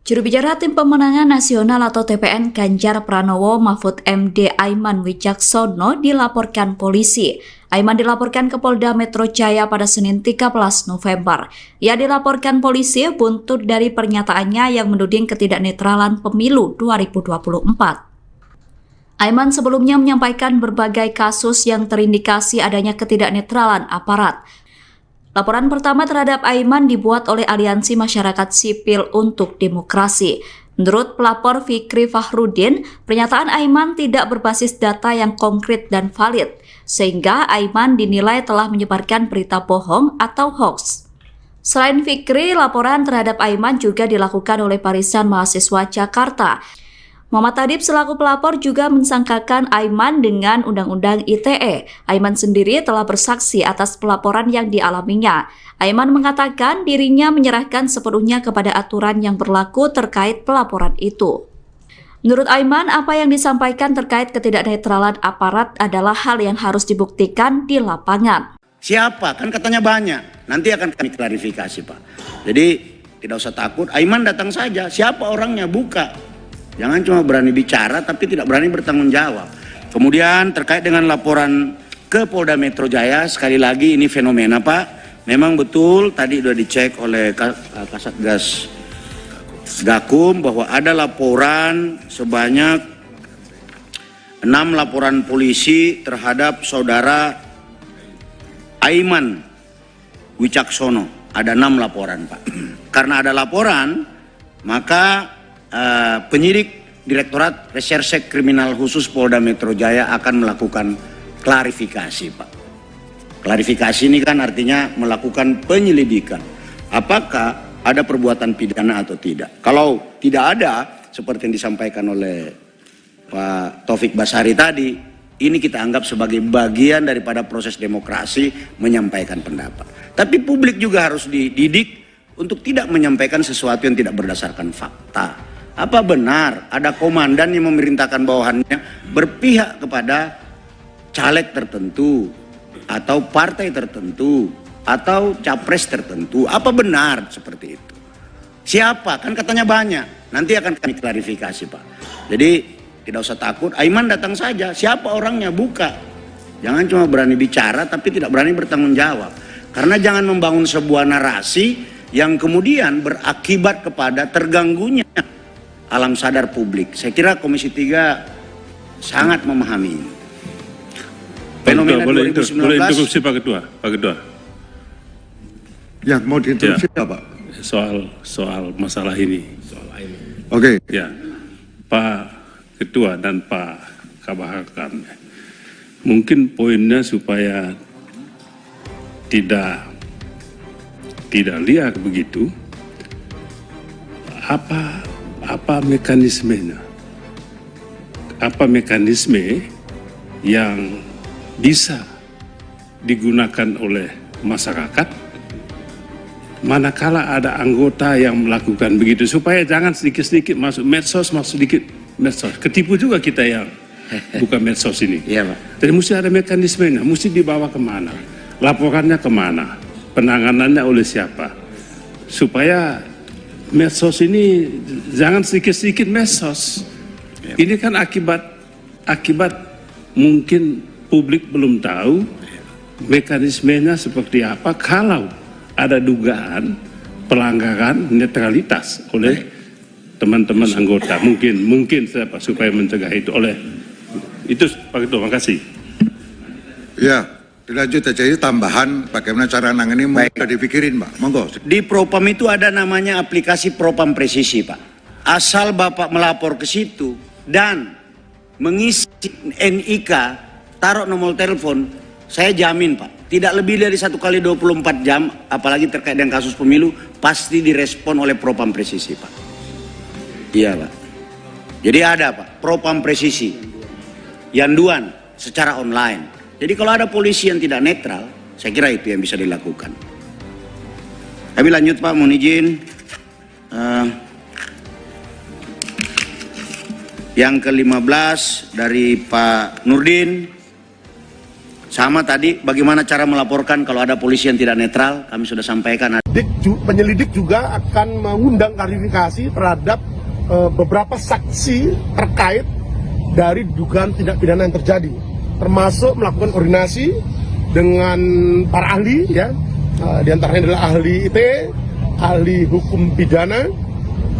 Juru bicara Tim Pemenangan Nasional atau TPN Ganjar Pranowo Mahfud MD Aiman Wicaksono dilaporkan polisi. Aiman dilaporkan ke Polda Metro Jaya pada Senin 13 November. Ia dilaporkan polisi buntut dari pernyataannya yang menuding ketidaknetralan pemilu 2024. Aiman sebelumnya menyampaikan berbagai kasus yang terindikasi adanya ketidaknetralan aparat. Laporan pertama terhadap Aiman dibuat oleh Aliansi Masyarakat Sipil untuk Demokrasi. Menurut pelapor Fikri Fahrudin, pernyataan Aiman tidak berbasis data yang konkret dan valid, sehingga Aiman dinilai telah menyebarkan berita bohong atau hoax. Selain Fikri, laporan terhadap Aiman juga dilakukan oleh Barisan Mahasiswa Jakarta. Muhammad Adib selaku pelapor juga mensangkakan Aiman dengan Undang-Undang ITE. Aiman sendiri telah bersaksi atas pelaporan yang dialaminya. Aiman mengatakan dirinya menyerahkan sepenuhnya kepada aturan yang berlaku terkait pelaporan itu. Menurut Aiman, apa yang disampaikan terkait ketidaknetralan aparat adalah hal yang harus dibuktikan di lapangan. Siapa? Kan katanya banyak. Nanti akan kami klarifikasi, Pak. Jadi tidak usah takut. Aiman datang saja. Siapa orangnya? Buka. Jangan cuma berani bicara tapi tidak berani bertanggung jawab. Kemudian terkait dengan laporan ke Polda Metro Jaya, sekali lagi ini fenomena, Pak. Memang betul tadi sudah dicek oleh Kasatgas Gakum bahwa ada laporan sebanyak 6 laporan polisi terhadap saudara Aiman Wicaksono. Ada 6 laporan, Pak. Karena ada laporan, maka penyidik Direktorat Reserse Kriminal Khusus Polda Metro Jaya akan melakukan klarifikasi, Pak. Klarifikasi ini kan artinya melakukan penyelidikan. Apakah ada perbuatan pidana atau tidak? Kalau tidak ada, seperti yang disampaikan oleh Pak Taufik Basari tadi, ini kita anggap sebagai bagian daripada proses demokrasi menyampaikan pendapat. Tapi publik juga harus dididik untuk tidak menyampaikan sesuatu yang tidak berdasarkan fakta. Apa benar ada komandan yang memerintahkan bawahannya berpihak kepada caleg tertentu atau partai tertentu atau capres tertentu? Apa benar seperti itu? Siapa? Kan katanya banyak. Nanti akan kami klarifikasi, Pak. Jadi tidak usah takut. Aiman datang saja. Siapa orangnya? Buka. Jangan cuma berani bicara tapi tidak berani bertanggung jawab. Karena jangan membangun sebuah narasi yang kemudian berakibat kepada terganggunya alam sadar publik. Saya kira Komisi 3 sangat memahami ini. Fenomena boleh 2019. Boleh interupsi Pak Ketua. Ya, mau diinterupsi ya, Pak? Soal masalah ini. Oke. Ya, Pak Ketua dan Pak Kabah Hakam. Mungkin poinnya supaya tidak liar begitu. Apa mekanismenya? Apa mekanisme yang bisa digunakan oleh masyarakat manakala ada anggota yang melakukan begitu, supaya jangan sedikit-sedikit masuk medsos, ketipu juga kita yang bukan medsos ini. Iya, Pak. Jadi mesti ada mekanismenya, mesti dibawa kemana, laporannya kemana, penanganannya oleh siapa, supaya medsos ini jangan sedikit-sedikit medsos. Ini kan akibat mungkin publik belum tahu mekanismenya seperti apa kalau ada dugaan pelanggaran netralitas oleh teman-teman anggota. Mungkin siapa supaya mencegah itu oleh itu, Pak Ketua. Makasih. Ya, dilanjut aja ini tambahan bagaimana cara nangani udah dipikirin, Pak. Monggo. Di Propam itu ada namanya aplikasi Propam Presisi, Pak. Asal Bapak melapor ke situ dan mengisi NIK, taruh nomor telepon, saya jamin, Pak, tidak lebih dari 1 kali 24 jam, apalagi terkait dengan kasus pemilu, pasti direspon oleh Propam Presisi, Pak. Iya, Pak. Jadi ada, Pak, Propam Presisi, yanduan secara online. Jadi kalau ada polisi yang tidak netral, saya kira itu yang bisa dilakukan. Kami lanjut, Pak, mohon izin. Yang ke-15 dari Pak Nurdin. Sama tadi bagaimana cara melaporkan kalau ada polisi yang tidak netral, kami sudah sampaikan. Penyelidik juga akan mengundang klarifikasi terhadap beberapa saksi terkait dari dugaan tindak pidana yang terjadi, termasuk melakukan koordinasi dengan para ahli, ya, di antaranya adalah ahli ITE, ahli hukum pidana,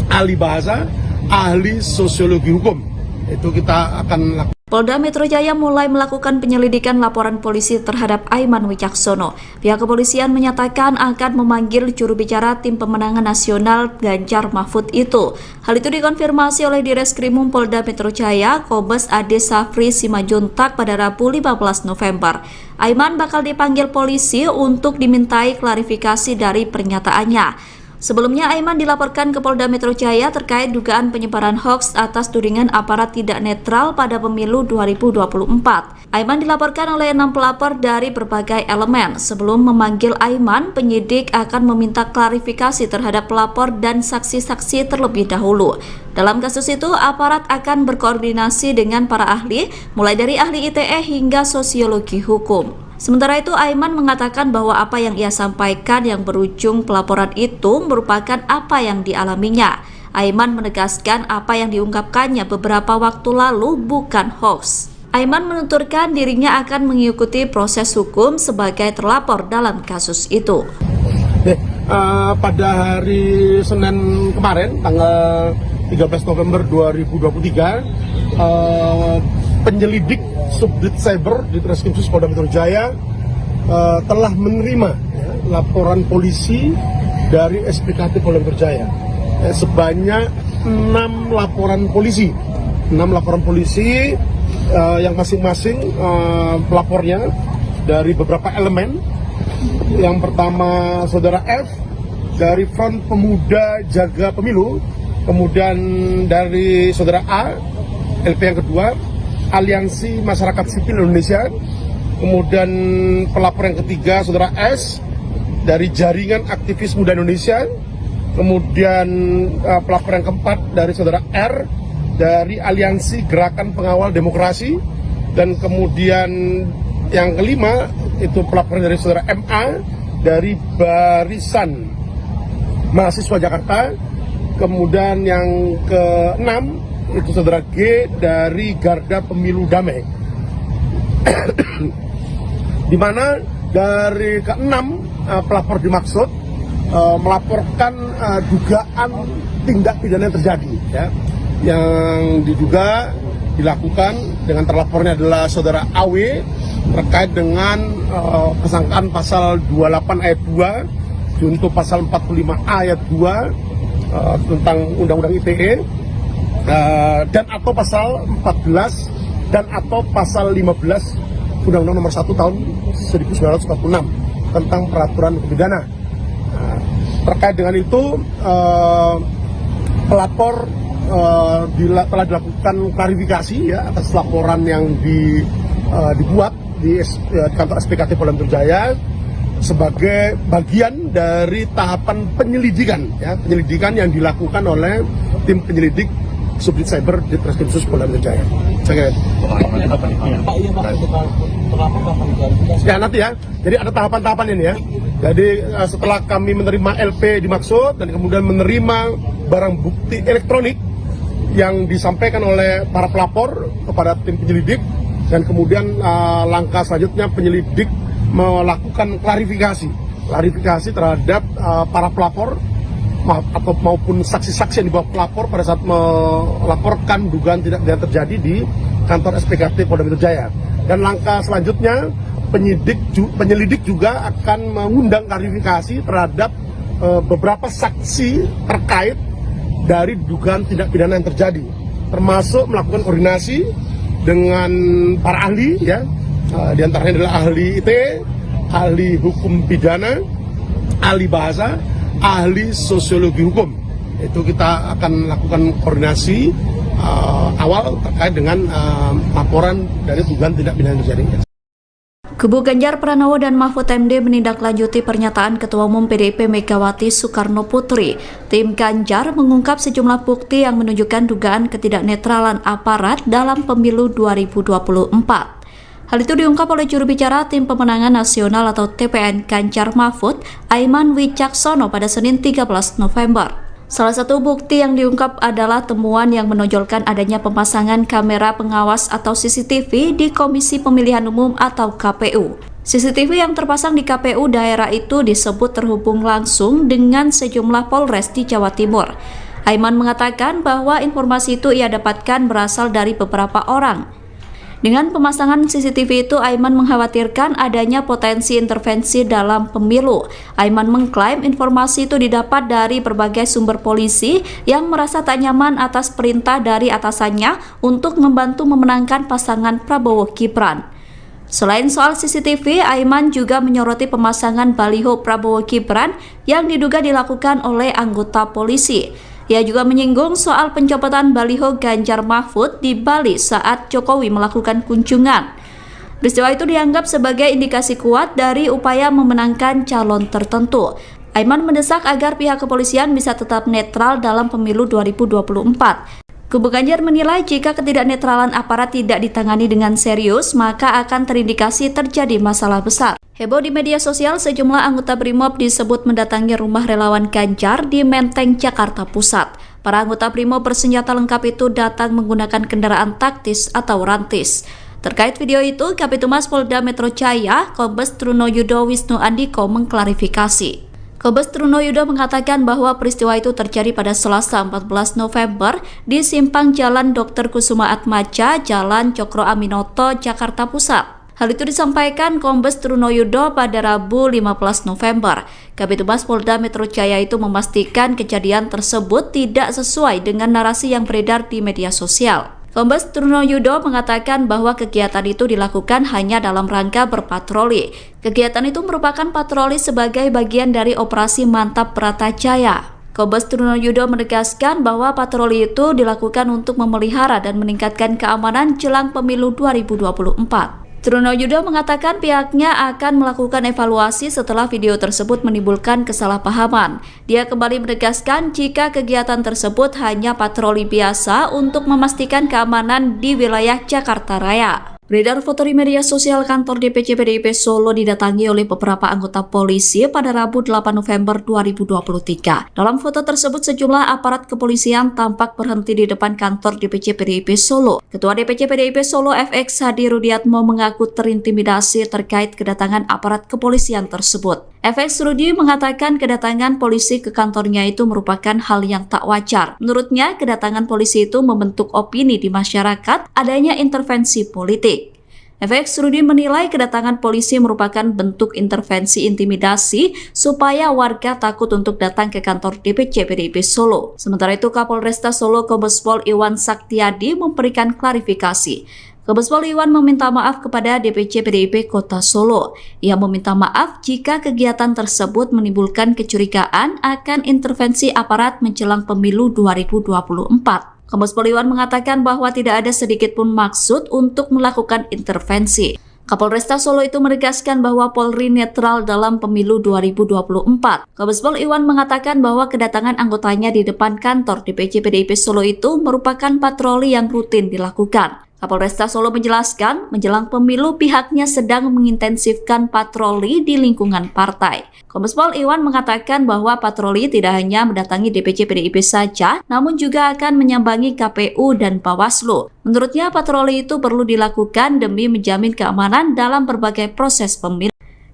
ahli bahasa, ahli sosiologi hukum. Itu kita akan lakukan. Polda Metro Jaya mulai melakukan penyelidikan laporan polisi terhadap Aiman Wicaksono. Pihak kepolisian menyatakan akan memanggil juru bicara tim pemenangan nasional Ganjar Mahfud itu. Hal itu dikonfirmasi oleh Direskrimum Polda Metro Jaya, Kombes Ade Safri Simajuntak pada Rabu 15 November. Aiman bakal dipanggil polisi untuk dimintai klarifikasi dari pernyataannya. Sebelumnya, Aiman dilaporkan ke Polda Metro Jaya terkait dugaan penyebaran hoaks atas tudingan aparat tidak netral pada pemilu 2024. Aiman dilaporkan oleh 6 pelapor dari berbagai elemen. Sebelum memanggil Aiman, penyidik akan meminta klarifikasi terhadap pelapor dan saksi-saksi terlebih dahulu. Dalam kasus itu, aparat akan berkoordinasi dengan para ahli, mulai dari ahli ITE hingga sosiologi hukum. Sementara itu, Aiman mengatakan bahwa apa yang ia sampaikan yang berujung pelaporan itu merupakan apa yang dialaminya. Aiman menegaskan apa yang diungkapkannya beberapa waktu lalu bukan hoax. Aiman menuturkan dirinya akan mengikuti proses hukum sebagai terlapor dalam kasus itu. Pada hari Senin kemarin, tanggal 13 November 2023, penyelidik Subdit Cyber di Treskrim Sus Polda Metro Jaya telah menerima laporan polisi dari SPKT Polda Metro Jaya sebanyak 6 laporan polisi. 6 laporan polisi yang masing-masing pelapornya dari beberapa elemen. Yang pertama Saudara F dari Front Pemuda Jaga Pemilu, kemudian dari Saudara A, LP yang kedua Aliansi Masyarakat Sipil Indonesia, kemudian pelapor yang ketiga Saudara S dari Jaringan Aktivis Muda Indonesia, kemudian pelapor yang keempat dari Saudara R dari Aliansi Gerakan Pengawal Demokrasi, dan kemudian yang kelima itu pelapor dari Saudara MA dari Barisan Mahasiswa Jakarta, kemudian yang keenam itu Saudara G dari Garda Pemilu Damai. Di mana dari keenam pelapor dimaksud melaporkan dugaan tindak pidana yang terjadi, ya, yang diduga dilakukan dengan terlapornya adalah Saudara AW terkait dengan kesangkaan pasal 28 ayat 2 junto pasal 45 ayat 2 tentang Undang-Undang ITE, dan atau pasal 14 dan atau pasal 15 Undang-Undang Nomor 1 tahun 1946 tentang peraturan hukum pidana. Terkait dengan itu, pelapor telah dilakukan klarifikasi, ya, atas laporan yang dibuat di kantor SPKT Polda Metro Jaya sebagai bagian dari tahapan penyelidikan, ya, penyelidikan yang dilakukan oleh tim penyelidik Subdit Cyber di Treskrim Sus Polda Metro Jaya. Ya, nanti ya. Jadi ada tahapan-tahapan ini, ya. Jadi setelah kami menerima LP dimaksud dan kemudian menerima barang bukti elektronik yang disampaikan oleh para pelapor kepada tim penyelidik, dan kemudian langkah selanjutnya penyelidik melakukan klarifikasi terhadap para pelapor atau maupun saksi-saksi yang dibawa pelapor pada saat melaporkan dugaan tindak pidana terjadi di kantor SPKT Polda Metro Jaya. Dan langkah selanjutnya penyelidik juga akan mengundang klarifikasi terhadap beberapa saksi terkait dari dugaan tindak pidana yang terjadi, termasuk melakukan koordinasi dengan para ahli, ya, di antaranya adalah ahli ITE, ahli hukum pidana, ahli bahasa, ahli sosiologi hukum. Itu kita akan lakukan koordinasi awal terkait dengan laporan dari dugaan tindak pidana yang terjadi. Kubu Ganjar Pranowo dan Mahfud MD menindaklanjuti pernyataan Ketua Umum PDIP Megawati Soekarno Putri. Tim Ganjar mengungkap sejumlah bukti yang menunjukkan dugaan ketidaknetralan aparat dalam pemilu 2024. Hal itu diungkap oleh juru bicara Tim Pemenangan Nasional atau TPN Ganjar Mahfud, Aiman Wicaksono pada Senin 13 November. Salah satu bukti yang diungkap adalah temuan yang menonjolkan adanya pemasangan kamera pengawas atau CCTV di Komisi Pemilihan Umum atau KPU. CCTV yang terpasang di KPU daerah itu disebut terhubung langsung dengan sejumlah Polres di Jawa Timur. Aiman mengatakan bahwa informasi itu ia dapatkan berasal dari beberapa orang. Dengan pemasangan CCTV itu, Aiman mengkhawatirkan adanya potensi intervensi dalam pemilu. Aiman mengklaim informasi itu didapat dari berbagai sumber polisi yang merasa tak nyaman atas perintah dari atasannya untuk membantu memenangkan pasangan Prabowo Gibran. Selain soal CCTV, Aiman juga menyoroti pemasangan baliho Prabowo Gibran yang diduga dilakukan oleh anggota polisi. Ia juga menyinggung soal pencopotan baliho Ganjar Mahfud di Bali saat Jokowi melakukan kunjungan. Peristiwa itu dianggap sebagai indikasi kuat dari upaya memenangkan calon tertentu. Aiman mendesak agar pihak kepolisian bisa tetap netral dalam pemilu 2024. Kubu Ganjar menilai jika ketidaknetralan aparat tidak ditangani dengan serius, maka akan terindikasi terjadi masalah besar. Heboh di media sosial, sejumlah anggota Brimob disebut mendatangi rumah relawan Ganjar di Menteng, Jakarta Pusat. Para anggota Brimob bersenjata lengkap itu datang menggunakan kendaraan taktis atau rantis. Terkait video itu, Kabitumas Polda Metro Jaya, Kombes Trunoyudo Wisnu Andiko mengklarifikasi. Kombes Trunoyudo mengatakan bahwa peristiwa itu terjadi pada Selasa 14 November di simpang Jalan Dr. Kusuma Atmaja, Jalan Cokro Aminoto, Jakarta Pusat. Hal itu disampaikan Kombes Trunoyudo pada Rabu 15 November. Kabitumas Polda Metro Jaya itu memastikan kejadian tersebut tidak sesuai dengan narasi yang beredar di media sosial. Kombes Trunoyudo mengatakan bahwa kegiatan itu dilakukan hanya dalam rangka berpatroli. Kegiatan itu merupakan patroli sebagai bagian dari operasi Mantap Bratajaya. Kombes Trunoyudo menegaskan bahwa patroli itu dilakukan untuk memelihara dan meningkatkan keamanan jelang pemilu 2024. Trunoyudo mengatakan pihaknya akan melakukan evaluasi setelah video tersebut menimbulkan kesalahpahaman. Dia kembali menegaskan jika kegiatan tersebut hanya patroli biasa untuk memastikan keamanan di wilayah Jakarta Raya. Beredar foto di media sosial kantor DPC PDIP Solo didatangi oleh beberapa anggota polisi pada Rabu 8 November 2023. Dalam foto tersebut sejumlah aparat kepolisian tampak berhenti di depan kantor DPC PDIP Solo. Ketua DPC PDIP Solo FX Hadi Rudiatmo mengaku terintimidasi terkait kedatangan aparat kepolisian tersebut. FX Rudi mengatakan kedatangan polisi ke kantornya itu merupakan hal yang tak wajar. Menurutnya, kedatangan polisi itu membentuk opini di masyarakat adanya intervensi politik. FX Rudi menilai kedatangan polisi merupakan bentuk intervensi intimidasi supaya warga takut untuk datang ke kantor DPC PDIP Solo. Sementara itu, Kapolresta Solo Kombes Pol Iwan Saktiadi memberikan klarifikasi. Kombes Pol Iwan meminta maaf kepada DPC PDIP Kota Solo. Ia meminta maaf jika kegiatan tersebut menimbulkan kecurigaan akan intervensi aparat menjelang pemilu 2024. Kombes Pol Iwan mengatakan bahwa tidak ada sedikit pun maksud untuk melakukan intervensi. Kapolresta Solo itu menegaskan bahwa Polri netral dalam pemilu 2024. Kombes Pol Iwan mengatakan bahwa kedatangan anggotanya di depan kantor DPC PDIP Solo itu merupakan patroli yang rutin dilakukan. Kapolresta Solo menjelaskan, menjelang pemilu pihaknya sedang mengintensifkan patroli di lingkungan partai. Kombes Pol Iwan mengatakan bahwa patroli tidak hanya mendatangi DPC PDIP saja, namun juga akan menyambangi KPU dan Bawaslu. Menurutnya patroli itu perlu dilakukan demi menjamin keamanan dalam berbagai proses pemilu.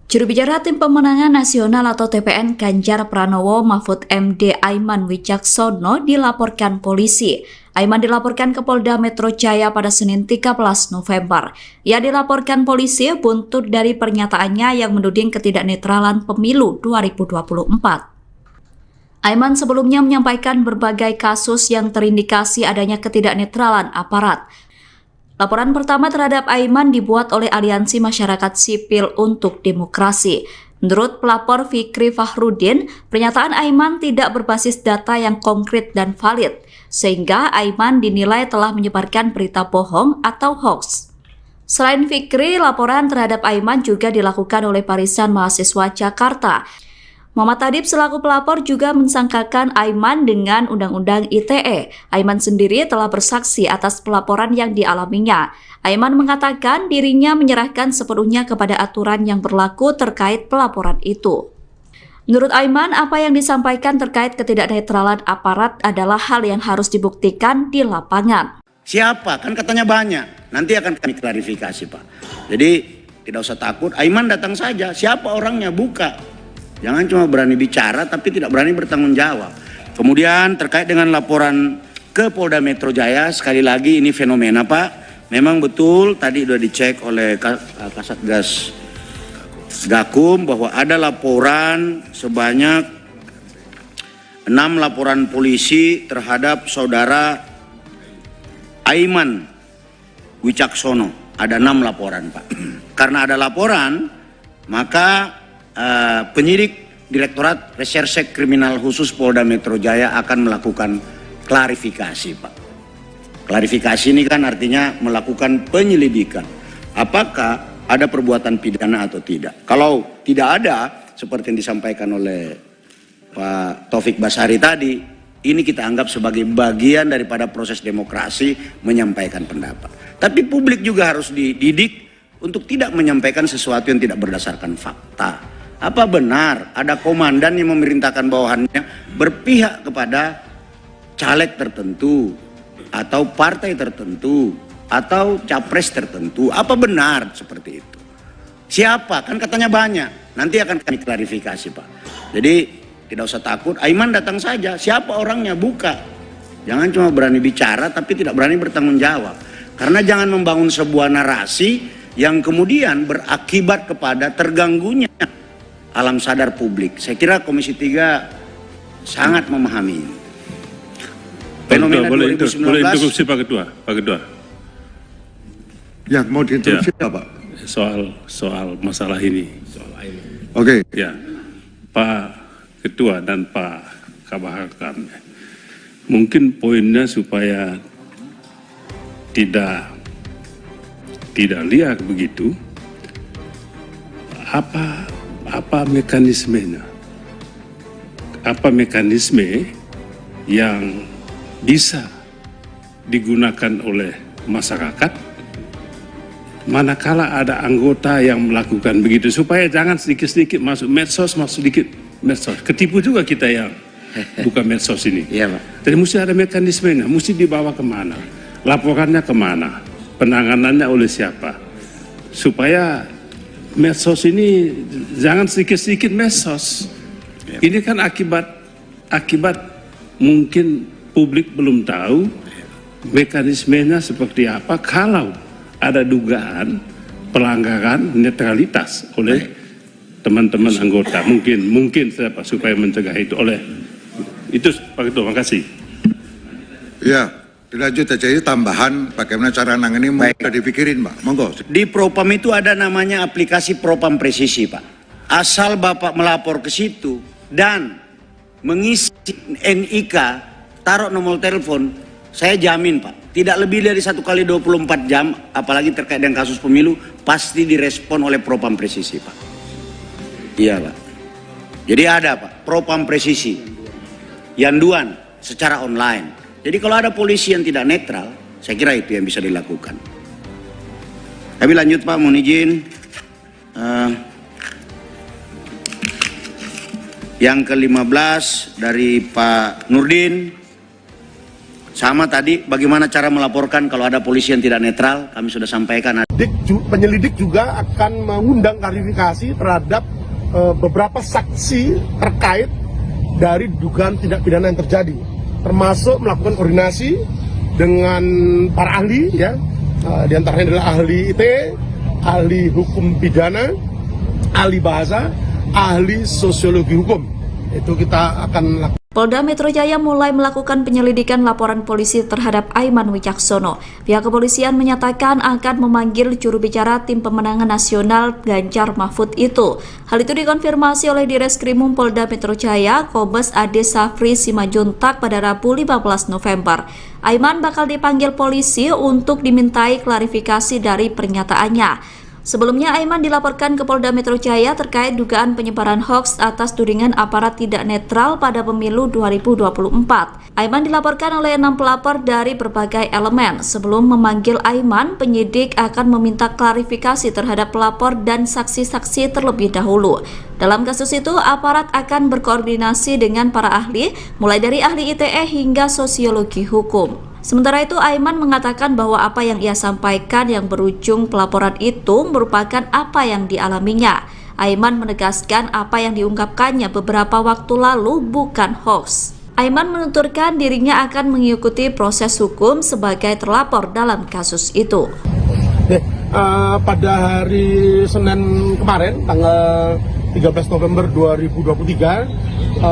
Juru bicara Tim Pemenangan Nasional atau TPN Ganjar Pranowo Mahfud MD Aiman Wicaksono dilaporkan polisi. Aiman dilaporkan ke Polda Metro Jaya pada Senin 13 November. Ia dilaporkan polisi buntut dari pernyataannya yang menuding ketidaknetralan pemilu 2024. Aiman sebelumnya menyampaikan berbagai kasus yang terindikasi adanya ketidaknetralan aparat. Laporan pertama terhadap Aiman dibuat oleh Aliansi Masyarakat Sipil untuk Demokrasi. Menurut pelapor Fikri Fahrudin, pernyataan Aiman tidak berbasis data yang konkret dan valid, sehingga Aiman dinilai telah menyebarkan berita bohong atau hoax. Selain Fikri, laporan terhadap Aiman juga dilakukan oleh Barisan Mahasiswa Jakarta. Muhammad Adib selaku pelapor juga mensangkakan Aiman dengan Undang-Undang ITE. Aiman sendiri telah bersaksi atas pelaporan yang dialaminya. Aiman mengatakan dirinya menyerahkan sepenuhnya kepada aturan yang berlaku terkait pelaporan itu. Menurut Aiman, apa yang disampaikan terkait ketidaknetralan aparat adalah hal yang harus dibuktikan di lapangan. Siapa? Kan katanya banyak. Nanti akan kami klarifikasi, Pak. Jadi tidak usah takut. Aiman datang saja. Siapa orangnya? Buka. Jangan cuma berani bicara tapi tidak berani bertanggung jawab. Kemudian terkait dengan laporan ke Polda Metro Jaya, sekali lagi ini fenomena, Pak. Memang betul tadi sudah dicek oleh Kasatgas Gakum bahwa ada laporan sebanyak 6 laporan polisi terhadap saudara Aiman Wicaksono. Ada 6 laporan, Pak. Karena ada laporan, maka penyidik Direktorat Reserse Kriminal Khusus Polda Metro Jaya akan melakukan klarifikasi, Pak. Klarifikasi ini kan artinya melakukan penyelidikan. Apakah ada perbuatan pidana atau tidak? Kalau tidak ada, seperti yang disampaikan oleh Pak Taufik Basari tadi, ini kita anggap sebagai bagian daripada proses demokrasi menyampaikan pendapat. Tapi publik juga harus dididik untuk tidak menyampaikan sesuatu yang tidak berdasarkan fakta. Apa benar ada komandan yang memerintahkan bawahannya berpihak kepada caleg tertentu atau partai tertentu atau capres tertentu? Apa benar seperti itu? Siapa? Kan katanya banyak. Nanti akan kami klarifikasi, Pak. Jadi tidak usah takut. Aiman datang saja. Siapa orangnya? Buka. Jangan cuma berani bicara tapi tidak berani bertanggung jawab. Karena jangan membangun sebuah narasi yang kemudian berakibat kepada terganggunya alam sadar publik. Saya kira Komisi 3 sangat memahami ini. Fenomena boleh 2019. Boleh interupsi Pak Ketua. Ya, mau diinterupsi Ya. Pak? Soal masalah ini. Oke. Ya, Pak Ketua dan Pak Kabah Hakam. Mungkin poinnya supaya tidak liar begitu. Apa mekanismenya? Apa mekanisme yang bisa digunakan oleh masyarakat manakala ada anggota yang melakukan begitu, supaya jangan sedikit-sedikit masuk medsos, ketipu juga kita yang bukan medsos ini. Iya, Pak. Jadi mesti ada mekanismenya, mesti dibawa kemana, laporannya kemana, penanganannya oleh siapa, supaya medsos ini jangan sedikit-sedikit medsos. Ini kan akibat mungkin publik belum tahu mekanismenya seperti apa kalau ada dugaan pelanggaran netralitas oleh teman-teman anggota. Mungkin siapa supaya mencegah itu oleh itu, Pak Ketua. Makasih. Ya, dilanjut aja itu tambahan bagaimana cara nangani sudah dipikirin, Pak. Monggo. Di Propam itu ada namanya aplikasi Propam Presisi, Pak. Asal Bapak melapor ke situ dan mengisi NIK, taruh nomor telepon, saya jamin, Pak, tidak lebih dari 1 kali 24 jam, apalagi terkait dengan kasus pemilu, pasti direspon oleh Propam Presisi, Pak. Iya, Pak. Jadi ada, Pak, Propam Presisi, yanduan secara online. Jadi kalau ada polisi yang tidak netral, saya kira itu yang bisa dilakukan. Kami lanjut, Pak, mohon izin. Yang ke-15 dari Pak Nurdin. Sama tadi, bagaimana cara melaporkan kalau ada polisi yang tidak netral, kami sudah sampaikan. Penyelidik juga akan mengundang klarifikasi terhadap beberapa saksi terkait dari dugaan tindak pidana yang terjadi, termasuk melakukan koordinasi dengan para ahli, ya, di antaranya adalah ahli IT, ahli hukum pidana, ahli bahasa, ahli sosiologi hukum. Itu kita akan lakukan. Polda Metro Jaya mulai melakukan penyelidikan laporan polisi terhadap Aiman Wicaksono. Pihak kepolisian menyatakan akan memanggil juru bicara tim pemenangan nasional Ganjar Mahfud itu. Hal itu dikonfirmasi oleh Direskrimum Polda Metro Jaya, Kombes Ade Safri Simajuntak pada Rabu 15 November. Aiman bakal dipanggil polisi untuk dimintai klarifikasi dari pernyataannya. Sebelumnya, Aiman dilaporkan ke Polda Metro Jaya terkait dugaan penyebaran hoaks atas tudingan aparat tidak netral pada pemilu 2024. Aiman dilaporkan oleh 6 pelapor dari berbagai elemen. Sebelum memanggil Aiman, penyidik akan meminta klarifikasi terhadap pelapor dan saksi-saksi terlebih dahulu. Dalam kasus itu, aparat akan berkoordinasi dengan para ahli, mulai dari ahli ITE hingga sosiologi hukum. Sementara itu, Aiman mengatakan bahwa apa yang ia sampaikan yang berujung pelaporan itu merupakan apa yang dialaminya. Aiman menegaskan apa yang diungkapkannya beberapa waktu lalu bukan hoax. Aiman menuturkan dirinya akan mengikuti proses hukum sebagai terlapor dalam kasus itu. Pada hari Senin kemarin, tanggal 13 November 2023,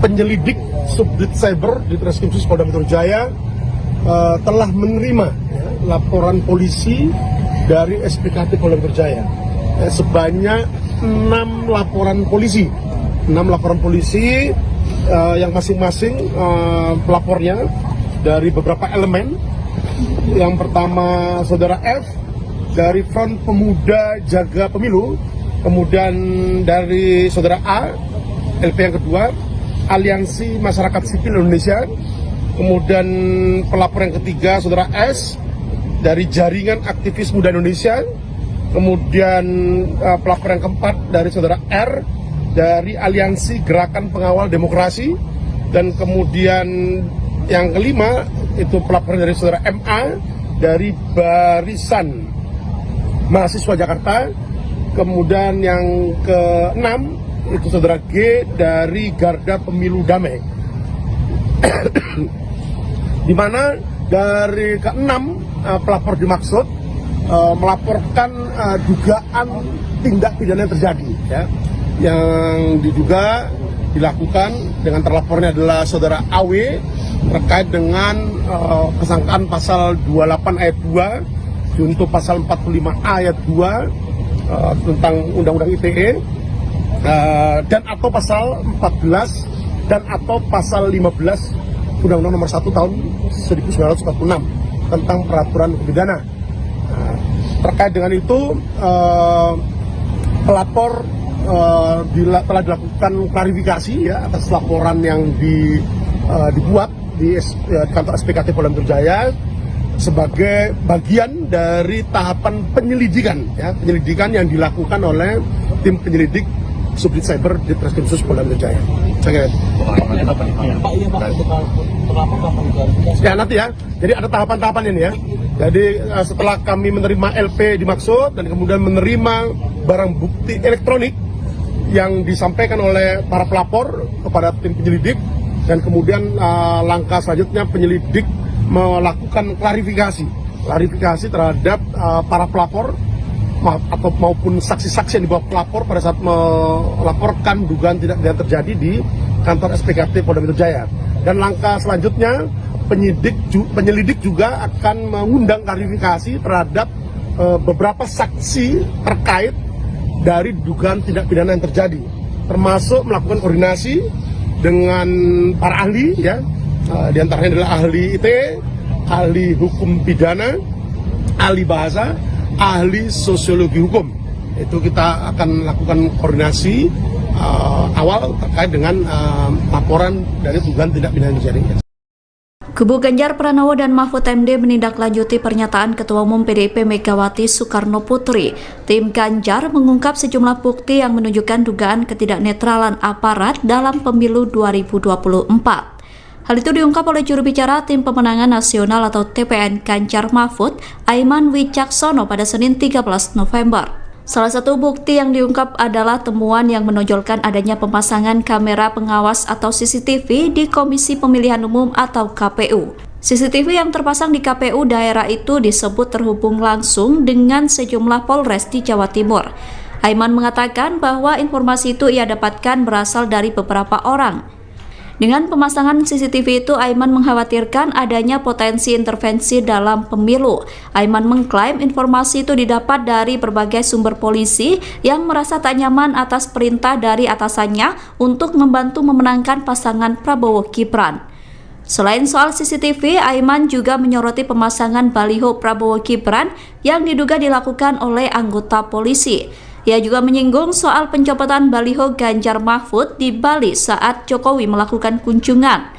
penyelidik Subdit Cyber di Treskrimsus Polda Metro Jaya telah menerima laporan polisi dari SPKT Polda Metro Jaya sebanyak 6 laporan polisi. 6 laporan polisi yang masing-masing pelapornya dari beberapa elemen. Yang pertama Saudara F dari Front Pemuda Jaga Pemilu, kemudian dari Saudara A, LP yang kedua, Aliansi Masyarakat Sipil Indonesia, kemudian pelapor yang ketiga Saudara S dari Jaringan Aktivis Muda Indonesia, kemudian pelapor yang keempat dari Saudara R dari Aliansi Gerakan Pengawal Demokrasi, dan kemudian yang kelima itu pelapor dari Saudara MA dari Barisan Mahasiswa Jakarta, kemudian yang keenam itu Saudara G dari Garda Pemilu Damai. Di mana dari keenam pelapor dimaksud melaporkan dugaan tindak pidana yang terjadi, ya, yang diduga dilakukan dengan terlapornya adalah Saudara AW terkait dengan kesangkaan pasal 28 ayat 2 junto pasal 45 ayat 2 tentang Undang-Undang ITE, dan atau pasal 14 dan atau pasal 15 Undang-Undang Nomor 1 tahun 1946 tentang peraturan pidana. Terkait dengan itu, pelapor telah dilakukan klarifikasi, ya, atas laporan yang dibuat di kantor SPKT Polda Metro Jaya sebagai bagian dari tahapan penyelidikan, ya, penyelidikan yang dilakukan oleh tim penyelidik Subdit Cyber di Treskrimsus Polda Metro Jaya. Ya, nanti ya. Jadi ada tahapan-tahapan ini, ya. Jadi setelah kami menerima LP dimaksud dan kemudian menerima barang bukti elektronik yang disampaikan oleh para pelapor kepada tim penyelidik, dan kemudian langkah selanjutnya penyelidik melakukan klarifikasi terhadap para pelapor atau maupun saksi-saksi yang dibawa pelapor pada saat melaporkan dugaan tidak pidana terjadi di kantor SPKT Polda Metro Jaya. Dan langkah selanjutnya penyelidik juga akan mengundang klarifikasi terhadap beberapa saksi terkait dari dugaan tindak pidana yang terjadi, termasuk melakukan koordinasi dengan para ahli, ya, di antaranya adalah ahli ITE, ahli hukum pidana, ahli bahasa, ahli sosiologi hukum. Itu kita akan lakukan koordinasi awal terkait dengan laporan dari dugaan tindak pidana yang terjadi. Kubu Ganjar Pranowo dan Mahfud MD menindaklanjuti pernyataan Ketua Umum PDIP Megawati Soekarno Putri. Tim Ganjar mengungkap sejumlah bukti yang menunjukkan dugaan ketidaknetralan aparat dalam pemilu 2024. Hal itu diungkap oleh juru bicara Tim Pemenangan Nasional atau TPN Ganjar Mahfud, Aiman Wicaksono pada Senin 13 November. Salah satu bukti yang diungkap adalah temuan yang menonjolkan adanya pemasangan kamera pengawas atau CCTV di Komisi Pemilihan Umum atau KPU. CCTV yang terpasang di KPU daerah itu disebut terhubung langsung dengan sejumlah Polres di Jawa Timur. Aiman mengatakan bahwa informasi itu ia dapatkan berasal dari beberapa orang. Dengan pemasangan CCTV itu, Aiman mengkhawatirkan adanya potensi intervensi dalam pemilu. Aiman mengklaim informasi itu didapat dari berbagai sumber polisi yang merasa tak nyaman atas perintah dari atasannya untuk membantu memenangkan pasangan Prabowo Gibran. Selain soal CCTV, Aiman juga menyoroti pemasangan baliho Prabowo Gibran yang diduga dilakukan oleh anggota polisi. Ia juga menyinggung soal pencopotan baliho Ganjar Mahfud di Bali saat Jokowi melakukan kunjungan.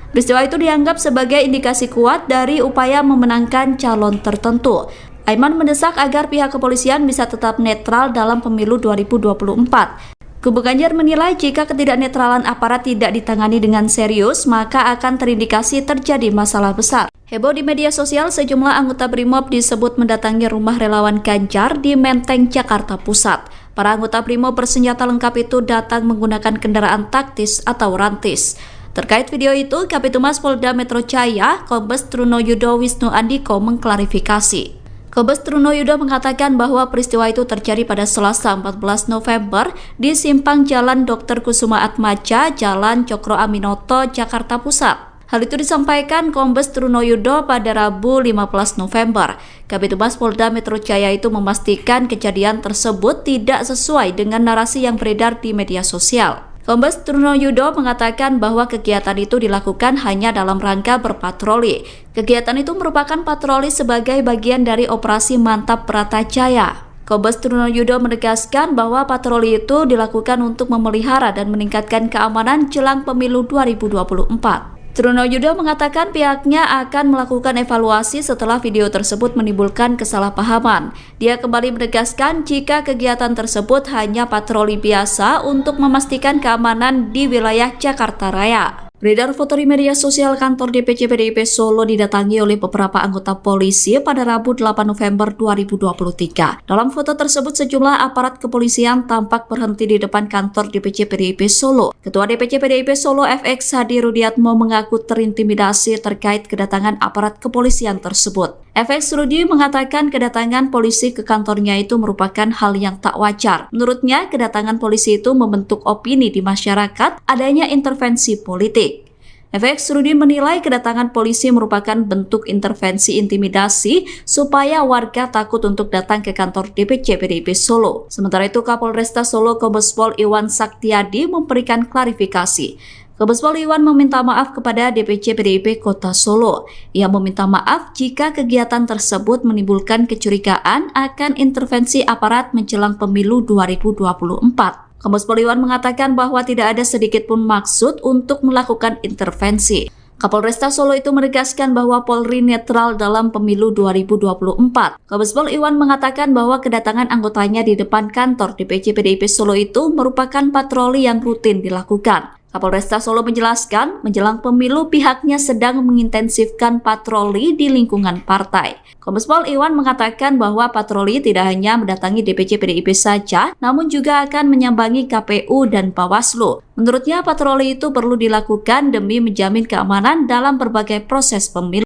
Peristiwa itu dianggap sebagai indikasi kuat dari upaya memenangkan calon tertentu. Aiman mendesak agar pihak kepolisian bisa tetap netral dalam pemilu 2024. Kubu Ganjar menilai jika ketidaknetralan aparat tidak ditangani dengan serius, maka akan terindikasi terjadi masalah besar. Heboh di media sosial, sejumlah anggota Brimob disebut mendatangi rumah relawan Ganjar di Menteng, Jakarta Pusat. Para anggota Brimob bersenjata lengkap itu datang menggunakan kendaraan taktis atau rantis. Terkait video itu, Kabitumas Polda Metro Jaya, Kombes Trunoyudo Wisnu Andiko mengklarifikasi. Kombes Trunoyudo mengatakan bahwa peristiwa itu terjadi pada Selasa 14 November di simpang Jalan Dr. Kusuma Atmaja, Jalan Cokro Aminoto, Jakarta Pusat. Hal itu disampaikan Kombes Trunoyudo pada Rabu 15 November. Kabitumas Polda Metro Jaya itu memastikan kejadian tersebut tidak sesuai dengan narasi yang beredar di media sosial. Kombes Trunoyudo mengatakan bahwa kegiatan itu dilakukan hanya dalam rangka berpatroli. Kegiatan itu merupakan patroli sebagai bagian dari operasi Mantap Bratajaya. Kombes Trunoyudo menegaskan bahwa patroli itu dilakukan untuk memelihara dan meningkatkan keamanan jelang pemilu 2024. Trunoyudo mengatakan pihaknya akan melakukan evaluasi setelah video tersebut menimbulkan kesalahpahaman. Dia kembali menegaskan jika kegiatan tersebut hanya patroli biasa untuk memastikan keamanan di wilayah Jakarta Raya. Beredar foto di media sosial kantor DPC PDIP Solo didatangi oleh beberapa anggota polisi pada Rabu 8 November 2023. Dalam foto tersebut sejumlah aparat kepolisian tampak berhenti di depan kantor DPC PDIP Solo. Ketua DPC PDIP Solo FX Hadi Rudiatmo mengaku terintimidasi terkait kedatangan aparat kepolisian tersebut. FX Rudi mengatakan kedatangan polisi ke kantornya itu merupakan hal yang tak wajar. Menurutnya, kedatangan polisi itu membentuk opini di masyarakat adanya intervensi politik. FX Rudi menilai kedatangan polisi merupakan bentuk intervensi intimidasi supaya warga takut untuk datang ke kantor DPC PDIP Solo. Sementara itu, Kapolresta Solo Kombes Pol Iwan Saktiadi memberikan klarifikasi. Kombes Pol Iwan meminta maaf kepada DPC PDIP Kota Solo. Ia meminta maaf jika kegiatan tersebut menimbulkan kecurigaan akan intervensi aparat menjelang pemilu 2024. Kombes Pol Iwan mengatakan bahwa tidak ada sedikit pun maksud untuk melakukan intervensi. Kapolresta Solo itu menegaskan bahwa Polri netral dalam pemilu 2024. Kombes Pol Iwan mengatakan bahwa kedatangan anggotanya di depan kantor DPC PDIP Solo itu merupakan patroli yang rutin dilakukan. Kapolresta Solo menjelaskan, menjelang pemilu pihaknya sedang mengintensifkan patroli di lingkungan partai. Kombes Pol Iwan mengatakan bahwa patroli tidak hanya mendatangi DPC PDIP saja, namun juga akan menyambangi KPU dan Bawaslu. Menurutnya patroli itu perlu dilakukan demi menjamin keamanan dalam berbagai proses pemilu.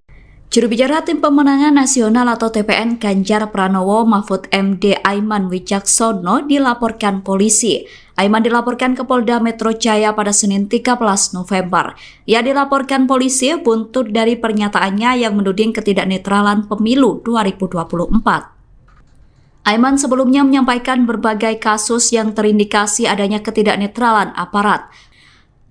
Juru bicara Tim Pemenangan Nasional atau TPN Ganjar Pranowo Mahfud MD Aiman Wicaksono dilaporkan polisi. Aiman dilaporkan ke Polda Metro Jaya pada Senin 13 November. Ia dilaporkan polisi buntut dari pernyataannya yang menuding ketidaknetralan pemilu 2024. Aiman sebelumnya menyampaikan berbagai kasus yang terindikasi adanya ketidaknetralan aparat.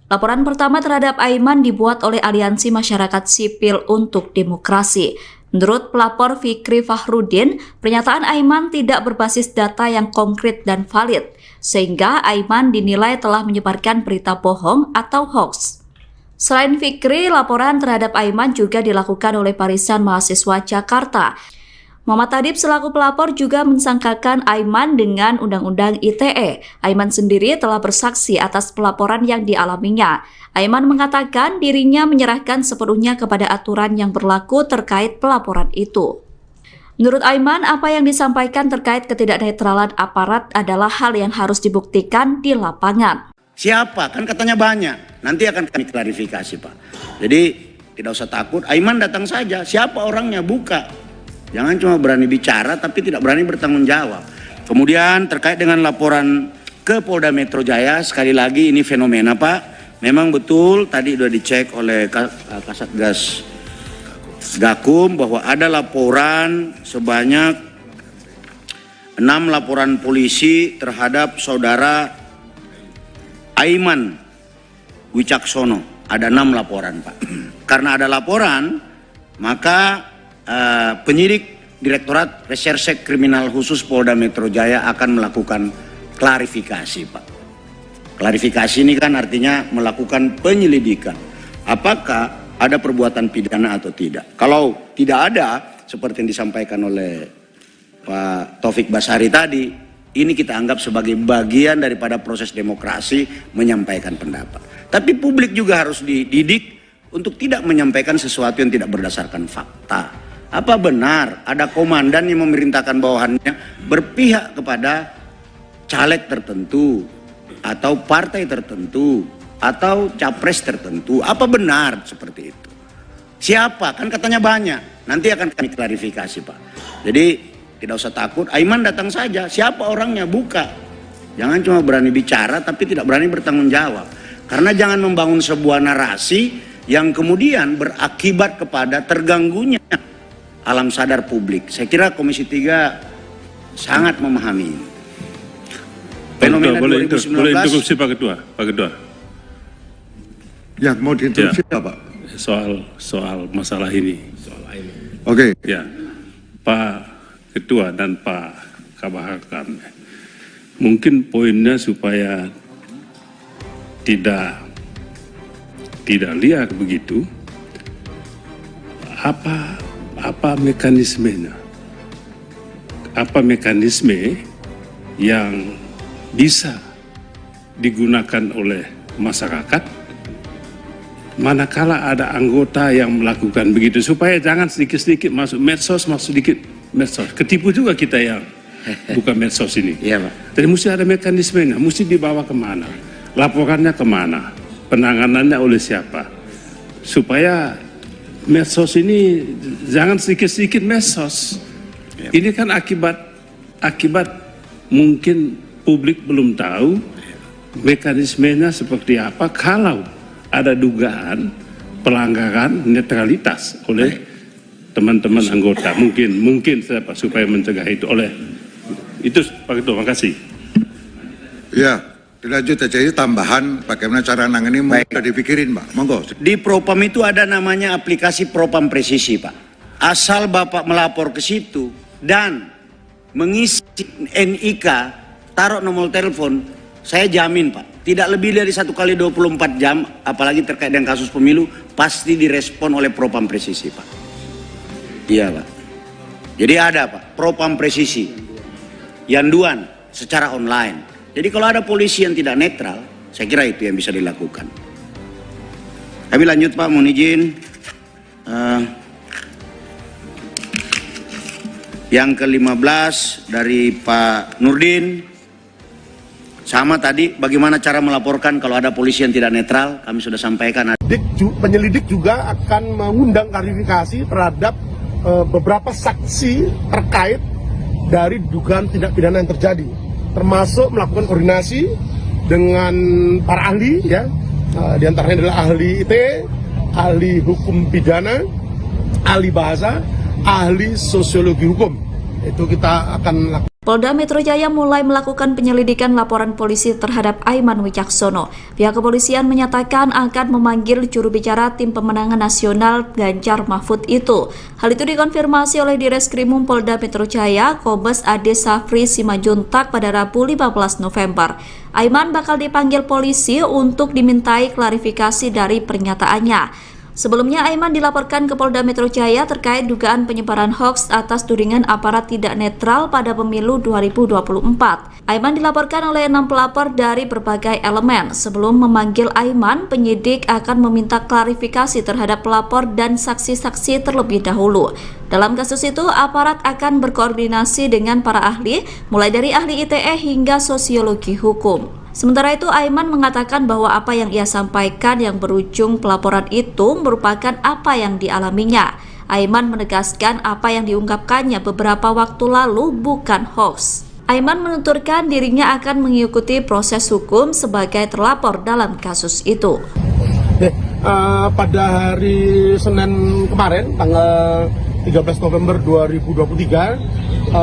Laporan pertama terhadap Aiman dibuat oleh Aliansi Masyarakat Sipil untuk Demokrasi. Menurut pelapor Fikri Fahrudin, pernyataan Aiman tidak berbasis data yang konkret dan valid, sehingga Aiman dinilai telah menyebarkan berita bohong atau hoax. Selain Fikri, laporan terhadap Aiman juga dilakukan oleh Barisan Mahasiswa Jakarta. Muhammad Adib selaku pelapor juga mensangkakan Aiman dengan Undang-Undang ITE. Aiman sendiri telah bersaksi atas pelaporan yang dialaminya. Aiman mengatakan dirinya menyerahkan sepenuhnya kepada aturan yang berlaku terkait pelaporan itu. Menurut Aiman, apa yang disampaikan terkait ketidaknetralan aparat adalah hal yang harus dibuktikan di lapangan. Siapa? Kan katanya banyak. Nanti akan kami klarifikasi, Pak. Jadi tidak usah takut. Aiman datang saja. Siapa orangnya? Buka. Jangan cuma berani bicara tapi tidak berani bertanggung jawab. Kemudian terkait dengan laporan ke Polda Metro Jaya, sekali lagi ini fenomena, Pak. Memang betul tadi sudah dicek oleh Kasatgas Gakum bahwa ada laporan sebanyak 6 laporan polisi terhadap saudara Aiman Wicaksono. ada 6 laporan Pak. Karena ada laporan, maka penyidik Direktorat Reserse Kriminal Khusus Polda Metro Jaya akan melakukan klarifikasi Pak. Klarifikasi ini kan artinya melakukan penyelidikan. Apakah ada perbuatan pidana atau tidak. Kalau tidak ada, seperti yang disampaikan oleh Pak Taufik Basari tadi, ini kita anggap sebagai bagian daripada proses demokrasi menyampaikan pendapat. Tapi publik juga harus dididik untuk tidak menyampaikan sesuatu yang tidak berdasarkan fakta. Apa benar ada komandan yang memerintahkan bawahannya berpihak kepada caleg tertentu atau partai tertentu atau capres tertentu? Apa benar seperti itu? Siapa? Kan katanya banyak. Nanti akan kami klarifikasi Pak. Jadi tidak usah takut, Aiman datang saja. Siapa orangnya? Buka. Jangan cuma berani bicara tapi tidak berani bertanggung jawab. Karena jangan membangun sebuah narasi yang kemudian berakibat kepada terganggunya alam sadar publik. Saya kira Komisi 3 sangat memahami ini. Fenomena boleh 2019. boleh interupsi Pak Ketua. Pak Ketua. Ya, mau diinterupsi Ya. Pak? Soal masalah ini. Oke. Ya, Pak Ketua dan Pak Kabahakam, mungkin poinnya supaya tidak liar begitu, apa mekanismenya, apa mekanisme yang bisa digunakan oleh masyarakat manakala ada anggota yang melakukan begitu, supaya jangan sedikit-sedikit masuk medsos, ketipu juga kita yang bukan medsos ini. Iya Pak. Jadi mesti ada mekanismenya, mesti dibawa kemana, laporannya kemana, penanganannya oleh siapa, supaya medsos ini jangan sedikit-sedikit medsos. Ini kan akibat mungkin publik belum tahu mekanismenya seperti apa kalau ada dugaan pelanggaran netralitas oleh teman-teman anggota. Mungkin supaya mencegah itu oleh itu Pak Ketua. Makasih. Ya, dilanjut aja ini tambahan bagaimana cara nangani udah dipikirin Pak. Monggo. Di Propam itu ada namanya aplikasi Propam Presisi Pak. Asal Bapak melapor ke situ dan mengisi NIK, taruh nomor telepon, saya jamin Pak, tidak lebih dari 1 kali 24 jam, apalagi terkait dengan kasus pemilu, pasti direspon oleh Propam Presisi Pak. Iya Pak. Jadi ada Pak, Propam Presisi, yanduan secara online. Jadi kalau ada polisi yang tidak netral, saya kira itu yang bisa dilakukan. Kami lanjut Pak, mohon izin. Yang ke-15 dari Pak Nurdin. Sama tadi, bagaimana cara melaporkan kalau ada polisi yang tidak netral, kami sudah sampaikan. Penyelidik juga akan mengundang klarifikasi terhadap beberapa saksi terkait dari dugaan tindak pidana yang terjadi, termasuk melakukan koordinasi dengan para ahli, ya, di antaranya adalah ahli IT, ahli hukum pidana, ahli bahasa, ahli sosiologi hukum. Itu kita akan lakukan. Polda Metro Jaya mulai melakukan penyelidikan laporan polisi terhadap Aiman Wicaksono. Pihak kepolisian menyatakan akan memanggil juru bicara tim pemenangan nasional Ganjar Mahfud itu. Hal itu dikonfirmasi oleh Direskrimum Polda Metro Jaya, Kombes Ade Safri Simajuntak pada Rabu 15 November. Aiman bakal dipanggil polisi untuk dimintai klarifikasi dari pernyataannya. Sebelumnya, Aiman dilaporkan ke Polda Metro Jaya terkait dugaan penyebaran hoaks atas tudingan aparat tidak netral pada pemilu 2024. Aiman dilaporkan oleh 6 pelapor dari berbagai elemen. Sebelum memanggil Aiman, penyidik akan meminta klarifikasi terhadap pelapor dan saksi-saksi terlebih dahulu. Dalam kasus itu, aparat akan berkoordinasi dengan para ahli, mulai dari ahli ITE hingga sosiologi hukum. Sementara itu, Aiman mengatakan bahwa apa yang ia sampaikan yang berujung pelaporan itu merupakan apa yang dialaminya. Aiman menegaskan apa yang diungkapkannya beberapa waktu lalu bukan hoax. Aiman menuturkan dirinya akan mengikuti proses hukum sebagai terlapor dalam kasus itu. Pada hari Senin kemarin, tanggal 13 November 2023,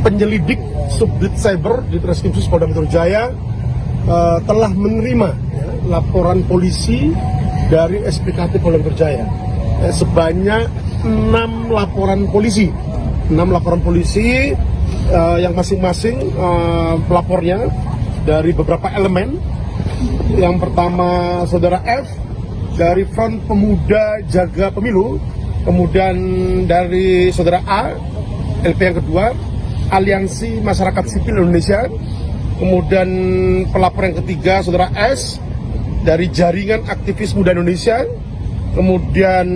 penyelidik Subdit Cyber di Treskrimsus Polda Metro Jaya telah menerima laporan polisi dari SPKT Polda Metro Jaya. Sebanyak 6 laporan polisi. 6 laporan polisi yang masing-masing pelapornya dari beberapa elemen. Yang pertama Saudara F dari Front Pemuda Jaga Pemilu, kemudian dari Saudara A, LP yang kedua, Aliansi Masyarakat Sipil Indonesia, kemudian pelapor yang ketiga Saudara S dari Jaringan Aktivis Muda Indonesia, kemudian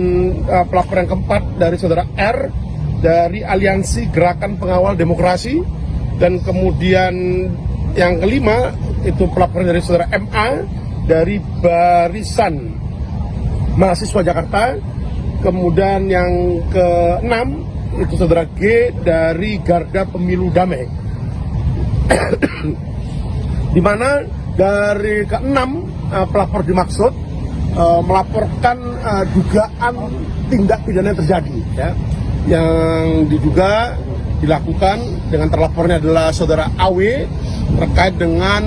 pelapor yang keempat dari Saudara R dari Aliansi Gerakan Pengawal Demokrasi, dan kemudian yang kelima itu pelapor dari Saudara MA dari Barisan Mahasiswa Jakarta, kemudian yang keenam itu Saudara G dari Garda Pemilu Damai. Di mana dari keenam pelapor dimaksud melaporkan dugaan tindak pidana yang terjadi, ya, yang diduga dilakukan dengan terlapornya adalah Saudara AW terkait dengan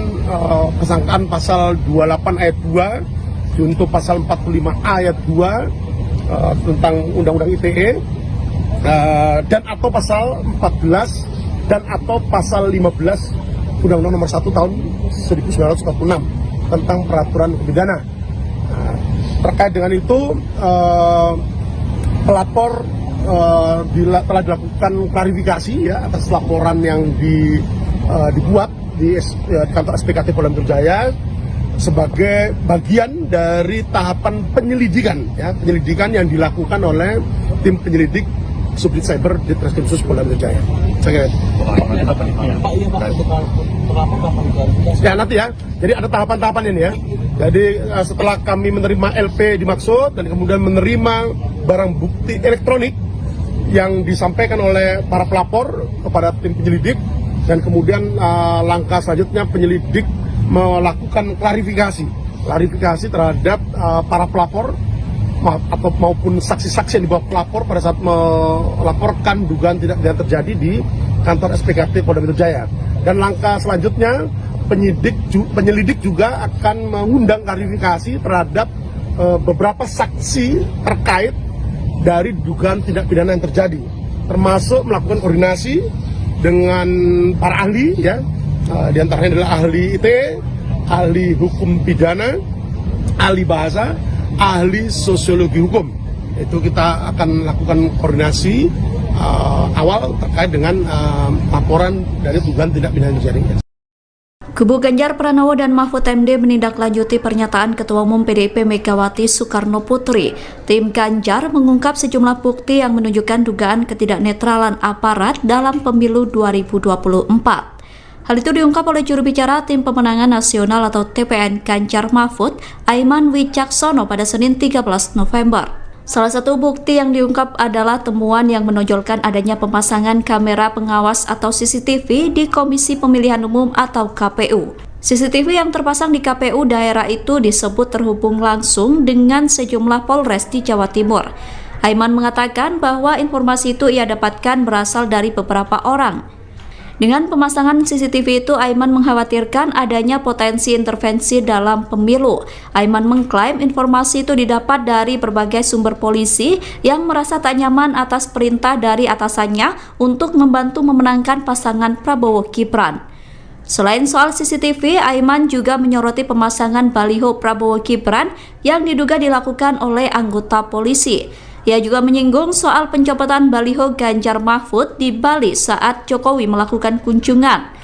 kesangkaan pasal 28 ayat 2 junto pasal 45 ayat 2 tentang Undang-Undang ITE dan atau pasal 14 dan atau pasal 15 Undang-Undang Nomor 1 tahun 1946 tentang peraturan pidana. Terkait dengan itu pelapor telah dilakukan klarifikasi, ya, atas laporan yang dibuat di kantor SPKT Polda Metro Jaya sebagai bagian dari tahapan penyelidikan, ya, penyelidikan yang dilakukan oleh tim penyelidik Subdit Cyber di Treskrimsus Polda Metro Jaya. Ya nanti, ya. Jadi ada tahapan-tahapan ini, ya. Jadi setelah kami menerima LP dimaksud dan kemudian menerima barang bukti elektronik yang disampaikan oleh para pelapor kepada tim penyelidik, dan kemudian langkah selanjutnya penyelidik melakukan klarifikasi terhadap para pelapor atau maupun saksi-saksi yang dibawa pelapor pada saat melaporkan dugaan tidak pidana terjadi di kantor SPKT Polda Metro Jaya. Dan langkah selanjutnya penyelidik juga akan mengundang klarifikasi terhadap beberapa saksi terkait dari dugaan tindak pidana yang terjadi, termasuk melakukan koordinasi dengan para ahli, ya, di antaranya adalah ahli ITE, ahli hukum pidana, ahli bahasa, ahli sosiologi hukum. Itu kita akan lakukan koordinasi awal terkait dengan laporan dari dugaan tindak pidana yang terjadi. Kubu Ganjar Pranowo dan Mahfud MD menindaklanjuti pernyataan Ketua Umum PDIP Megawati Soekarno Putri. Tim Ganjar mengungkap sejumlah bukti yang menunjukkan dugaan ketidaknetralan aparat dalam pemilu 2024. Hal itu diungkap oleh juru bicara Tim Pemenangan Nasional atau TPN Ganjar Mahfud, Aiman Wicaksono pada Senin 13 November. Salah satu bukti yang diungkap adalah temuan yang menonjolkan adanya pemasangan kamera pengawas atau CCTV di Komisi Pemilihan Umum atau KPU. CCTV yang terpasang di KPU daerah itu disebut terhubung langsung dengan sejumlah Polres di Jawa Timur. Aiman mengatakan bahwa informasi itu ia dapatkan berasal dari beberapa orang. Dengan pemasangan CCTV itu, Aiman mengkhawatirkan adanya potensi intervensi dalam pemilu. Aiman mengklaim informasi itu didapat dari berbagai sumber polisi yang merasa tak nyaman atas perintah dari atasannya untuk membantu memenangkan pasangan Prabowo Gibran. Selain soal CCTV, Aiman juga menyoroti pemasangan baliho Prabowo Gibran yang diduga dilakukan oleh anggota polisi. Ia juga menyinggung soal pencopotan baliho Ganjar Mahfud di Bali saat Jokowi melakukan kunjungan.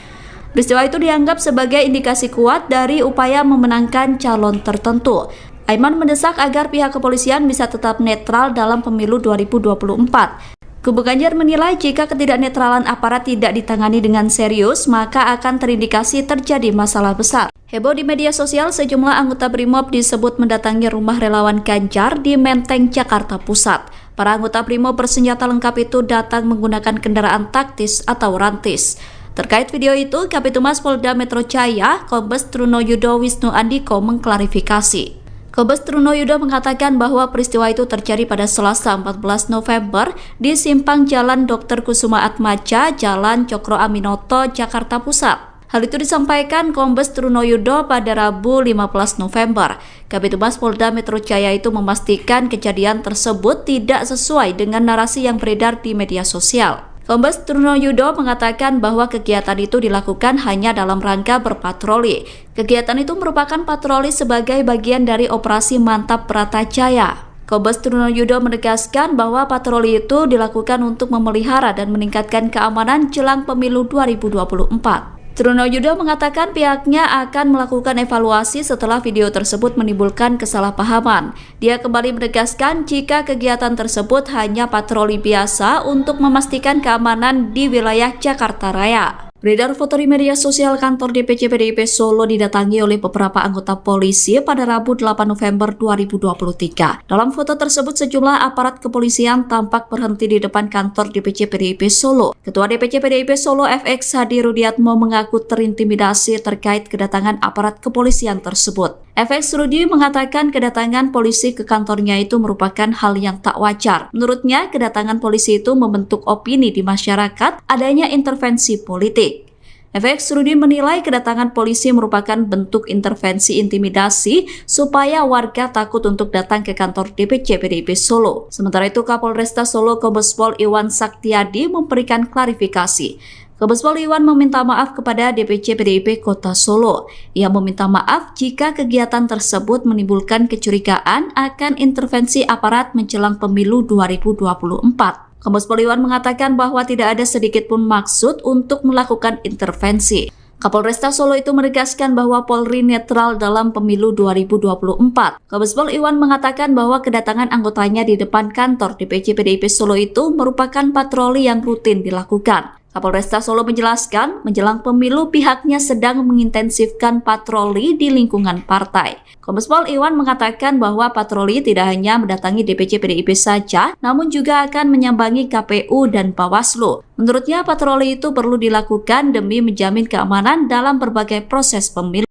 Peristiwa itu dianggap sebagai indikasi kuat dari upaya memenangkan calon tertentu. Aiman mendesak agar pihak kepolisian bisa tetap netral dalam pemilu 2024. Kubu Ganjar menilai jika ketidaknetralan aparat tidak ditangani dengan serius, maka akan terindikasi terjadi masalah besar. Heboh di media sosial, sejumlah anggota Brimob disebut mendatangi rumah relawan Ganjar di Menteng, Jakarta Pusat. Para anggota Brimob bersenjata lengkap itu datang menggunakan kendaraan taktis atau rantis. Terkait video itu, Kabitumas Polda Metro Jaya, Kombes Trunoyudo Wisnu Andiko mengklarifikasi. Kombes Trunoyudo mengatakan bahwa peristiwa itu terjadi pada Selasa 14 November di simpang Jalan Dr. Kusuma Atmaja, Jalan Cokro Aminoto, Jakarta Pusat. Hal itu disampaikan Kombes Trunoyudo pada Rabu 15 November. Kabid Humas Polda Metro Jaya itu memastikan kejadian tersebut tidak sesuai dengan narasi yang beredar di media sosial. Kombes Trunoyudo mengatakan bahwa kegiatan itu dilakukan hanya dalam rangka berpatroli. Kegiatan itu merupakan patroli sebagai bagian dari operasi Mantap Bratajaya. Kombes Trunoyudo menegaskan bahwa patroli itu dilakukan untuk memelihara dan meningkatkan keamanan jelang pemilu 2024. Trunoyudo mengatakan pihaknya akan melakukan evaluasi setelah video tersebut menimbulkan kesalahpahaman. Dia kembali menegaskan jika kegiatan tersebut hanya patroli biasa untuk memastikan keamanan di wilayah Jakarta Raya. Beredar foto di media sosial kantor DPC PDIP Solo didatangi oleh beberapa anggota polisi pada Rabu 8 November 2023. Dalam foto tersebut sejumlah aparat kepolisian tampak berhenti di depan kantor DPC PDIP Solo. Ketua DPC PDIP Solo FX Hadi Rudiatmo mengaku terintimidasi terkait kedatangan aparat kepolisian tersebut. FX Rudi mengatakan kedatangan polisi ke kantornya itu merupakan hal yang tak wajar. Menurutnya, kedatangan polisi itu membentuk opini di masyarakat adanya intervensi politik. FX Rudi menilai kedatangan polisi merupakan bentuk intervensi intimidasi supaya warga takut untuk datang ke kantor DPC PDIP Solo. Sementara itu, Kapolresta Solo Kombes Pol Iwan Saktiadi memberikan klarifikasi. Kombes Pol Iwan meminta maaf kepada DPC PDIP Kota Solo. Ia meminta maaf jika kegiatan tersebut menimbulkan kecurigaan akan intervensi aparat menjelang pemilu 2024. Kombes Pol Iwan mengatakan bahwa tidak ada sedikit pun maksud untuk melakukan intervensi. Kapolresta Solo itu menegaskan bahwa Polri netral dalam pemilu 2024. Kombes Pol Iwan mengatakan bahwa kedatangan anggotanya di depan kantor DPC PDIP Solo itu merupakan patroli yang rutin dilakukan. Kapolresta Solo menjelaskan, menjelang pemilu pihaknya sedang mengintensifkan patroli di lingkungan partai. Kombes Pol Iwan mengatakan bahwa patroli tidak hanya mendatangi DPC PDIP saja, namun juga akan menyambangi KPU dan Bawaslu. Menurutnya patroli itu perlu dilakukan demi menjamin keamanan dalam berbagai proses pemilu.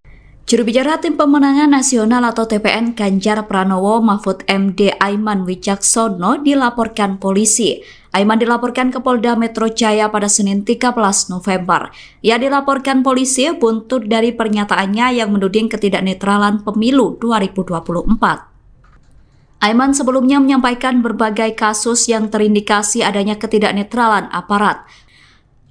Juru bicara Tim Pemenangan Nasional atau TPN Ganjar Pranowo Mahfud MD Aiman Wicaksono dilaporkan polisi. Aiman dilaporkan ke Polda Metro Jaya pada Senin 13 November. Ia dilaporkan polisi buntut dari pernyataannya yang menuding ketidaknetralan pemilu 2024. Aiman sebelumnya menyampaikan berbagai kasus yang terindikasi adanya ketidaknetralan aparat.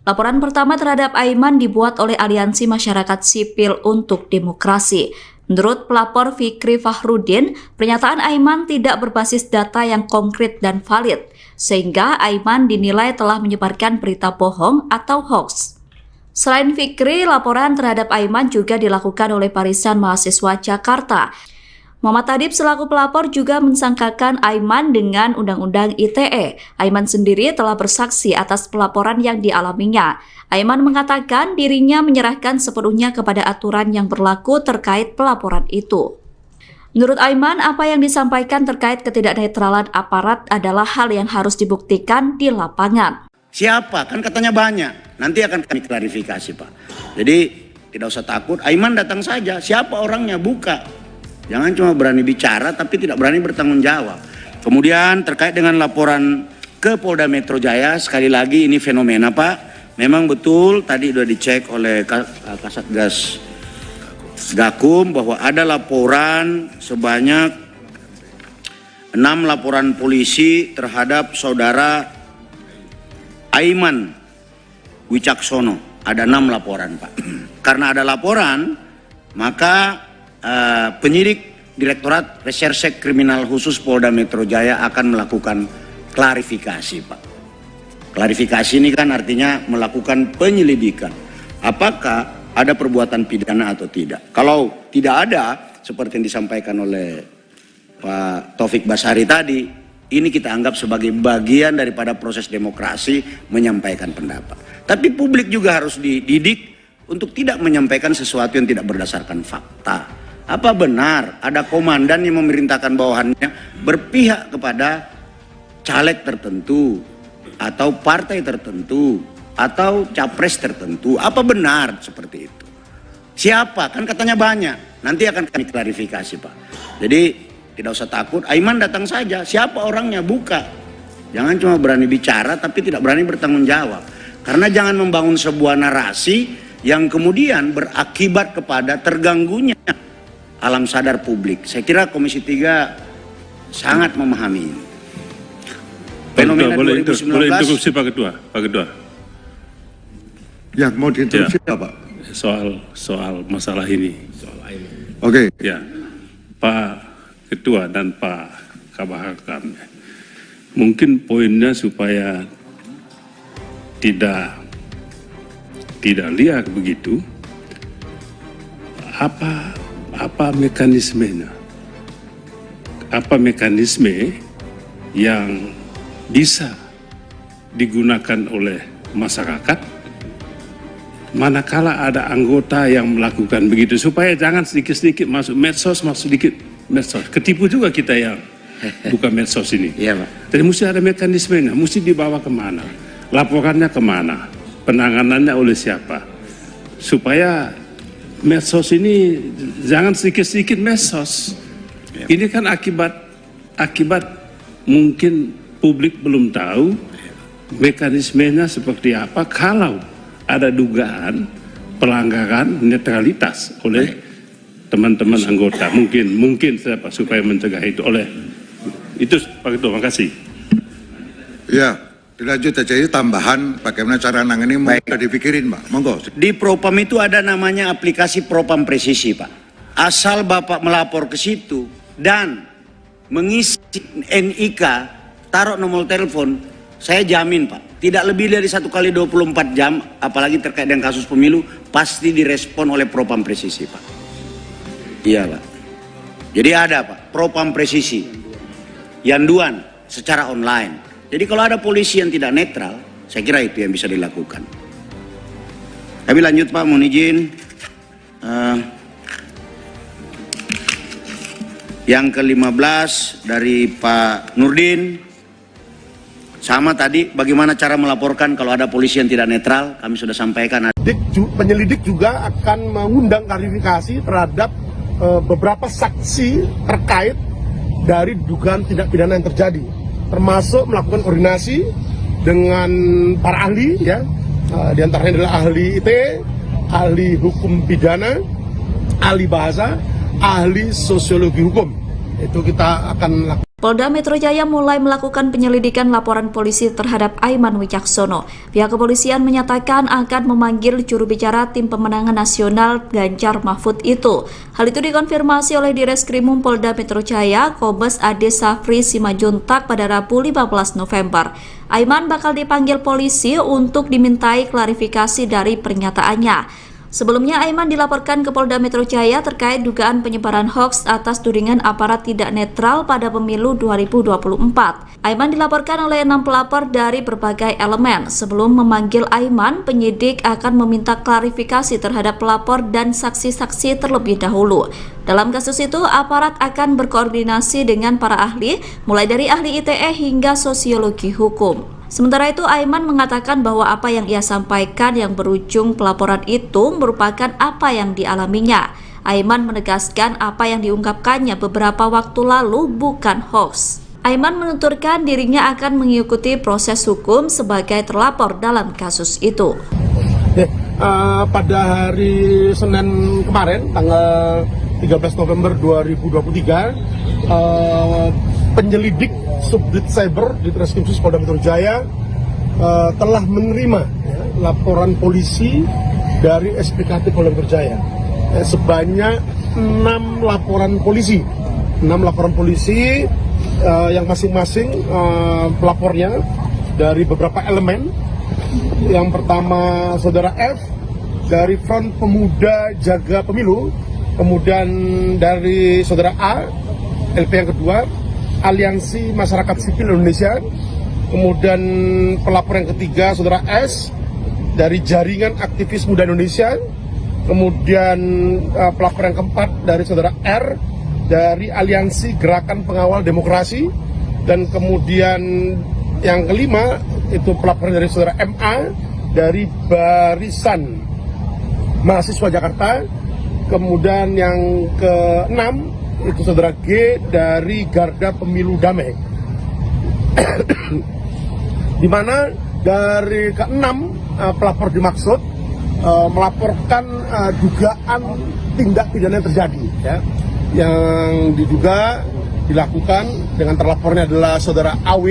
Laporan pertama terhadap Aiman dibuat oleh Aliansi Masyarakat Sipil untuk Demokrasi. Menurut pelapor Fikri Fahrudin, pernyataan Aiman tidak berbasis data yang konkret dan valid, sehingga Aiman dinilai telah menyebarkan berita bohong atau hoax. Selain Fikri, laporan terhadap Aiman juga dilakukan oleh Barisan Mahasiswa Jakarta. Muhammad Adib selaku pelapor juga mensangkakan Aiman dengan Undang-Undang ITE. Aiman sendiri telah bersaksi atas pelaporan yang dialaminya. Aiman mengatakan dirinya menyerahkan sepenuhnya kepada aturan yang berlaku terkait pelaporan itu. Menurut Aiman, apa yang disampaikan terkait ketidaknetralan aparat adalah hal yang harus dibuktikan di lapangan. Siapa? Kan katanya banyak. Nanti akan kami klarifikasi, Pak. Jadi tidak usah takut. Aiman datang saja. Siapa orangnya? Buka. Jangan cuma berani bicara tapi tidak berani bertanggung jawab. Kemudian terkait dengan laporan ke Polda Metro Jaya, sekali lagi ini fenomena, Pak. Memang betul tadi sudah dicek oleh Kasatgas Gakum bahwa ada laporan sebanyak 6 laporan polisi terhadap saudara Aiman Wicaksono. Ada 6 laporan, Pak. Karena ada laporan, maka penyidik Direktorat Reserse Kriminal Khusus Polda Metro Jaya akan melakukan klarifikasi, Pak. Klarifikasi ini kan artinya melakukan penyelidikan. Apakah ada perbuatan pidana atau tidak? Kalau tidak ada, seperti yang disampaikan oleh Pak Taufik Basari tadi, ini kita anggap sebagai bagian daripada proses demokrasi menyampaikan pendapat. Tapi publik juga harus dididik untuk tidak menyampaikan sesuatu yang tidak berdasarkan fakta. Apa benar ada komandan yang memerintahkan bawahannya berpihak kepada caleg tertentu atau partai tertentu atau capres tertentu? Apa benar seperti itu? Siapa? Kan katanya banyak. Nanti akan kami klarifikasi, Pak. Jadi tidak usah takut. Aiman datang saja. Siapa orangnya? Buka. Jangan cuma berani bicara tapi tidak berani bertanggung jawab. Karena jangan membangun sebuah narasi yang kemudian berakibat kepada terganggunya alam sadar publik. Saya kira Komisi 3 sangat memahami ini. Fenomena boleh 2019. boleh interupsi Pak Ketua. Pak Ketua. Yang mau diinterupsi apa? Soal masalah ini. Oke. Ya, Pak Ketua dan Pak Kabah Hakam. Mungkin poinnya supaya tidak liar begitu. Apa mekanismenya? Apa mekanisme yang bisa digunakan oleh masyarakat manakala ada anggota yang melakukan begitu, supaya jangan sedikit-sedikit masuk medsos, ketipu juga kita yang bukan medsos ini. Iya, Pak. Jadi mesti ada mekanismenya, mesti dibawa kemana, laporannya kemana, penanganannya oleh siapa, supaya medsos ini jangan sedikit-sedikit medsos. Ini kan akibat mungkin publik belum tahu mekanismenya seperti apa kalau ada dugaan pelanggaran netralitas oleh teman-teman anggota. Mungkin siapa supaya mencegah itu oleh itu. Pak Ketua, makasih. Ya, dilanjut aja itu tambahan bagaimana cara nangani mau udah dipikirin, Pak. Monggo. Di Propam itu ada namanya aplikasi Propam Presisi, Pak. Asal Bapak melapor ke situ dan mengisi NIK, taruh nomor telepon, saya jamin, Pak, tidak lebih dari 1 kali 24 jam, apalagi terkait dengan kasus pemilu, pasti direspon oleh Propam Presisi, Pak. Iya, Pak. Jadi ada, Pak, Propam Presisi, yanduan secara online. Jadi kalau ada polisi yang tidak netral, saya kira itu yang bisa dilakukan. Tapi lanjut, Pak, mohon izin. Yang ke-15 dari Pak Nurdin. Sama tadi, bagaimana cara melaporkan kalau ada polisi yang tidak netral, kami sudah sampaikan. Penyelidik juga akan mengundang klarifikasi terhadap beberapa saksi terkait dari dugaan tindak pidana yang terjadi, termasuk melakukan koordinasi dengan para ahli, ya, di antaranya adalah ahli IT, ahli hukum pidana, ahli bahasa, ahli sosiologi hukum. Itu kita akan lakukan. Polda Metro Jaya mulai melakukan penyelidikan laporan polisi terhadap Aiman Wicaksono. Pihak kepolisian menyatakan akan memanggil juru bicara tim pemenangan nasional Ganjar Mahfud itu. Hal itu dikonfirmasi oleh Direskrimum Polda Metro Jaya, Kombes Ade Safri Simajuntak pada Rabu 15 November. Aiman bakal dipanggil polisi untuk dimintai klarifikasi dari pernyataannya. Sebelumnya, Aiman dilaporkan ke Polda Metro Jaya terkait dugaan penyebaran hoaks atas tudingan aparat tidak netral pada pemilu 2024. Aiman dilaporkan oleh 6 pelapor dari berbagai elemen. Sebelum memanggil Aiman, penyidik akan meminta klarifikasi terhadap pelapor dan saksi-saksi terlebih dahulu. Dalam kasus itu, aparat akan berkoordinasi dengan para ahli, mulai dari ahli ITE hingga sosiologi hukum. Sementara itu, Aiman mengatakan bahwa apa yang ia sampaikan yang berujung pelaporan itu merupakan apa yang dialaminya. Aiman menegaskan apa yang diungkapkannya beberapa waktu lalu bukan hoax. Aiman menuturkan dirinya akan mengikuti proses hukum sebagai terlapor dalam kasus itu. Pada hari Senin kemarin, tanggal 13 November 2023, penyelidik Subdit Cyber di Treskrimsus Polda Metro Jaya telah menerima, ya, laporan polisi dari SPKT Polda Metro Jaya sebanyak 6 laporan polisi, yang masing-masing pelapornya dari beberapa elemen. Yang pertama Saudara F dari Front Pemuda Jaga Pemilu, kemudian dari Saudara A, LP yang kedua Aliansi Masyarakat Sipil Indonesia, kemudian pelapor yang ketiga Saudara S dari Jaringan Aktivis Muda Indonesia, kemudian pelapor yang keempat dari Saudara R dari Aliansi Gerakan Pengawal Demokrasi, dan kemudian yang kelima itu pelapor dari Saudara MA dari Barisan Mahasiswa Jakarta, kemudian yang keenam itu Saudara G dari Garda Pemilu Damai. Di mana dari keenam pelapor dimaksud melaporkan dugaan tindak pidana yang terjadi, ya, yang diduga dilakukan dengan terlapornya adalah saudara AW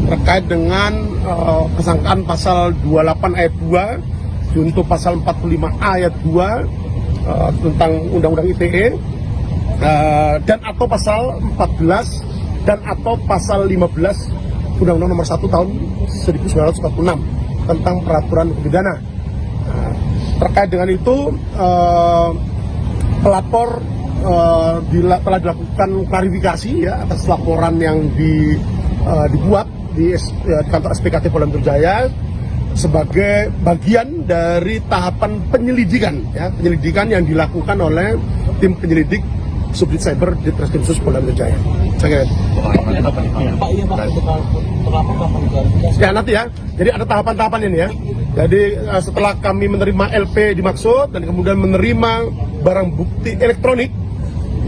terkait dengan kesangkaan pasal 28 ayat 2 junto pasal 45 ayat 2 tentang Undang-Undang ITE dan atau pasal 14 dan atau pasal 15 Undang-Undang Nomor 1 tahun 1946 tentang peraturan hukum pidana. Terkait dengan itu, pelapor telah dilakukan klarifikasi, ya, atas laporan yang dibuat di kantor SPKT Polda Metro Jaya sebagai bagian dari tahapan penyelidikan, ya, penyelidikan yang dilakukan oleh tim penyelidik Subdit Cyber di Treskrimsus Polda Metro Jaya. Ya, nanti ya. Jadi ada tahapan-tahapan ini, ya. Jadi setelah kami menerima LP dimaksud dan kemudian menerima barang bukti elektronik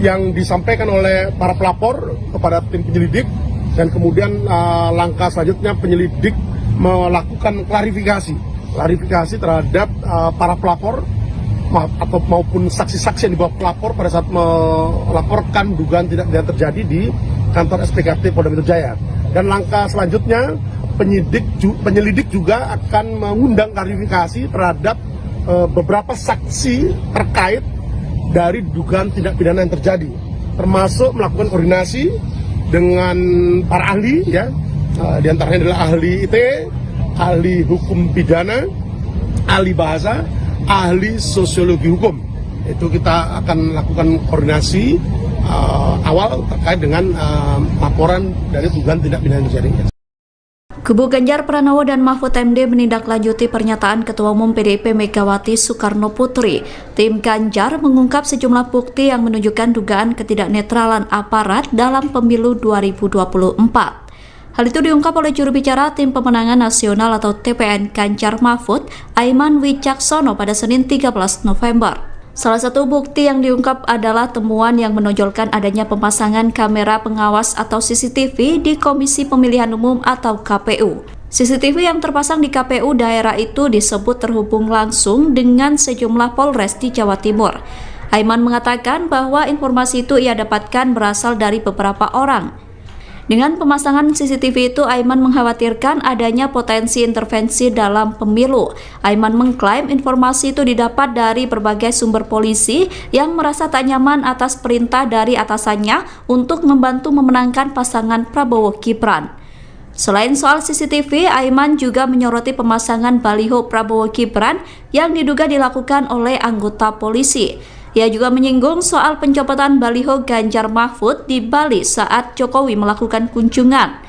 yang disampaikan oleh para pelapor kepada tim penyelidik, dan kemudian langkah selanjutnya penyelidik melakukan klarifikasi terhadap para pelapor atau maupun saksi-saksi yang dibawa pelapor pada saat melaporkan dugaan tidak pidana terjadi di kantor SPKT Polda Metro Jaya. Dan langkah selanjutnya penyelidik juga akan mengundang klarifikasi terhadap beberapa saksi terkait dari dugaan tindak pidana yang terjadi, termasuk melakukan koordinasi dengan para ahli, ya, di antaranya adalah ahli ITE, ahli hukum pidana, ahli bahasa, ahli sosiologi hukum. Itu kita akan lakukan koordinasi awal terkait dengan laporan dari dugaan tindak pidana yang terjadi. Kubu Ganjar Pranowo dan Mahfud MD menindaklanjuti pernyataan Ketua Umum PDIP Megawati Soekarno Putri. Tim Ganjar mengungkap sejumlah bukti yang menunjukkan dugaan ketidaknetralan aparat dalam pemilu 2024. Hal itu diungkap oleh juru bicara Tim Pemenangan Nasional atau TPN Ganjar Mahfud, Aiman Wicaksono pada Senin 13 November. Salah satu bukti yang diungkap adalah temuan yang menonjolkan adanya pemasangan kamera pengawas atau CCTV di Komisi Pemilihan Umum atau KPU. CCTV yang terpasang di KPU daerah itu disebut terhubung langsung dengan sejumlah Polres di Jawa Timur. Aiman mengatakan bahwa informasi itu ia dapatkan berasal dari beberapa orang. Dengan pemasangan CCTV itu, Aiman mengkhawatirkan adanya potensi intervensi dalam pemilu. Aiman mengklaim informasi itu didapat dari berbagai sumber polisi yang merasa tak nyaman atas perintah dari atasannya untuk membantu memenangkan pasangan Prabowo Gibran. Selain soal CCTV, Aiman juga menyoroti pemasangan baliho Prabowo Gibran yang diduga dilakukan oleh anggota polisi. Ia juga menyinggung soal pencopotan baliho Ganjar Mahfud di Bali saat Jokowi melakukan kunjungan.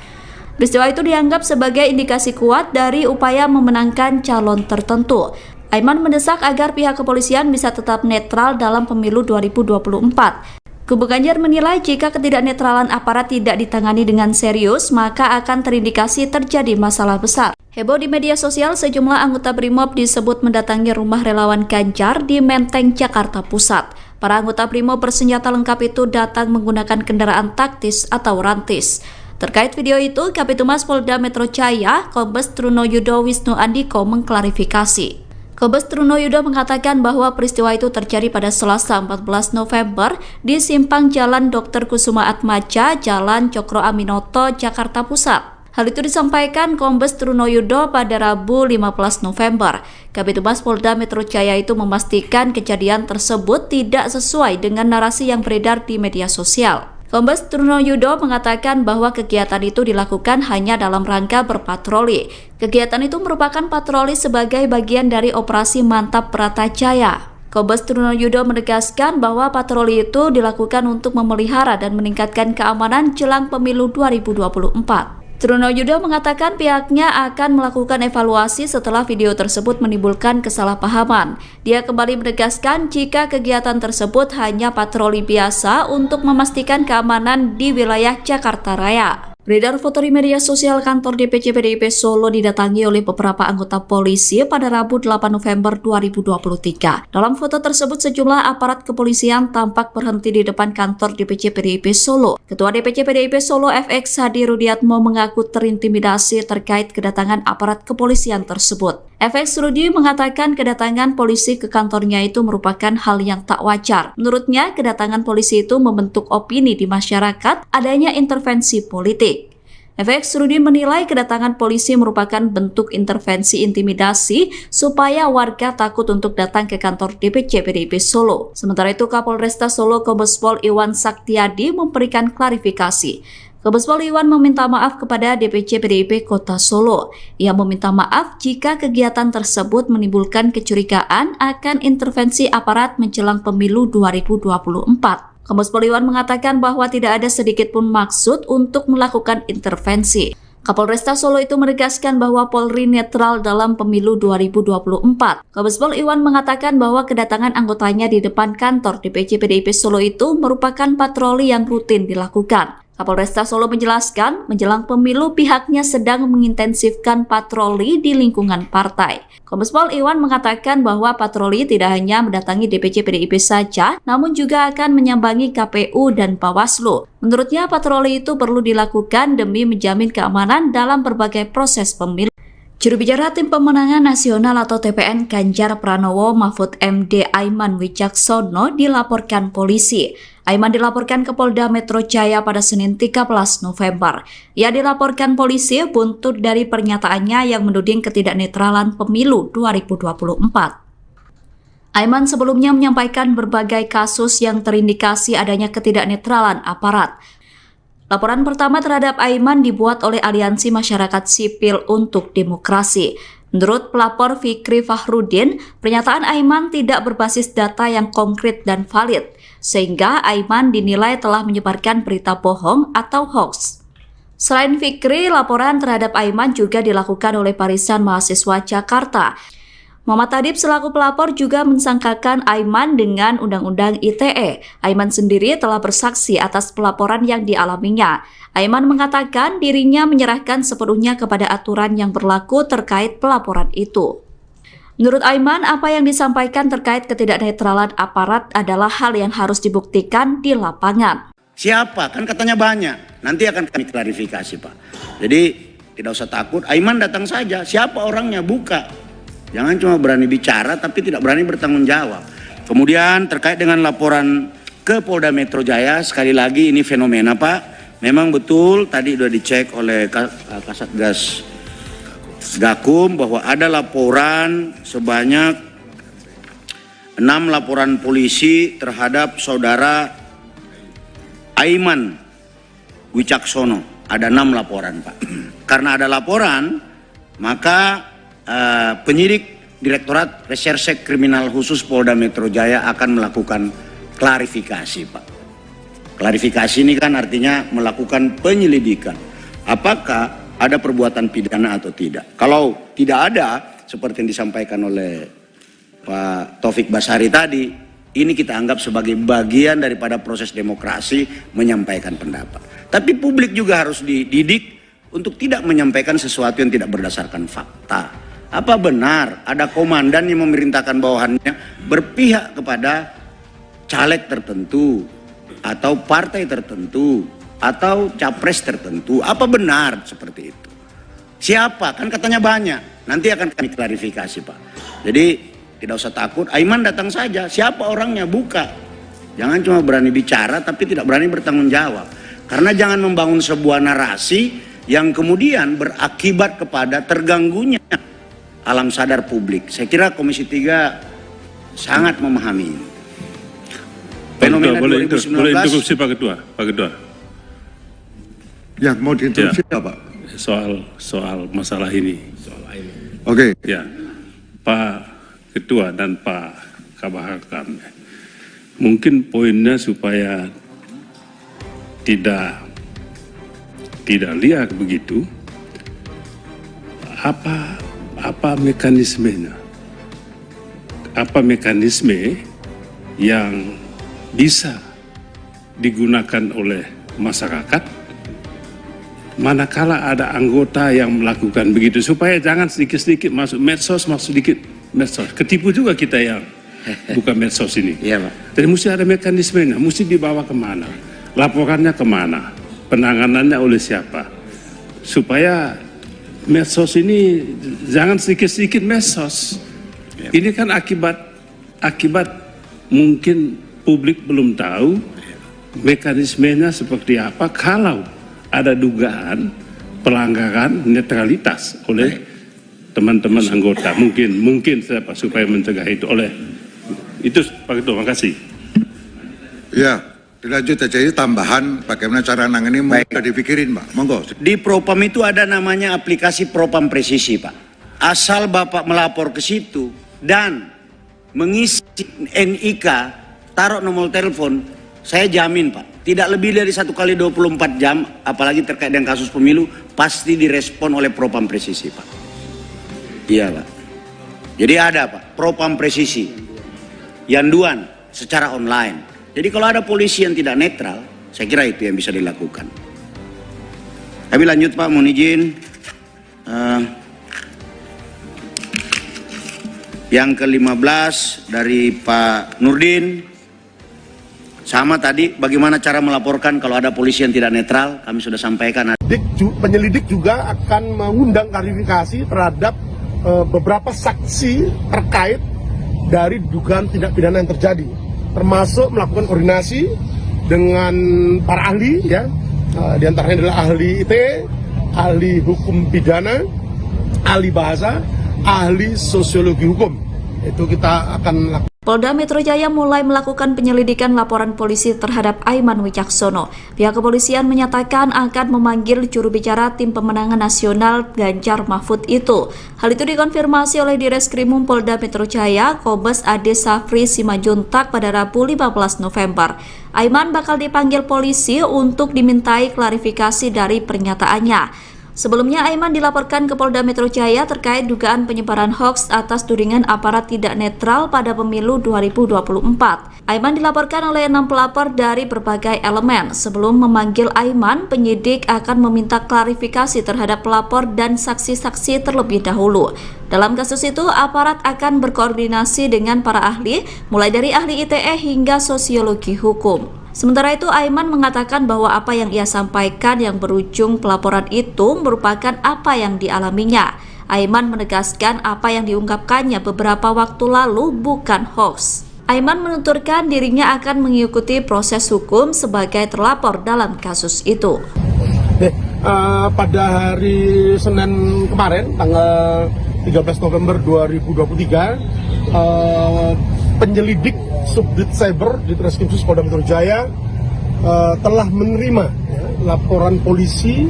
Peristiwa itu dianggap sebagai indikasi kuat dari upaya memenangkan calon tertentu. Aiman mendesak agar pihak kepolisian bisa tetap netral dalam pemilu 2024. Kubu Ganjar menilai jika ketidaknetralan aparat tidak ditangani dengan serius, maka akan terindikasi terjadi masalah besar. Heboh di media sosial, sejumlah anggota Brimob disebut mendatangi rumah relawan Ganjar di Menteng, Jakarta Pusat. Para anggota Brimob bersenjata lengkap itu datang menggunakan kendaraan taktis atau rantis. Terkait video itu, Kabitumas Polda Metro Jaya, Kombes Trunoyudo Wisnu Andiko mengklarifikasi. Kombes Trunoyudo mengatakan bahwa peristiwa itu terjadi pada Selasa 14 November di simpang Jalan Dr. Kusuma Atmaja, Jalan Cokro Aminoto, Jakarta Pusat. Hal itu disampaikan Kombes Trunoyudo pada Rabu 15 November. Kabitumas Polda Metro Jaya itu memastikan kejadian tersebut tidak sesuai dengan narasi yang beredar di media sosial. Kombes Trunoyudo mengatakan bahwa kegiatan itu dilakukan hanya dalam rangka berpatroli. Kegiatan itu merupakan patroli sebagai bagian dari operasi Mantap Bratajaya. Kombes Trunoyudo menegaskan bahwa patroli itu dilakukan untuk memelihara dan meningkatkan keamanan jelang pemilu 2024. Trunoyudo mengatakan pihaknya akan melakukan evaluasi setelah video tersebut menimbulkan kesalahpahaman. Dia kembali menegaskan jika kegiatan tersebut hanya patroli biasa untuk memastikan keamanan di wilayah Jakarta Raya. Beredar foto di media sosial kantor DPC PDIP Solo didatangi oleh beberapa anggota polisi pada Rabu 8 November 2023. Dalam foto tersebut sejumlah aparat kepolisian tampak berhenti di depan kantor DPC PDIP Solo. Ketua DPC PDIP Solo FX Hadi Rudiatmo mengaku terintimidasi terkait kedatangan aparat kepolisian tersebut. FX Rudi mengatakan kedatangan polisi ke kantornya itu merupakan hal yang tak wajar. Menurutnya, kedatangan polisi itu membentuk opini di masyarakat adanya intervensi politik. FX Rudi menilai kedatangan polisi merupakan bentuk intervensi intimidasi supaya warga takut untuk datang ke kantor DPC PDIP Solo. Sementara itu, Kapolresta Solo Kombes Pol Iwan Saktiadi memberikan klarifikasi. Kombes Pol Iwan meminta maaf kepada DPC PDIP Kota Solo. Ia meminta maaf jika kegiatan tersebut menimbulkan kecurigaan akan intervensi aparat menjelang pemilu 2024. Kombes Pol Iwan mengatakan bahwa tidak ada sedikit pun maksud untuk melakukan intervensi. Kapolresta Solo itu menegaskan bahwa Polri netral dalam pemilu 2024. Kombes Pol Iwan mengatakan bahwa kedatangan anggotanya di depan kantor DPC PDIP Solo itu merupakan patroli yang rutin dilakukan. Kapolresta Solo menjelaskan, menjelang pemilu pihaknya sedang mengintensifkan patroli di lingkungan partai. Kombes Pol Iwan mengatakan bahwa patroli tidak hanya mendatangi DPC PDIP saja, namun juga akan menyambangi KPU dan Bawaslu. Menurutnya patroli itu perlu dilakukan demi menjamin keamanan dalam berbagai proses pemilu. Juru bicara Tim Pemenangan Nasional atau TPN Ganjar Pranowo Mahfud MD Aiman Wicaksono dilaporkan polisi. Aiman dilaporkan ke Polda Metro Jaya pada Senin 13 November. Ia dilaporkan polisi buntut dari pernyataannya yang menuding ketidaknetralan pemilu 2024. Aiman sebelumnya menyampaikan berbagai kasus yang terindikasi adanya ketidaknetralan aparat. Laporan pertama terhadap Aiman dibuat oleh Aliansi Masyarakat Sipil untuk Demokrasi. Menurut pelapor Fikri Fahrudin, pernyataan Aiman tidak berbasis data yang konkret dan valid, sehingga Aiman dinilai telah menyebarkan berita bohong atau hoax. Selain Fikri, laporan terhadap Aiman juga dilakukan oleh Barisan Mahasiswa Jakarta. Muhammad Adib selaku pelapor juga mensangkakan Aiman dengan Undang-Undang ITE. Aiman sendiri telah bersaksi atas pelaporan yang dialaminya. Aiman mengatakan dirinya menyerahkan sepenuhnya kepada aturan yang berlaku terkait pelaporan itu. Menurut Aiman, apa yang disampaikan terkait ketidaknetralan aparat adalah hal yang harus dibuktikan di lapangan. Siapa? Kan katanya banyak. Nanti akan kami klarifikasi, Pak. Jadi tidak usah takut. Aiman datang saja. Siapa orangnya? Buka. Jangan cuma berani bicara tapi tidak berani bertanggung jawab. Kemudian terkait dengan laporan ke Polda Metro Jaya, sekali lagi ini fenomena, Pak. Memang betul tadi sudah dicek oleh Kasatgas Gakum bahwa ada laporan sebanyak 6 laporan polisi terhadap saudara Aiman Wicaksono. Ada 6 laporan, Pak. Karena ada laporan, maka penyidik Direktorat Reserse Kriminal Khusus Polda Metro Jaya akan melakukan klarifikasi, Pak. Klarifikasi ini kan artinya melakukan penyelidikan. Apakah ada perbuatan pidana atau tidak? Kalau tidak ada, seperti yang disampaikan oleh Pak Taufik Basari tadi, ini kita anggap sebagai bagian daripada proses demokrasi menyampaikan pendapat. Tapi publik juga harus dididik untuk tidak menyampaikan sesuatu yang tidak berdasarkan fakta. Apa benar ada komandan yang memerintahkan bawahannya berpihak kepada caleg tertentu atau partai tertentu atau capres tertentu? Apa benar seperti itu? Siapa? Kan katanya banyak. Nanti akan kami klarifikasi, Pak. Jadi tidak usah takut. Aiman datang saja. Siapa orangnya? Buka. Jangan cuma berani bicara tapi tidak berani bertanggung jawab. Karena jangan membangun sebuah narasi yang kemudian berakibat kepada terganggunya alam sadar publik. Saya kira Komisi 3 sangat memahami ini. Fenomena boleh 2019. Boleh interupsi Pak Ketua. Ya, mau diinterupsi Ya. Pak? Soal masalah ini. Oke. Ya, Pak Ketua dan Pak Kabah Hakam. Mungkin poinnya supaya tidak liar begitu. Apa mekanismenya? Apa mekanisme yang bisa digunakan oleh masyarakat manakala ada anggota yang melakukan begitu, supaya jangan sedikit-sedikit masuk medsos, ketipu juga kita yang buka medsos ini. Iya, Pak. Jadi mesti ada mekanismenya, mesti dibawa kemana, laporannya kemana, penanganannya oleh siapa, supaya medsos ini jangan sedikit-sedikit medsos. Ini kan akibat mungkin publik belum tahu mekanismenya seperti apa kalau ada dugaan pelanggaran netralitas oleh teman-teman anggota. Mungkin siapa supaya mencegah itu oleh itu Pak Ketua. Makasih. Ya, dilanjut aja itu tambahan bagaimana cara nangani udah dipikirin Pak. Monggo. Di Propam itu ada namanya aplikasi Propam Presisi, Pak. Asal Bapak melapor ke situ dan mengisi NIK, taruh nomor telepon, saya jamin Pak, tidak lebih dari 1 kali 24 jam, apalagi terkait dengan kasus pemilu, pasti direspon oleh Propam Presisi, Pak. Iya, Pak. Jadi ada, Pak, Propam Presisi. Yanduan secara online. Jadi kalau ada polisi yang tidak netral, saya kira itu yang bisa dilakukan. Tapi lanjut Pak, mohon izin. Yang ke-15 dari Pak Nurdin. Sama tadi, bagaimana cara melaporkan kalau ada polisi yang tidak netral, kami sudah sampaikan. Penyelidik juga akan mengundang klarifikasi terhadap beberapa saksi terkait dari dugaan tindak pidana yang terjadi, termasuk melakukan koordinasi dengan para ahli, ya, di antaranya adalah ahli ITE, ahli hukum pidana, ahli bahasa, ahli sosiologi hukum. Itu kita akan lakukan. Polda Metro Jaya mulai melakukan penyelidikan laporan polisi terhadap Aiman Wicaksono. Pihak kepolisian menyatakan akan memanggil juru bicara tim pemenangan nasional Ganjar Mahfud itu. Hal itu dikonfirmasi oleh Direskrimum Polda Metro Jaya, Kombes Ade Safri Simajuntak pada Rabu 15 November. Aiman bakal dipanggil polisi untuk dimintai klarifikasi dari pernyataannya. Sebelumnya, Aiman dilaporkan ke Polda Metro Jaya terkait dugaan penyebaran hoaks atas tudingan aparat tidak netral pada pemilu 2024. Aiman dilaporkan oleh 6 pelapor dari berbagai elemen. Sebelum memanggil Aiman, penyidik akan meminta klarifikasi terhadap pelapor dan saksi-saksi terlebih dahulu. Dalam kasus itu, aparat akan berkoordinasi dengan para ahli, mulai dari ahli ITE hingga sosiologi hukum. Sementara itu, Aiman mengatakan bahwa apa yang ia sampaikan yang berujung pelaporan itu merupakan apa yang dialaminya. Aiman menegaskan apa yang diungkapkannya beberapa waktu lalu bukan hoax. Aiman menuturkan dirinya akan mengikuti proses hukum sebagai terlapor dalam kasus itu. Pada hari Senin kemarin, tanggal 13 November 2023, penyelidik Subdit Cyber di Treskrimsus Polda Metro Jaya telah menerima laporan polisi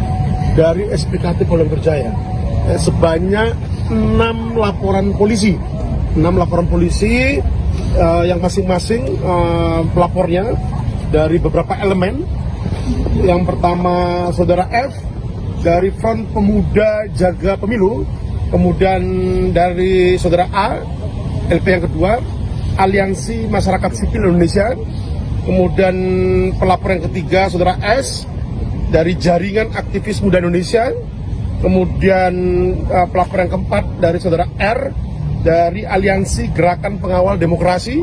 dari SPKT Polda Metro Jaya sebanyak 6 laporan polisi. 6 laporan polisi yang masing-masing pelapornya dari beberapa elemen. Yang pertama Saudara F dari Front Pemuda Jaga Pemilu, kemudian dari Saudara A, LP yang kedua, Aliansi Masyarakat Sipil Indonesia, kemudian pelapor yang ketiga Saudara S dari Jaringan Aktivis Muda Indonesia, kemudian pelapor yang keempat dari Saudara R dari Aliansi Gerakan Pengawal Demokrasi,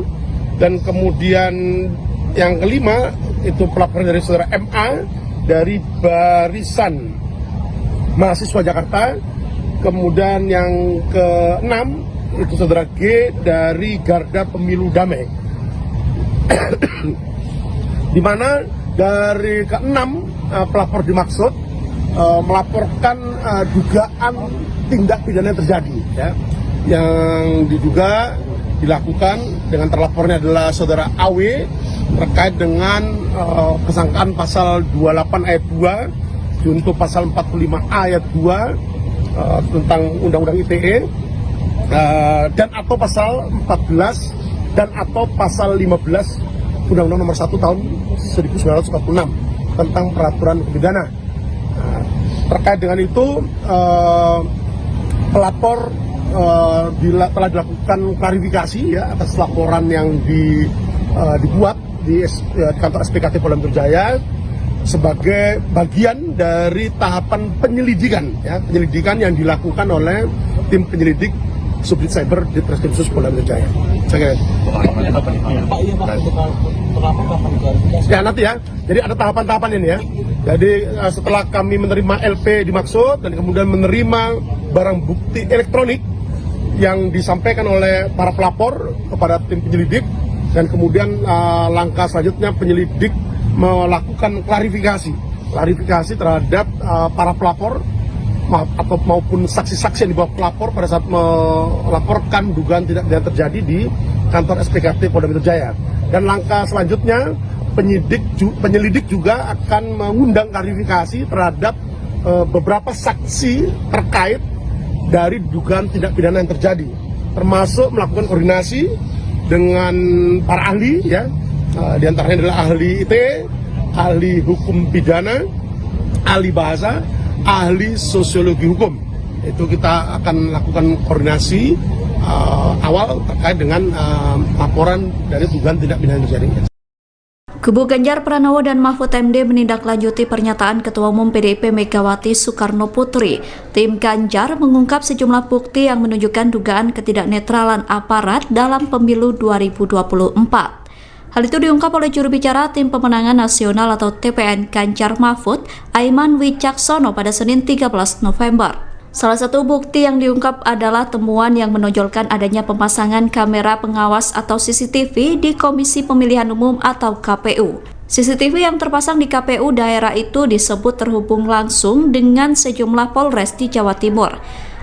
dan kemudian yang kelima itu pelapor dari Saudara MA dari Barisan Mahasiswa Jakarta, kemudian yang keenam itu Saudara G dari Garda Pemilu Damai. Di mana dari keenam pelapor dimaksud melaporkan dugaan tindak pidana yang terjadi, ya, yang diduga dilakukan dengan terlapornya adalah Saudara AW terkait dengan kesangkaan pasal 28 ayat 2 junto pasal 45 ayat 2 tentang Undang-Undang ITE, dan atau pasal 14 dan atau pasal 15 Undang-Undang Nomor 1 tahun 1946 tentang peraturan hukum pidana. Terkait dengan itu, pelapor telah dilakukan klarifikasi, ya, atas laporan yang dibuat di kantor SPKT Polda Metro Jaya sebagai bagian dari tahapan penyelidikan, ya, penyelidikan yang dilakukan oleh tim penyelidik Subdit Cyber di Treskrimsus Polda Metro Jaya. Ya nanti, ya. Jadi ada tahapan-tahapan ini, ya. Jadi setelah kami menerima LP dimaksud dan kemudian menerima barang bukti elektronik yang disampaikan oleh para pelapor kepada tim penyelidik, dan kemudian langkah selanjutnya penyelidik melakukan klarifikasi terhadap para pelapor atau maupun saksi-saksi yang dibawa pelapor pada saat melaporkan dugaan tidak pidana terjadi di kantor SPKT Polda Metro Jaya. Dan langkah selanjutnya penyelidik juga akan mengundang klarifikasi terhadap beberapa saksi terkait dari dugaan tindak pidana yang terjadi, termasuk melakukan koordinasi dengan para ahli, ya, di antaranya adalah ahli IT, ahli hukum pidana, ahli bahasa, ahli sosiologi hukum. Itu kita akan lakukan koordinasi awal terkait dengan laporan dari dugaan tindak pidana yang terjadi. Kubu Ganjar Pranowo dan Mahfud MD menindaklanjuti pernyataan Ketua Umum PDIP Megawati Soekarno Putri. Tim Ganjar mengungkap sejumlah bukti yang menunjukkan dugaan ketidaknetralan aparat dalam pemilu 2024. Hal itu diungkap oleh juru bicara Tim Pemenangan Nasional atau TPN Ganjar Mahfud, Aiman Wicaksono pada Senin 13 November. Salah satu bukti yang diungkap adalah temuan yang menonjolkan adanya pemasangan kamera pengawas atau CCTV di Komisi Pemilihan Umum atau KPU. CCTV yang terpasang di KPU daerah itu disebut terhubung langsung dengan sejumlah Polres di Jawa Timur.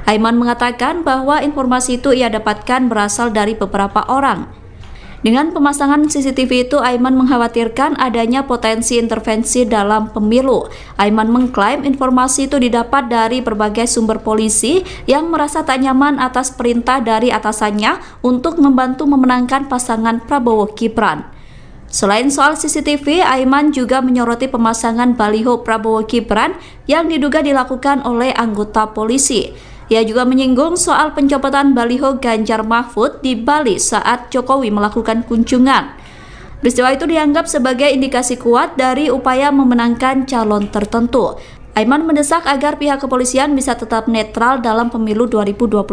Aiman mengatakan bahwa informasi itu ia dapatkan berasal dari beberapa orang. Dengan pemasangan CCTV itu, Aiman mengkhawatirkan adanya potensi intervensi dalam pemilu. Aiman mengklaim informasi itu didapat dari berbagai sumber polisi yang merasa tak nyaman atas perintah dari atasannya untuk membantu memenangkan pasangan Prabowo Gibran. Selain soal CCTV, Aiman juga menyoroti pemasangan baliho Prabowo Gibran yang diduga dilakukan oleh anggota polisi. Ia juga menyinggung soal pencopotan baliho Ganjar Mahfud di Bali saat Jokowi melakukan kunjungan. Peristiwa itu dianggap sebagai indikasi kuat dari upaya memenangkan calon tertentu. Aiman mendesak agar pihak kepolisian bisa tetap netral dalam pemilu 2024.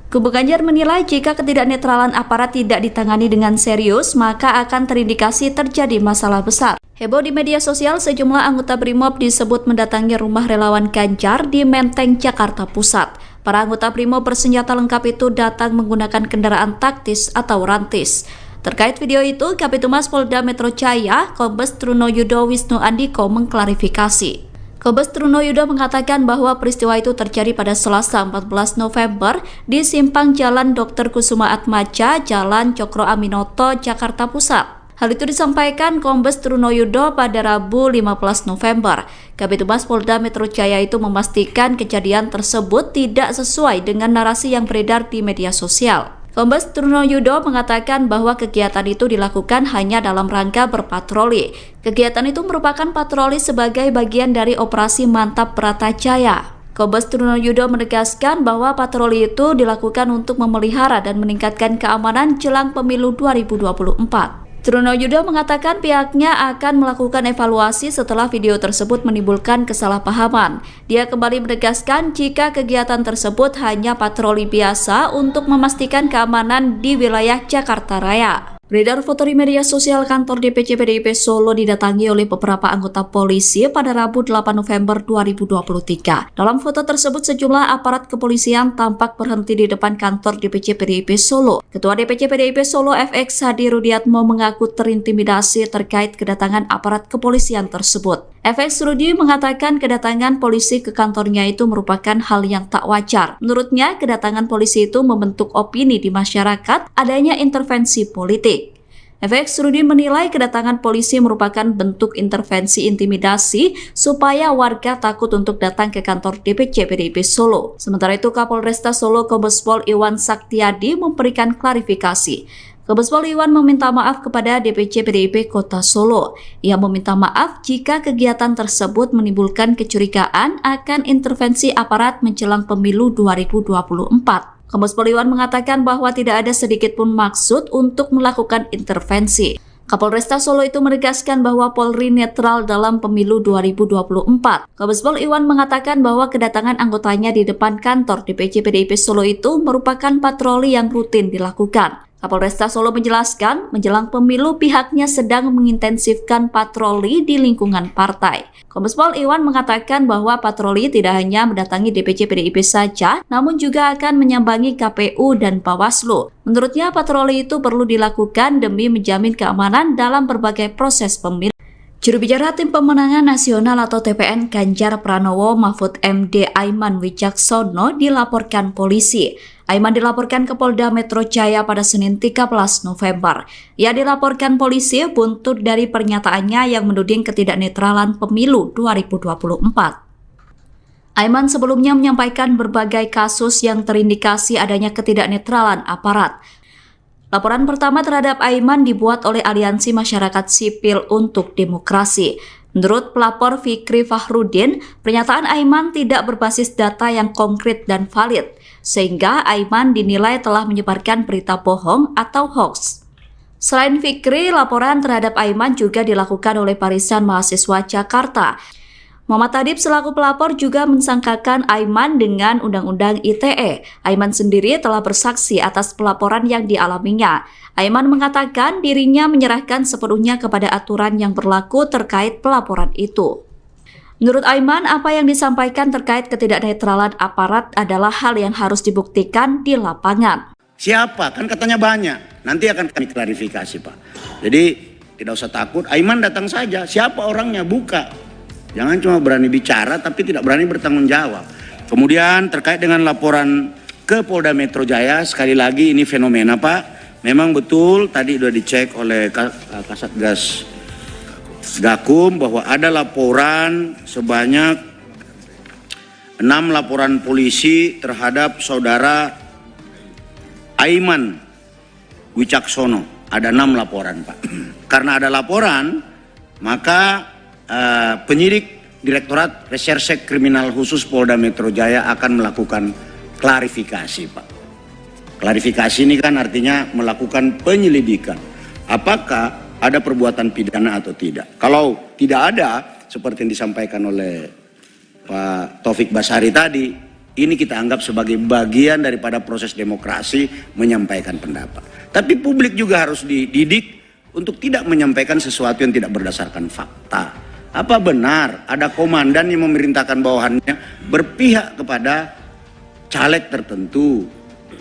Kubu Ganjar menilai jika ketidaknetralan aparat tidak ditangani dengan serius, maka akan terindikasi terjadi masalah besar. Heboh di media sosial, sejumlah anggota Brimob disebut mendatangi rumah relawan Ganjar di Menteng, Jakarta Pusat. Para anggota Brimob bersenjata lengkap itu datang menggunakan kendaraan taktis atau rantis. Terkait video itu, Kabitumas Polda Metro Jaya, Kombes Trunoyudo Wisnu Andiko mengklarifikasi. Kombes Trunoyudo mengatakan bahwa peristiwa itu terjadi pada Selasa 14 November di simpang Jalan Dr. Kusuma Atmaja, Jalan Cokro Aminoto, Jakarta Pusat. Hal itu disampaikan Kombes Trunoyudo pada Rabu 15 November. Kabitumas Polda Metro Jaya itu memastikan kejadian tersebut tidak sesuai dengan narasi yang beredar di media sosial. Kombes Trunoyudo mengatakan bahwa kegiatan itu dilakukan hanya dalam rangka berpatroli. Kegiatan itu merupakan patroli sebagai bagian dari operasi Mantap Bratajaya. Kombes Trunoyudo menegaskan bahwa patroli itu dilakukan untuk memelihara dan meningkatkan keamanan jelang pemilu 2024. Trunoyudo mengatakan pihaknya akan melakukan evaluasi setelah video tersebut menimbulkan kesalahpahaman. Dia kembali menegaskan jika kegiatan tersebut hanya patroli biasa untuk memastikan keamanan di wilayah Jakarta Raya. Beredar foto di media sosial kantor DPC PDIP Solo didatangi oleh beberapa anggota polisi pada Rabu 8 November 2023. Dalam foto tersebut sejumlah aparat kepolisian tampak berhenti di depan kantor DPC PDIP Solo. Ketua DPC PDIP Solo FX Hadi Rudiatmo mengaku terintimidasi terkait kedatangan aparat kepolisian tersebut. FX Rudi mengatakan kedatangan polisi ke kantornya itu merupakan hal yang tak wajar. Menurutnya, kedatangan polisi itu membentuk opini di masyarakat adanya intervensi politik. FX Rudi menilai kedatangan polisi merupakan bentuk intervensi intimidasi supaya warga takut untuk datang ke kantor DPC PDIP Solo. Sementara itu, Kapolresta Solo Kombes Pol Iwan Saktiadi memberikan klarifikasi. Kombes Pol Iwan meminta maaf kepada DPC PDIP Kota Solo. Ia meminta maaf jika kegiatan tersebut menimbulkan kecurigaan akan intervensi aparat menjelang pemilu 2024. Kombes Pol Iwan mengatakan bahwa tidak ada sedikit pun maksud untuk melakukan intervensi. Kapolresta Solo itu menegaskan bahwa Polri netral dalam pemilu 2024. Kombes Pol Iwan mengatakan bahwa kedatangan anggotanya di depan kantor DPC PDIP Solo itu merupakan patroli yang rutin dilakukan. Kapolresta Solo menjelaskan, menjelang pemilu pihaknya sedang mengintensifkan patroli di lingkungan partai. Kombes Pol Iwan mengatakan bahwa patroli tidak hanya mendatangi DPC PDIP saja, namun juga akan menyambangi KPU dan Bawaslu. Menurutnya patroli itu perlu dilakukan demi menjamin keamanan dalam berbagai proses pemilu. Juru bicara Tim Pemenangan Nasional atau TPN Ganjar Pranowo Mahfud MD Aiman Wicaksono dilaporkan polisi. Aiman dilaporkan ke Polda Metro Jaya pada Senin 13 November. Ia dilaporkan polisi buntut dari pernyataannya yang menuding ketidaknetralan pemilu 2024. Aiman sebelumnya menyampaikan berbagai kasus yang terindikasi adanya ketidaknetralan aparat. Laporan pertama terhadap Aiman dibuat oleh Aliansi Masyarakat Sipil untuk Demokrasi. Menurut pelapor Fikri Fahrudin, pernyataan Aiman tidak berbasis data yang konkret dan valid, sehingga Aiman dinilai telah menyebarkan berita bohong atau hoax. Selain Fikri, laporan terhadap Aiman juga dilakukan oleh Barisan Mahasiswa Jakarta. Muhammad Tadib selaku pelapor juga mensangkakan Aiman dengan Undang-Undang ITE. Aiman sendiri telah bersaksi atas pelaporan yang dialaminya. Aiman mengatakan dirinya menyerahkan sepenuhnya kepada aturan yang berlaku terkait pelaporan itu. Menurut Aiman, apa yang disampaikan terkait ketidaknetralan aparat adalah hal yang harus dibuktikan di lapangan. Siapa? Kan katanya banyak. Nanti akan kami klarifikasi, Pak. Jadi tidak usah takut. Aiman datang saja. Siapa orangnya? Buka. Jangan cuma berani bicara tapi tidak berani bertanggung jawab. Kemudian terkait dengan laporan ke Polda Metro Jaya, sekali lagi ini fenomena, Pak. Memang betul tadi sudah dicek oleh Kasatgas Gakum bahwa ada laporan sebanyak 6 laporan polisi terhadap saudara Aiman Wicaksono. Ada 6 laporan, Pak. Karena ada laporan, maka penyidik Direktorat Reserse Kriminal Khusus Polda Metro Jaya akan melakukan klarifikasi, Pak. Klarifikasi ini kan artinya melakukan penyelidikan. Apakah ada perbuatan pidana atau tidak? Kalau tidak ada, seperti yang disampaikan oleh Pak Taufik Basari tadi, ini kita anggap sebagai bagian daripada proses demokrasi menyampaikan pendapat. Tapi publik juga harus dididik untuk tidak menyampaikan sesuatu yang tidak berdasarkan fakta. Apa benar ada komandan yang memerintahkan bawahannya berpihak kepada caleg tertentu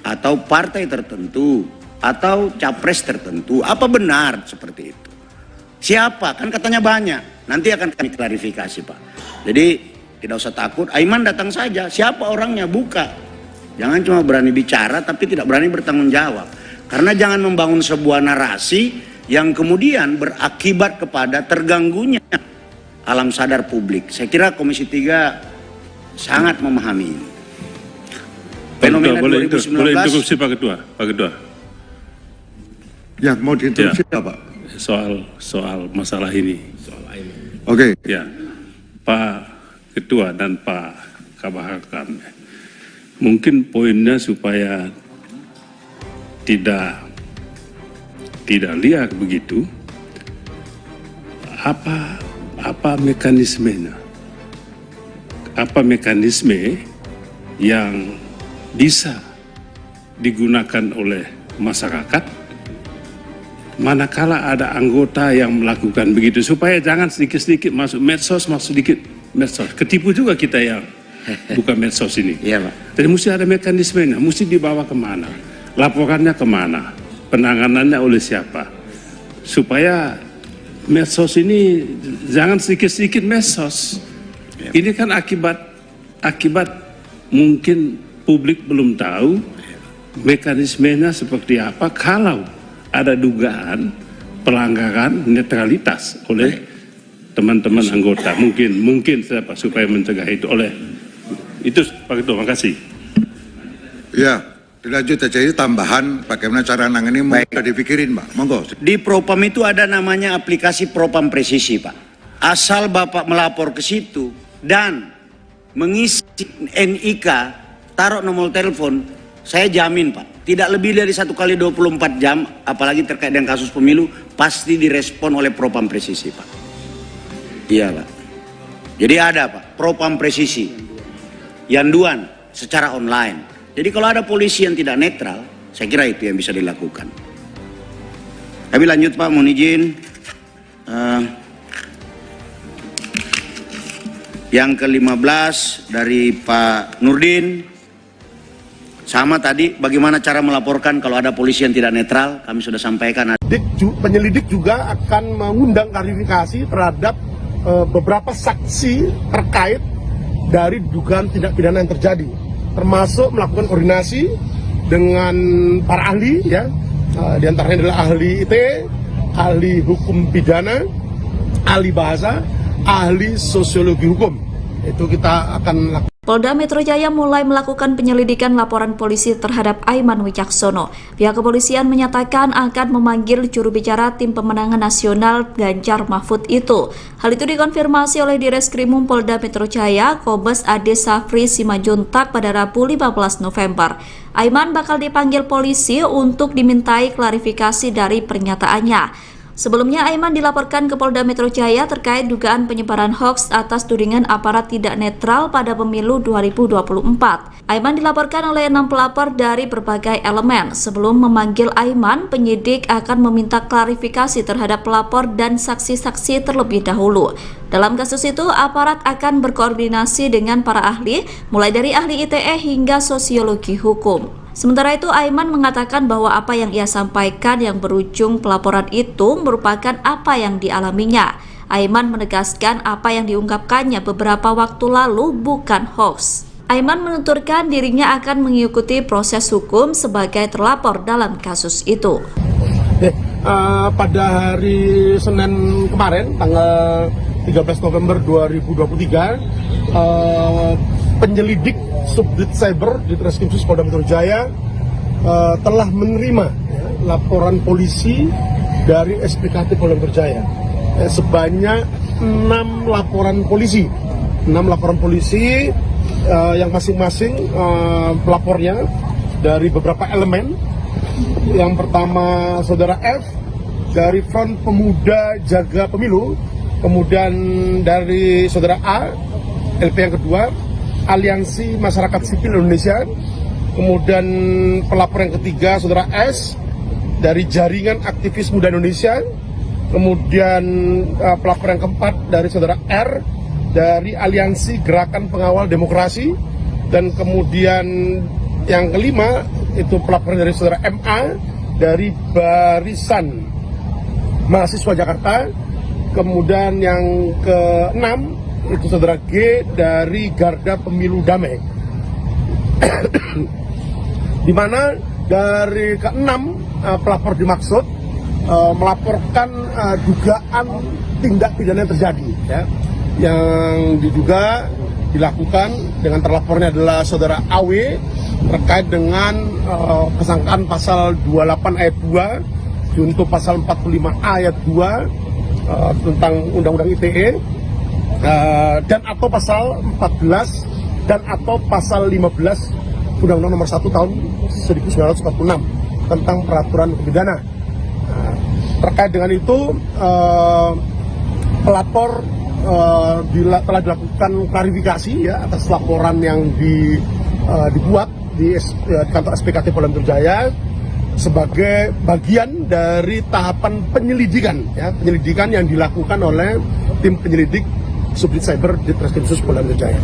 atau partai tertentu atau capres tertentu? Apa benar seperti itu? Siapa? Kan katanya banyak. Nanti akan kami klarifikasi, Pak. Jadi tidak usah takut. Aiman datang saja. Siapa orangnya? Buka. Jangan cuma berani bicara tapi tidak berani bertanggung jawab. Karena jangan membangun sebuah narasi yang kemudian berakibat kepada terganggunya alam sadar publik. Saya kira Komisi 3 sangat memahami ini. Fenomena boleh 2019. Boleh interupsi Pak Ketua. Pak Ketua. Ya, mau diinterupsi ya, Pak? Soal masalah ini. Oke. Ya, Pak Ketua dan Pak Kabahakam. Mungkin poinnya supaya tidak liar begitu. Apa mekanismenya? Apa mekanisme yang bisa digunakan oleh masyarakat manakala ada anggota yang melakukan begitu, supaya jangan sedikit-sedikit masuk medsos, ketipu juga kita yang bukan medsos ini. Iya, Pak. Jadi mesti ada mekanismenya, mesti dibawa kemana, laporannya kemana, penanganannya oleh siapa, supaya medsos ini jangan sedikit-sedikit medsos. Ini kan akibat mungkin publik belum tahu mekanismenya seperti apa kalau ada dugaan pelanggaran netralitas oleh teman-teman anggota. Mungkin siapa supaya mencegah itu oleh itu, Pak Ketua. Terima kasih. Ya, dilanjut aja. Ini tambahan bagaimana cara nangani udah dipikirin, Pak. Monggo. Di Propam itu ada namanya aplikasi Propam Presisi, Pak. Asal Bapak melapor ke situ dan mengisi NIK, taruh nomor telepon, saya jamin, Pak, tidak lebih dari 1 kali 24 jam, apalagi terkait dengan kasus pemilu, pasti direspon oleh Propam Presisi, Pak. Iya, Pak. Jadi ada, Pak, Propam Presisi, Yanduan secara online. Jadi kalau ada polisi yang tidak netral, Saya kira itu yang bisa dilakukan. Tapi lanjut Pak, mohon izin. Yang ke-15 dari Pak Nurdin. Sama tadi, bagaimana cara melaporkan kalau ada polisi yang tidak netral, kami sudah sampaikan. Penyelidik juga akan mengundang klarifikasi terhadap beberapa saksi terkait dari dugaan tindak pidana yang terjadi, termasuk melakukan koordinasi dengan para ahli, ya, di antaranya adalah ahli ITE, ahli hukum pidana, ahli bahasa, ahli sosiologi hukum. Itu kita akan lakukan. Polda Metro Jaya mulai melakukan penyelidikan laporan polisi terhadap Aiman Wicaksono. Pihak kepolisian menyatakan akan memanggil juru bicara tim pemenangan nasional Ganjar Mahfud itu. Hal itu dikonfirmasi oleh Direskrimum Polda Metro Jaya, Kombes Ade Safri Simajuntak pada Rabu 15 November. Aiman bakal dipanggil polisi untuk dimintai klarifikasi dari pernyataannya. Sebelumnya, Aiman dilaporkan ke Polda Metro Jaya terkait dugaan penyebaran hoaks atas tudingan aparat tidak netral pada pemilu 2024. Aiman dilaporkan oleh 6 pelapor dari berbagai elemen. Sebelum memanggil Aiman, penyidik akan meminta klarifikasi terhadap pelapor dan saksi-saksi terlebih dahulu. Dalam kasus itu, aparat akan berkoordinasi dengan para ahli, mulai dari ahli ITE hingga sosiologi hukum. Sementara itu, Aiman mengatakan bahwa apa yang ia sampaikan yang berujung pelaporan itu merupakan apa yang dialaminya. Aiman menegaskan apa yang diungkapkannya beberapa waktu lalu bukan hoax. Aiman menuturkan dirinya akan mengikuti proses hukum sebagai terlapor dalam kasus itu. Pada hari Senin kemarin, tanggal 13 November 2023, penyelidik Subdit Cyber di Treskrimsus Polda Metro Jaya telah menerima laporan polisi dari SPKT Polda Metro Jaya sebanyak 6 laporan polisi. 6 laporan polisi yang masing-masing pelapornya dari beberapa elemen. Yang pertama Saudara F dari Front Pemuda Jaga Pemilu, kemudian dari Saudara A, LP yang kedua, Aliansi Masyarakat Sipil Indonesia, kemudian pelapor yang ketiga Saudara S dari Jaringan Aktivis Muda Indonesia, kemudian pelapor yang keempat dari Saudara R dari Aliansi Gerakan Pengawal Demokrasi, dan kemudian yang kelima itu pelapor dari Saudara MA dari Barisan Mahasiswa Jakarta, kemudian yang keenam itu Saudara G dari Garda Pemilu Damai. Di mana dari keenam pelapor dimaksud melaporkan dugaan tindak pidana yang terjadi, ya, yang diduga dilakukan dengan terlapornya adalah Saudara AW terkait dengan kesangkaan pasal 28 ayat 2 junto pasal 45 ayat 2 tentang Undang-Undang ITE, dan atau pasal 14 dan atau pasal 15 Undang-Undang nomor 1 tahun 1946 tentang peraturan pidana. Terkait dengan itu, pelapor telah dilakukan klarifikasi, ya, atas laporan yang dibuat di kantor SPKT Polda Metro Jaya sebagai bagian dari tahapan penyelidikan, ya, penyelidikan yang dilakukan oleh tim penyelidik Subdit Cyber di Treskrimsus Polda Metro Jaya.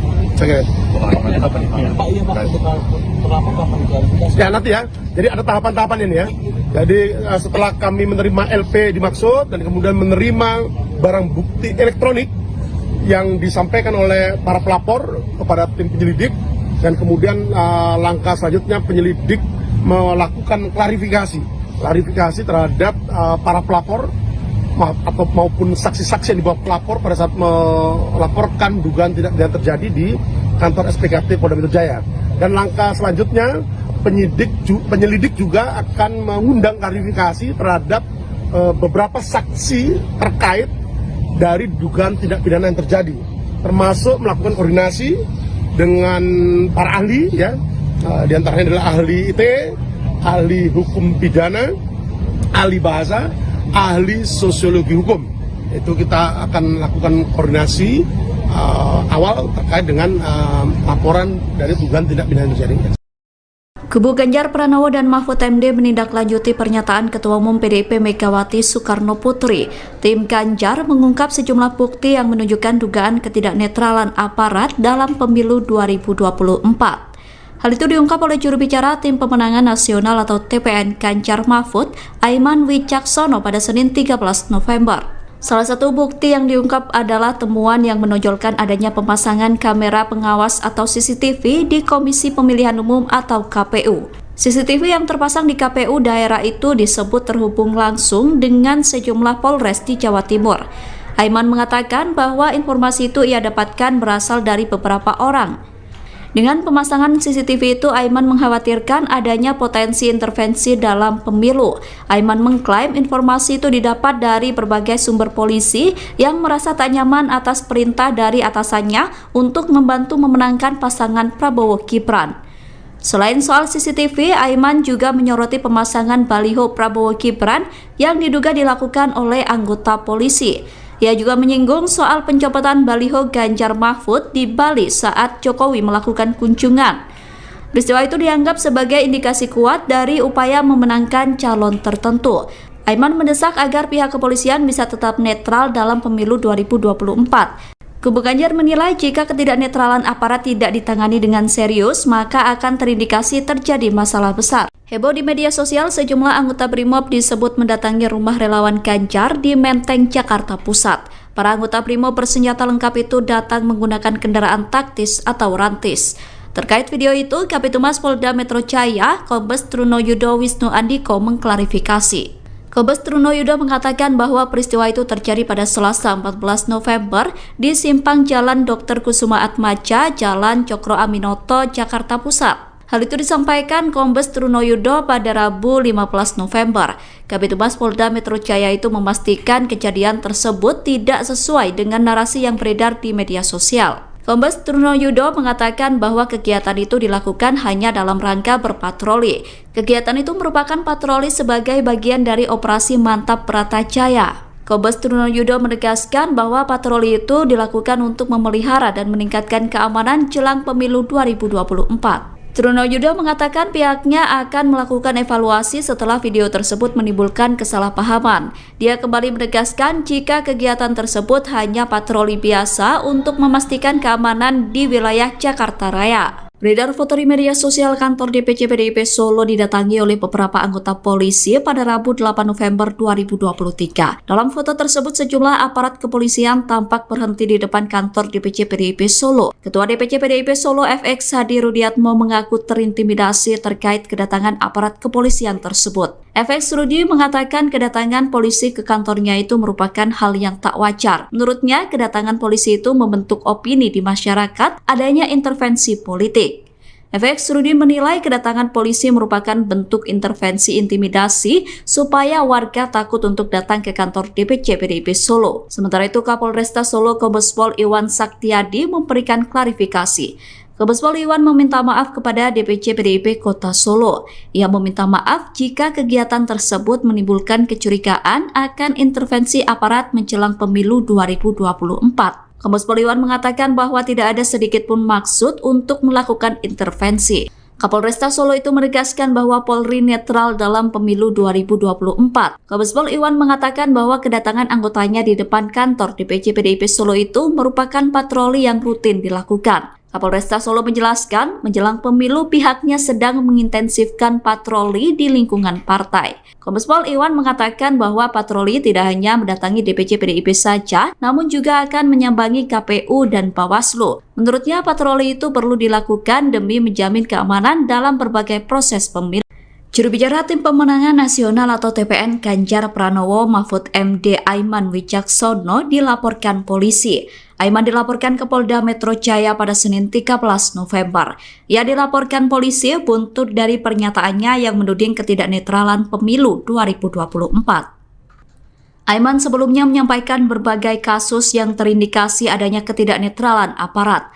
Ya, nanti ya. Jadi ada tahapan-tahapan ini, ya. Jadi setelah kami menerima LP dimaksud dan kemudian menerima barang bukti elektronik yang disampaikan oleh para pelapor kepada tim penyelidik, dan kemudian langkah selanjutnya penyelidik melakukan klarifikasi terhadap para pelapor atau maupun saksi-saksi yang dibawa pelapor pada saat melaporkan dugaan tidak terjadi di kantor SPKT Polda Metro Jaya. Dan langkah selanjutnya penyelidik juga akan mengundang klarifikasi terhadap beberapa saksi terkait dari dugaan tindak pidana yang terjadi, termasuk melakukan koordinasi dengan para ahli, ya, di antaranya adalah ahli ITE, ahli hukum pidana, ahli bahasa, ahli sosiologi hukum. Itu kita akan lakukan koordinasi awal terkait dengan laporan dari dugaan tindak pidana yang terjadi. Kubu Ganjar Pranowo dan Mahfud MD menindaklanjuti pernyataan Ketua Umum PDIP Megawati Soekarno Putri. Tim Ganjar mengungkap sejumlah bukti yang menunjukkan dugaan ketidaknetralan aparat dalam pemilu 2024. Hal itu diungkap oleh juru bicara Tim Pemenangan Nasional atau TPN Ganjar Mahfud, Aiman Wicaksono pada Senin 13 November. Salah satu bukti yang diungkap adalah temuan yang menonjolkan adanya pemasangan kamera pengawas atau CCTV di Komisi Pemilihan Umum atau KPU. CCTV yang terpasang di KPU daerah itu disebut terhubung langsung dengan sejumlah Polres di Jawa Timur. Aiman mengatakan bahwa informasi itu ia dapatkan berasal dari beberapa orang. Dengan pemasangan CCTV itu, Aiman mengkhawatirkan adanya potensi intervensi dalam pemilu. Aiman mengklaim informasi itu didapat dari berbagai sumber polisi yang merasa tak nyaman atas perintah dari atasannya untuk membantu memenangkan pasangan Prabowo Gibran. Selain soal CCTV, Aiman juga menyoroti pemasangan baliho Prabowo Gibran yang diduga dilakukan oleh anggota polisi. Ia juga menyinggung soal pencopotan baliho Ganjar Mahfud di Bali saat Jokowi melakukan kunjungan. Peristiwa itu dianggap sebagai indikasi kuat dari upaya memenangkan calon tertentu. Aiman mendesak agar pihak kepolisian bisa tetap netral dalam pemilu 2024. Kubu Ganjar menilai jika ketidaknetralan aparat tidak ditangani dengan serius, maka akan terindikasi terjadi masalah besar. Heboh di media sosial, sejumlah anggota Brimob disebut mendatangi rumah relawan Ganjar di Menteng, Jakarta Pusat. Para anggota Brimob bersenjata lengkap itu datang menggunakan kendaraan taktis atau rantis. Terkait video itu, Kabitumas Polda Metro Jaya, Kombes Truno Yudo Wisnu Andiko mengklarifikasi. Kombes Truno Yudo mengatakan bahwa peristiwa itu terjadi pada Selasa 14 November di simpang Jalan Dr. Kusuma Atmaja, Jalan Cokro Aminoto, Jakarta Pusat. Hal itu disampaikan Kombes Truno Yudo pada Rabu 15 November. Kabitumas Polda Metro Jaya itu memastikan kejadian tersebut tidak sesuai dengan narasi yang beredar di media sosial. Kombes Truno Yudo mengatakan bahwa kegiatan itu dilakukan hanya dalam rangka berpatroli. Kegiatan itu merupakan patroli sebagai bagian dari operasi Mantap Bratajaya. Kombes Truno Yudo menegaskan bahwa patroli itu dilakukan untuk memelihara dan meningkatkan keamanan jelang pemilu 2024. Truno Yudo mengatakan pihaknya akan melakukan evaluasi setelah video tersebut menimbulkan kesalahpahaman. Dia kembali menegaskan jika kegiatan tersebut hanya patroli biasa untuk memastikan keamanan di wilayah Jakarta Raya. Beredar foto di media sosial kantor DPC PDIP Solo didatangi oleh beberapa anggota polisi pada Rabu 8 November 2023. Dalam foto tersebut sejumlah aparat kepolisian tampak berhenti di depan kantor DPC PDIP Solo. Ketua DPC PDIP Solo FX Hadi Rudiatmo mengaku terintimidasi terkait kedatangan aparat kepolisian tersebut. FX Rudi mengatakan kedatangan polisi ke kantornya itu merupakan hal yang tak wajar. Menurutnya, kedatangan polisi itu membentuk opini di masyarakat adanya intervensi politik. FX Rudi menilai kedatangan polisi merupakan bentuk intervensi intimidasi supaya warga takut untuk datang ke kantor DPC PDIP Solo. Sementara itu, Kapolresta Solo Kombes Pol Iwan Saktiadi memberikan klarifikasi. Kombes Pol Iwan meminta maaf kepada DPC PDIP Kota Solo. Ia meminta maaf jika kegiatan tersebut menimbulkan kecurigaan akan intervensi aparat menjelang pemilu 2024. Kombes Pol Iwan mengatakan bahwa tidak ada sedikit pun maksud untuk melakukan intervensi. Kapolresta Solo itu menegaskan bahwa Polri netral dalam pemilu 2024. Kombes Pol Iwan mengatakan bahwa kedatangan anggotanya di depan kantor DPC PDIP Solo itu merupakan patroli yang rutin dilakukan. Kapolresta Solo menjelaskan, menjelang pemilu pihaknya sedang mengintensifkan patroli di lingkungan partai. Kombes Pol Iwan mengatakan bahwa patroli tidak hanya mendatangi DPC PDIP saja, namun juga akan menyambangi KPU dan Bawaslu. Menurutnya patroli itu perlu dilakukan demi menjamin keamanan dalam berbagai proses pemilu. Juru bicara Tim Pemenangan Nasional atau TPN Ganjar Pranowo Mahfud MD Aiman Wicaksono dilaporkan polisi. Aiman dilaporkan ke Polda Metro Jaya pada Senin 13 November. Ia dilaporkan polisi buntut dari pernyataannya yang menuding ketidaknetralan pemilu 2024. Aiman sebelumnya menyampaikan berbagai kasus yang terindikasi adanya ketidaknetralan aparat.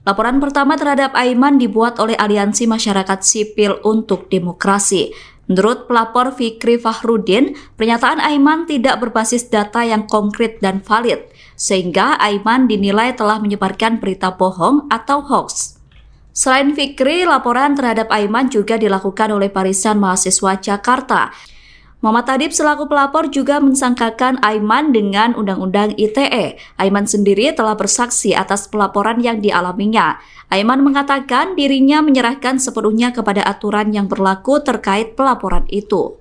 Laporan pertama terhadap Aiman dibuat oleh Aliansi Masyarakat Sipil untuk Demokrasi. Menurut pelapor Fikri Fahrudin, pernyataan Aiman tidak berbasis data yang konkret dan valid, sehingga Aiman dinilai telah menyebarkan berita bohong atau hoax. Selain Fikri, laporan terhadap Aiman juga dilakukan oleh Barisan Mahasiswa Jakarta. Muhammad Adib selaku pelapor juga mensangkakan Aiman dengan Undang-Undang ITE. Aiman sendiri telah bersaksi atas pelaporan yang dialaminya. Aiman mengatakan dirinya menyerahkan sepenuhnya kepada aturan yang berlaku terkait pelaporan itu.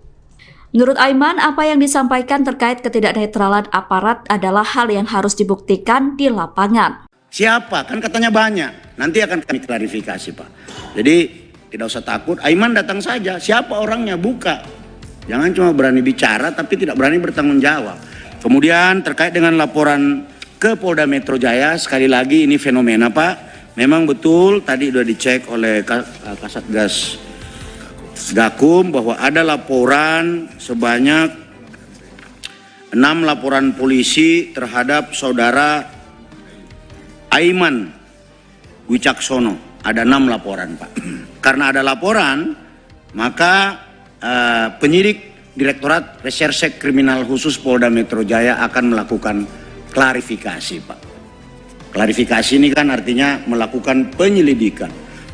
Menurut Aiman, apa yang disampaikan terkait ketidaknetralan aparat adalah hal yang harus dibuktikan di lapangan. Siapa? Kan katanya banyak. Nanti akan kami klarifikasi, Pak. Jadi tidak usah takut. Aiman datang saja. Siapa orangnya? Buka. Jangan cuma berani bicara tapi tidak berani bertanggung jawab. Kemudian terkait dengan laporan ke Polda Metro Jaya, sekali lagi ini fenomena, Pak. Memang betul tadi sudah dicek oleh Kasatgas Gakum bahwa ada laporan sebanyak 6 laporan polisi terhadap saudara Aiman Wicaksono. Ada 6 laporan, Pak. Karena ada laporan, maka penyidik Direktorat Reserse Kriminal Khusus Polda Metro Jaya akan melakukan klarifikasi, Pak. Klarifikasi ini kan artinya melakukan penyelidikan.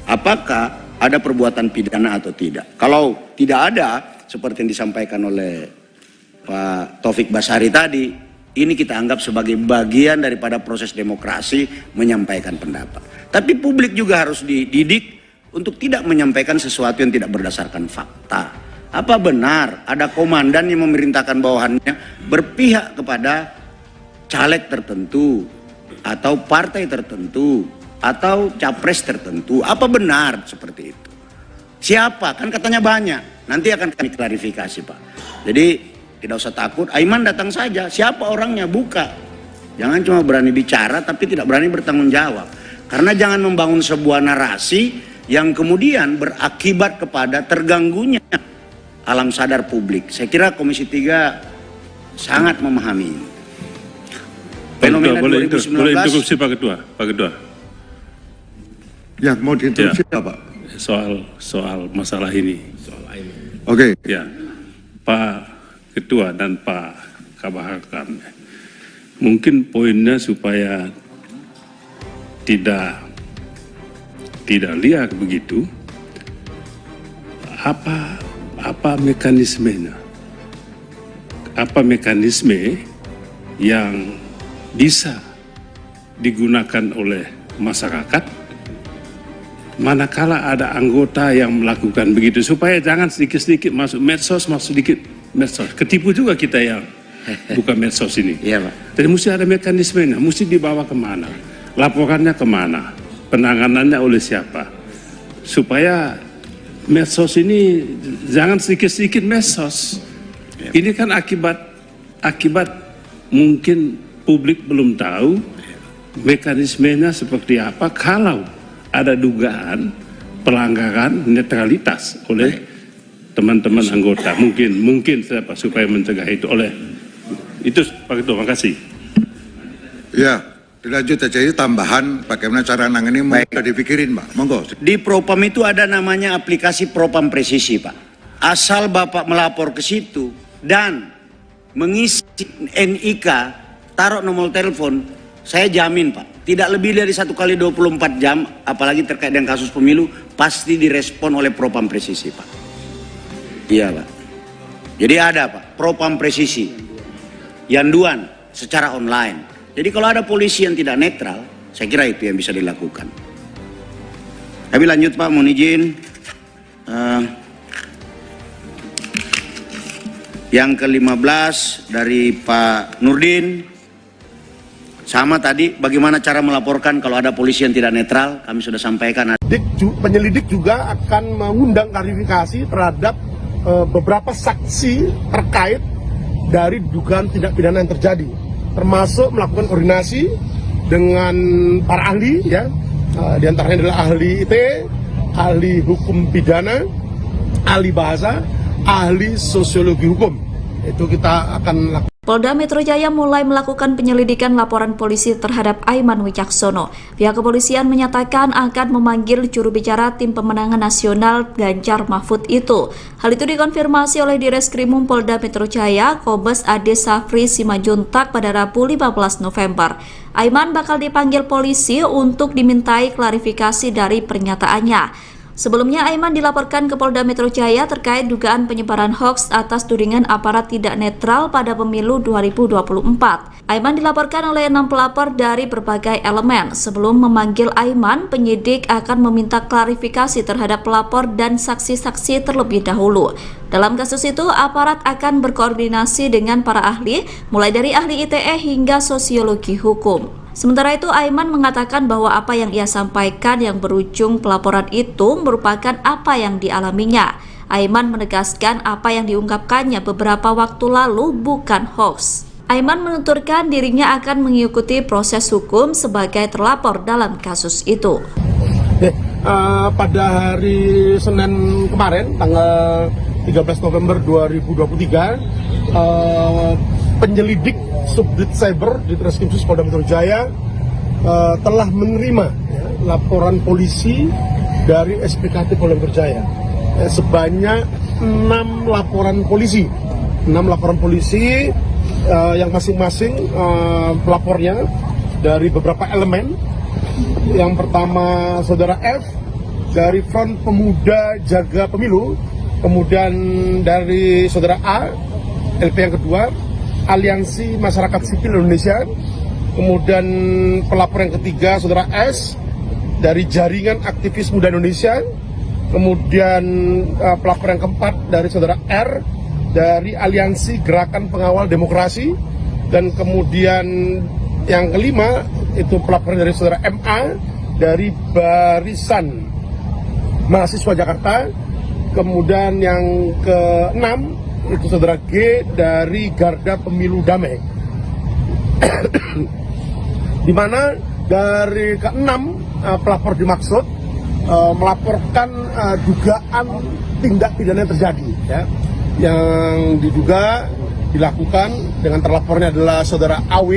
Apakah ada perbuatan pidana atau tidak? Kalau tidak ada, seperti yang disampaikan oleh Pak Taufik Basari tadi, ini kita anggap sebagai bagian daripada proses demokrasi menyampaikan pendapat. Tapi publik juga harus dididik untuk tidak menyampaikan sesuatu yang tidak berdasarkan fakta. Apa benar ada komandan yang memerintahkan bawahannya berpihak kepada caleg tertentu atau partai tertentu atau capres tertentu? Apa benar seperti itu? Siapa? Kan katanya banyak. Nanti akan kami klarifikasi, Pak. Jadi tidak usah takut. Aiman datang saja. Siapa orangnya? Buka. Jangan cuma berani bicara tapi tidak berani bertanggung jawab. Karena jangan membangun sebuah narasi yang kemudian berakibat kepada terganggunya alam sadar publik. Saya kira Komisi 3 sangat memahami ini. Fenomena boleh 2019. boleh interupsi Pak Ketua. Ya, mau diinterupsi Ya. Pak? Soal masalah ini. Oke. Ya, Pak Ketua dan Pak Kabahakam, mungkin poinnya supaya tidak liar begitu, apa mekanismenya? Apa mekanisme yang bisa digunakan oleh masyarakat manakala ada anggota yang melakukan begitu, supaya jangan sedikit-sedikit masuk medsos, ketipu juga kita yang bukan medsos ini. Iya, Pak. Jadi mesti ada mekanismenya, mesti dibawa kemana, laporannya kemana, penanganannya oleh siapa, supaya medsos ini jangan sedikit-sedikit medsos. Ini kan akibat mungkin publik belum tahu mekanismenya seperti apa kalau ada dugaan pelanggaran netralitas oleh teman-teman anggota. Mungkin siapa supaya mencegah itu oleh itu, Pak Ketua. Terima kasih. Ya, dilanjut aja ini tambahan bagaimana cara nangani sudah dipikirin, Pak. Monggo. Di Propam itu ada namanya aplikasi Propam Presisi, Pak. Asal Bapak melapor ke situ dan mengisi NIK, taruh nomor telepon, saya jamin, Pak, tidak lebih dari 1 kali 24 jam, apalagi terkait dengan kasus pemilu, pasti direspon oleh Propam Presisi, Pak. Iya, Pak. Jadi ada, Pak, Propam Presisi, yanduan secara online. Jadi kalau ada polisi yang tidak netral, saya kira itu yang bisa dilakukan. Kami lanjut, Pak, mohon izin. Yang ke-15 dari Pak Nurdin. Sama tadi, bagaimana cara melaporkan kalau ada polisi yang tidak netral, kami sudah sampaikan. Penyelidik juga akan mengundang klarifikasi terhadap beberapa saksi terkait dari dugaan tindak pidana yang terjadi, termasuk melakukan koordinasi dengan para ahli, ya, di antaranya adalah ahli IT, ahli hukum pidana, ahli bahasa, ahli sosiologi hukum. Itu kita akan lakukan. Polda Metro Jaya mulai melakukan penyelidikan laporan polisi terhadap Aiman Wicaksono. Pihak kepolisian menyatakan akan memanggil juru bicara tim pemenangan nasional Ganjar Mahfud itu. Hal itu dikonfirmasi oleh Direskrimum Polda Metro Jaya, Kombes Ade Safri Simajuntak pada Rabu 15 November. Aiman bakal dipanggil polisi untuk dimintai klarifikasi dari pernyataannya. Sebelumnya, Aiman dilaporkan ke Polda Metro Jaya terkait dugaan penyebaran hoaks atas tudingan aparat tidak netral pada pemilu 2024. Aiman dilaporkan oleh 6 pelapor dari berbagai elemen. Sebelum memanggil Aiman, penyidik akan meminta klarifikasi terhadap pelapor dan saksi-saksi terlebih dahulu. Dalam kasus itu, aparat akan berkoordinasi dengan para ahli, mulai dari ahli ITE hingga sosiologi hukum. Sementara itu, Aiman mengatakan bahwa apa yang ia sampaikan yang berujung pelaporan itu merupakan apa yang dialaminya. Aiman menegaskan apa yang diungkapkannya beberapa waktu lalu bukan hoax. Aiman menuturkan dirinya akan mengikuti proses hukum sebagai terlapor dalam kasus itu. Pada hari Senin kemarin, tanggal 13 November 2023, penyelidik Subdit Cyber di Treskrimsus Polda Metro Jaya telah menerima laporan polisi dari SPKT Polda Metro Jaya sebanyak 6 laporan polisi. 6 laporan polisi yang masing-masing pelapornya dari beberapa elemen. Yang pertama Saudara F dari Front Pemuda Jaga Pemilu, kemudian dari Saudara A, LP yang kedua, Aliansi Masyarakat Sipil Indonesia, kemudian pelapor yang ketiga Saudara S dari Jaringan Aktivis Muda Indonesia, kemudian pelapor yang keempat dari Saudara R dari Aliansi Gerakan Pengawal Demokrasi, dan kemudian yang kelima itu pelapor dari Saudara MA dari Barisan Mahasiswa Jakarta, kemudian yang keenam itu Saudara G dari Garda Pemilu Damai. Di mana dari keenam pelapor dimaksud melaporkan dugaan tindak pidana yang terjadi, ya, yang diduga dilakukan dengan terlapornya adalah Saudara AW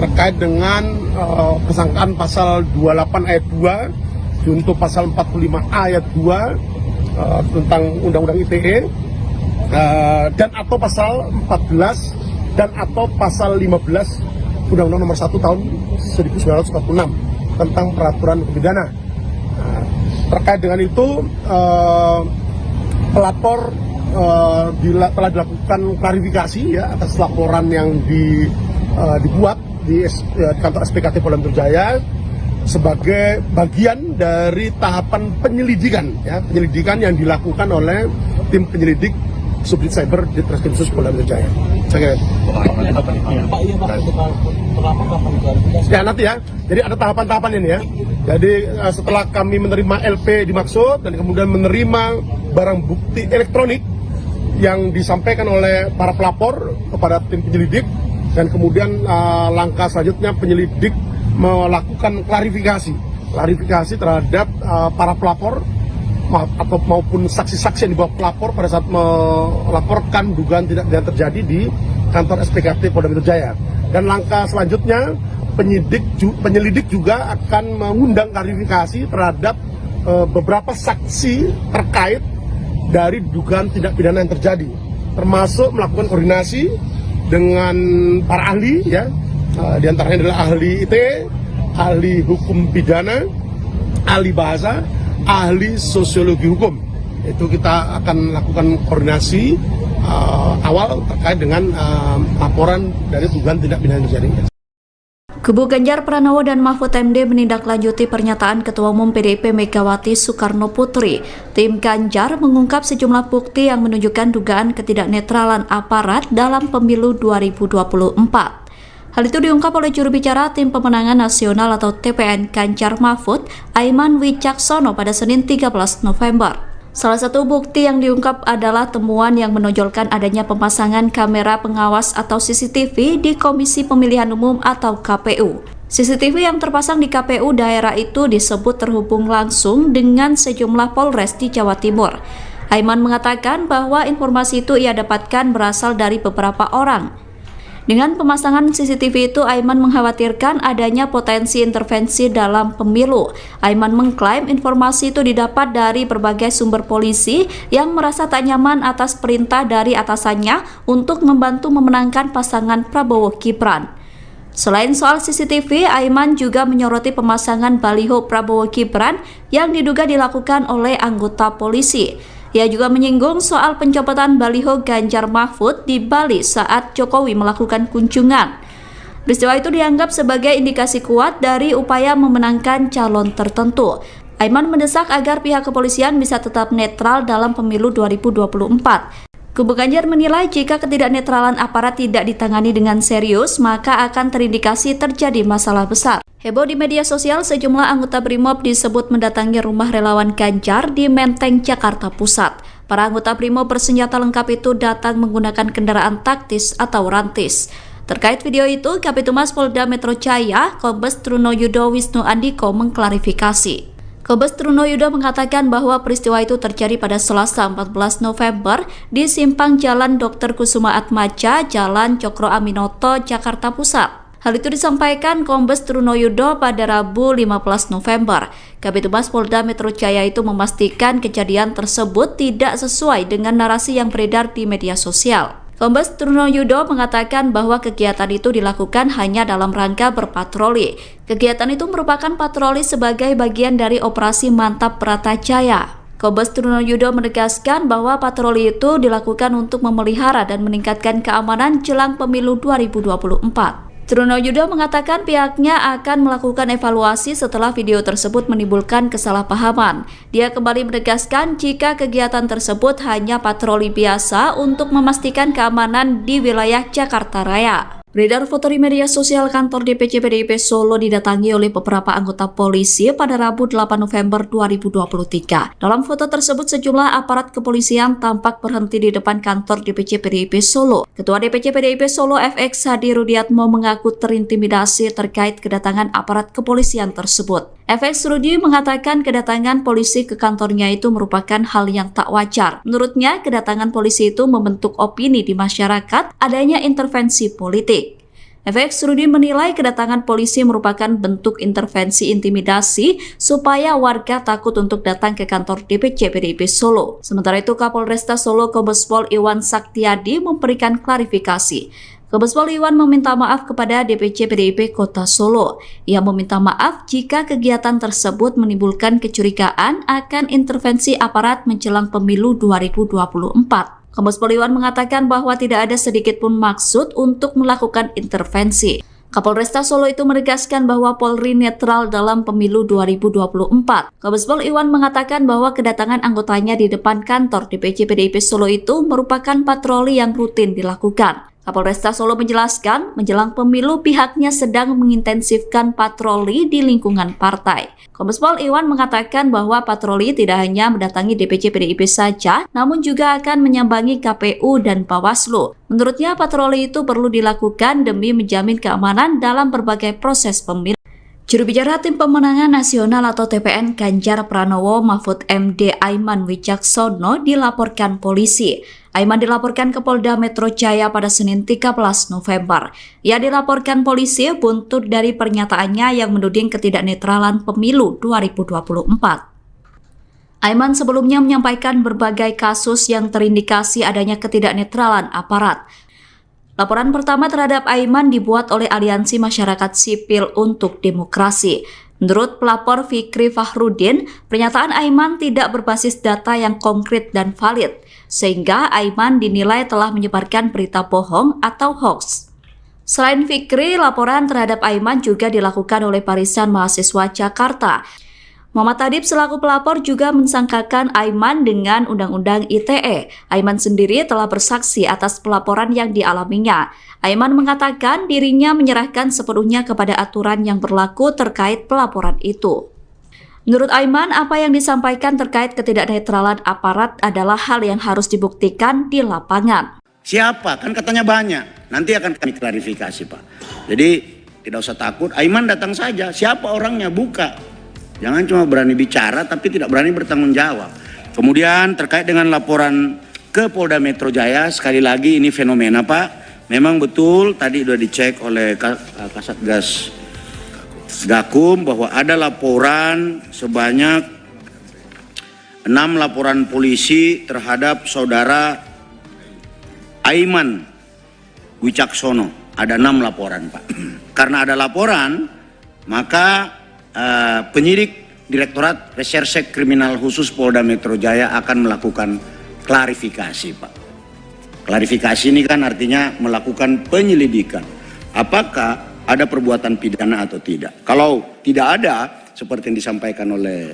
terkait dengan kesangkaan pasal 28 ayat 2 junto pasal 45 ayat 2 tentang Undang-Undang ITE, dan atau pasal 14 dan atau pasal 15 Undang-Undang Nomor 1 tahun 1946 tentang peraturan hukum pidana. Terkait dengan itu, pelapor telah dilakukan klarifikasi, ya, atas laporan yang dibuat di kantor SPKT Polda Metro Jaya sebagai bagian dari tahapan penyelidikan, ya, penyelidikan yang dilakukan oleh tim penyelidik Subdit Cyber di Treskrimsus Polda Metro Jaya. Ya, nanti ya. Jadi ada tahapan-tahapan ini, ya. Jadi setelah kami menerima LP dimaksud dan kemudian menerima barang bukti elektronik yang disampaikan oleh para pelapor kepada tim penyelidik, dan kemudian langkah selanjutnya penyelidik melakukan klarifikasi terhadap para pelapor atau maupun saksi-saksi yang dibawa pelapor pada saat melaporkan dugaan tidak pidana terjadi di kantor SPKT Polda Metro Jaya. Dan langkah selanjutnya penyelidik juga akan mengundang klarifikasi terhadap beberapa saksi terkait dari dugaan tindak pidana yang terjadi, termasuk melakukan koordinasi dengan para ahli, ya, di antaranya adalah ahli ITE, ahli hukum pidana, ahli bahasa, ahli sosiologi hukum. Itu kita akan lakukan koordinasi awal terkait dengan laporan dari dugaan tindak pidana yang terjadi. Kubu Ganjar Pranowo dan Mahfud MD menindaklanjuti pernyataan Ketua Umum PDIP Megawati Soekarno Putri. Tim Ganjar mengungkap sejumlah bukti yang menunjukkan dugaan ketidaknetralan aparat dalam pemilu 2024. Hal itu diungkap oleh juru bicara Tim Pemenangan Nasional atau TPN Ganjar Mahfud, Aiman Wicaksono pada Senin 13 November. Salah satu bukti yang diungkap adalah temuan yang menonjolkan adanya pemasangan kamera pengawas atau CCTV di Komisi Pemilihan Umum atau KPU. CCTV yang terpasang di KPU daerah itu disebut terhubung langsung dengan sejumlah Polres di Jawa Timur. Aiman mengatakan bahwa informasi itu ia dapatkan berasal dari beberapa orang. Dengan pemasangan CCTV itu, Aiman mengkhawatirkan adanya potensi intervensi dalam pemilu. Aiman mengklaim informasi itu didapat dari berbagai sumber polisi yang merasa tak nyaman atas perintah dari atasannya untuk membantu memenangkan pasangan Prabowo Gibran. Selain soal CCTV, Aiman juga menyoroti pemasangan baliho Prabowo Gibran yang diduga dilakukan oleh anggota polisi. Ia juga menyinggung soal pencopotan baliho Ganjar Mahfud di Bali saat Jokowi melakukan kunjungan. Peristiwa itu dianggap sebagai indikasi kuat dari upaya memenangkan calon tertentu. Aiman mendesak agar pihak kepolisian bisa tetap netral dalam pemilu 2024. Kubu Ganjar menilai jika ketidaknetralan aparat tidak ditangani dengan serius, maka akan terindikasi terjadi masalah besar. Heboh di media sosial, sejumlah anggota Brimob disebut mendatangi rumah relawan Ganjar di Menteng, Jakarta Pusat. Para anggota Brimob bersenjata lengkap itu datang menggunakan kendaraan taktis atau rantis. Terkait video itu, Kapitumas Polda Metro Jaya, Kombes Trunoyudo Wisnu Andiko mengklarifikasi. Kombes Trunoyudo mengatakan bahwa peristiwa itu terjadi pada Selasa 14 November di simpang Jalan Dr. Kusuma Atmaja, Jalan Cokro Aminoto, Jakarta Pusat. Hal itu disampaikan Kombes Trunoyudo pada Rabu 15 November. Kapitumas Polda Metro Jaya itu memastikan kejadian tersebut tidak sesuai dengan narasi yang beredar di media sosial. Kombes Trunoyudo mengatakan bahwa kegiatan itu dilakukan hanya dalam rangka berpatroli. Kegiatan itu merupakan patroli sebagai bagian dari operasi Mantap Bratajaya. Kombes Trunoyudo menegaskan bahwa patroli itu dilakukan untuk memelihara dan meningkatkan keamanan jelang pemilu 2024. Trunoyudo mengatakan pihaknya akan melakukan evaluasi setelah video tersebut menimbulkan kesalahpahaman. Dia kembali menegaskan jika kegiatan tersebut hanya patroli biasa untuk memastikan keamanan di wilayah Jakarta Raya. Beredar foto di media sosial kantor DPC PDIP Solo didatangi oleh beberapa anggota polisi pada Rabu 8 November 2023. Dalam foto tersebut, sejumlah aparat kepolisian tampak berhenti di depan kantor DPC PDIP Solo. Ketua DPC PDIP Solo FX Hadi Rudiatmo mengaku terintimidasi terkait kedatangan aparat kepolisian tersebut. FX Rudi mengatakan kedatangan polisi ke kantornya itu merupakan hal yang tak wajar. Menurutnya, kedatangan polisi itu membentuk opini di masyarakat adanya intervensi politik. FX Rudi menilai kedatangan polisi merupakan bentuk intervensi intimidasi supaya warga takut untuk datang ke kantor DPC PDIP Solo. Sementara itu, Kapolresta Solo Kombes Pol Iwan Saktiadi memberikan klarifikasi. Kombes Pol Iwan meminta maaf kepada DPC PDIP Kota Solo. Ia meminta maaf jika kegiatan tersebut menimbulkan kecurigaan akan intervensi aparat menjelang pemilu 2024. Kombes Pol Iwan mengatakan bahwa tidak ada sedikit pun maksud untuk melakukan intervensi. Kapolresta Solo itu menegaskan bahwa Polri netral dalam pemilu 2024. Kombes Pol Iwan mengatakan bahwa kedatangan anggotanya di depan kantor DPC PDIP Solo itu merupakan patroli yang rutin dilakukan. Kapolresta Solo menjelaskan, menjelang pemilu pihaknya sedang mengintensifkan patroli di lingkungan partai. Kombes Pol Iwan mengatakan bahwa patroli tidak hanya mendatangi DPC PDIP saja, namun juga akan menyambangi KPU dan Bawaslu. Menurutnya patroli itu perlu dilakukan demi menjamin keamanan dalam berbagai proses pemilu. Juru bicara Tim Pemenangan Nasional atau TPN Ganjar Pranowo Mahfud MD Aiman Wicaksono dilaporkan polisi. Aiman dilaporkan ke Polda Metro Jaya pada Senin 13 November. Ia dilaporkan polisi buntut dari pernyataannya yang menuding ketidaknetralan pemilu 2024. Aiman sebelumnya menyampaikan berbagai kasus yang terindikasi adanya ketidaknetralan aparat. Laporan pertama terhadap Aiman dibuat oleh Aliansi Masyarakat Sipil untuk Demokrasi. Menurut pelapor Fikri Fahrudin, pernyataan Aiman tidak berbasis data yang konkret dan valid, sehingga Aiman dinilai telah menyebarkan berita bohong atau hoax. Selain Fikri, laporan terhadap Aiman juga dilakukan oleh Barisan Mahasiswa Jakarta. Muhammad Adib selaku pelapor juga mensangkakan Aiman dengan Undang-Undang ITE. Aiman sendiri telah bersaksi atas pelaporan yang dialaminya. Aiman mengatakan dirinya menyerahkan sepenuhnya kepada aturan yang berlaku terkait pelaporan itu. Menurut Aiman, apa yang disampaikan terkait ketidaknetralan aparat adalah hal yang harus dibuktikan di lapangan. Siapa? Kan katanya banyak. Nanti akan kami klarifikasi, Pak. Jadi tidak usah takut. Aiman datang saja. Siapa orangnya? Buka. Jangan cuma berani bicara tapi tidak berani bertanggung jawab. Kemudian terkait dengan laporan ke Polda Metro Jaya, sekali lagi ini fenomena, Pak. memang betul tadi sudah dicek oleh Kasatgas Gakum bahwa ada laporan sebanyak 6 laporan polisi terhadap saudara Aiman Wicaksono. Ada 6 laporan, Pak. Karena ada laporan, maka penyidik Direktorat Reserse Kriminal Khusus Polda Metro Jaya akan melakukan klarifikasi, Pak. Klarifikasi ini kan artinya melakukan penyelidikan. Apakah ada perbuatan pidana atau tidak? Kalau tidak ada, seperti yang disampaikan oleh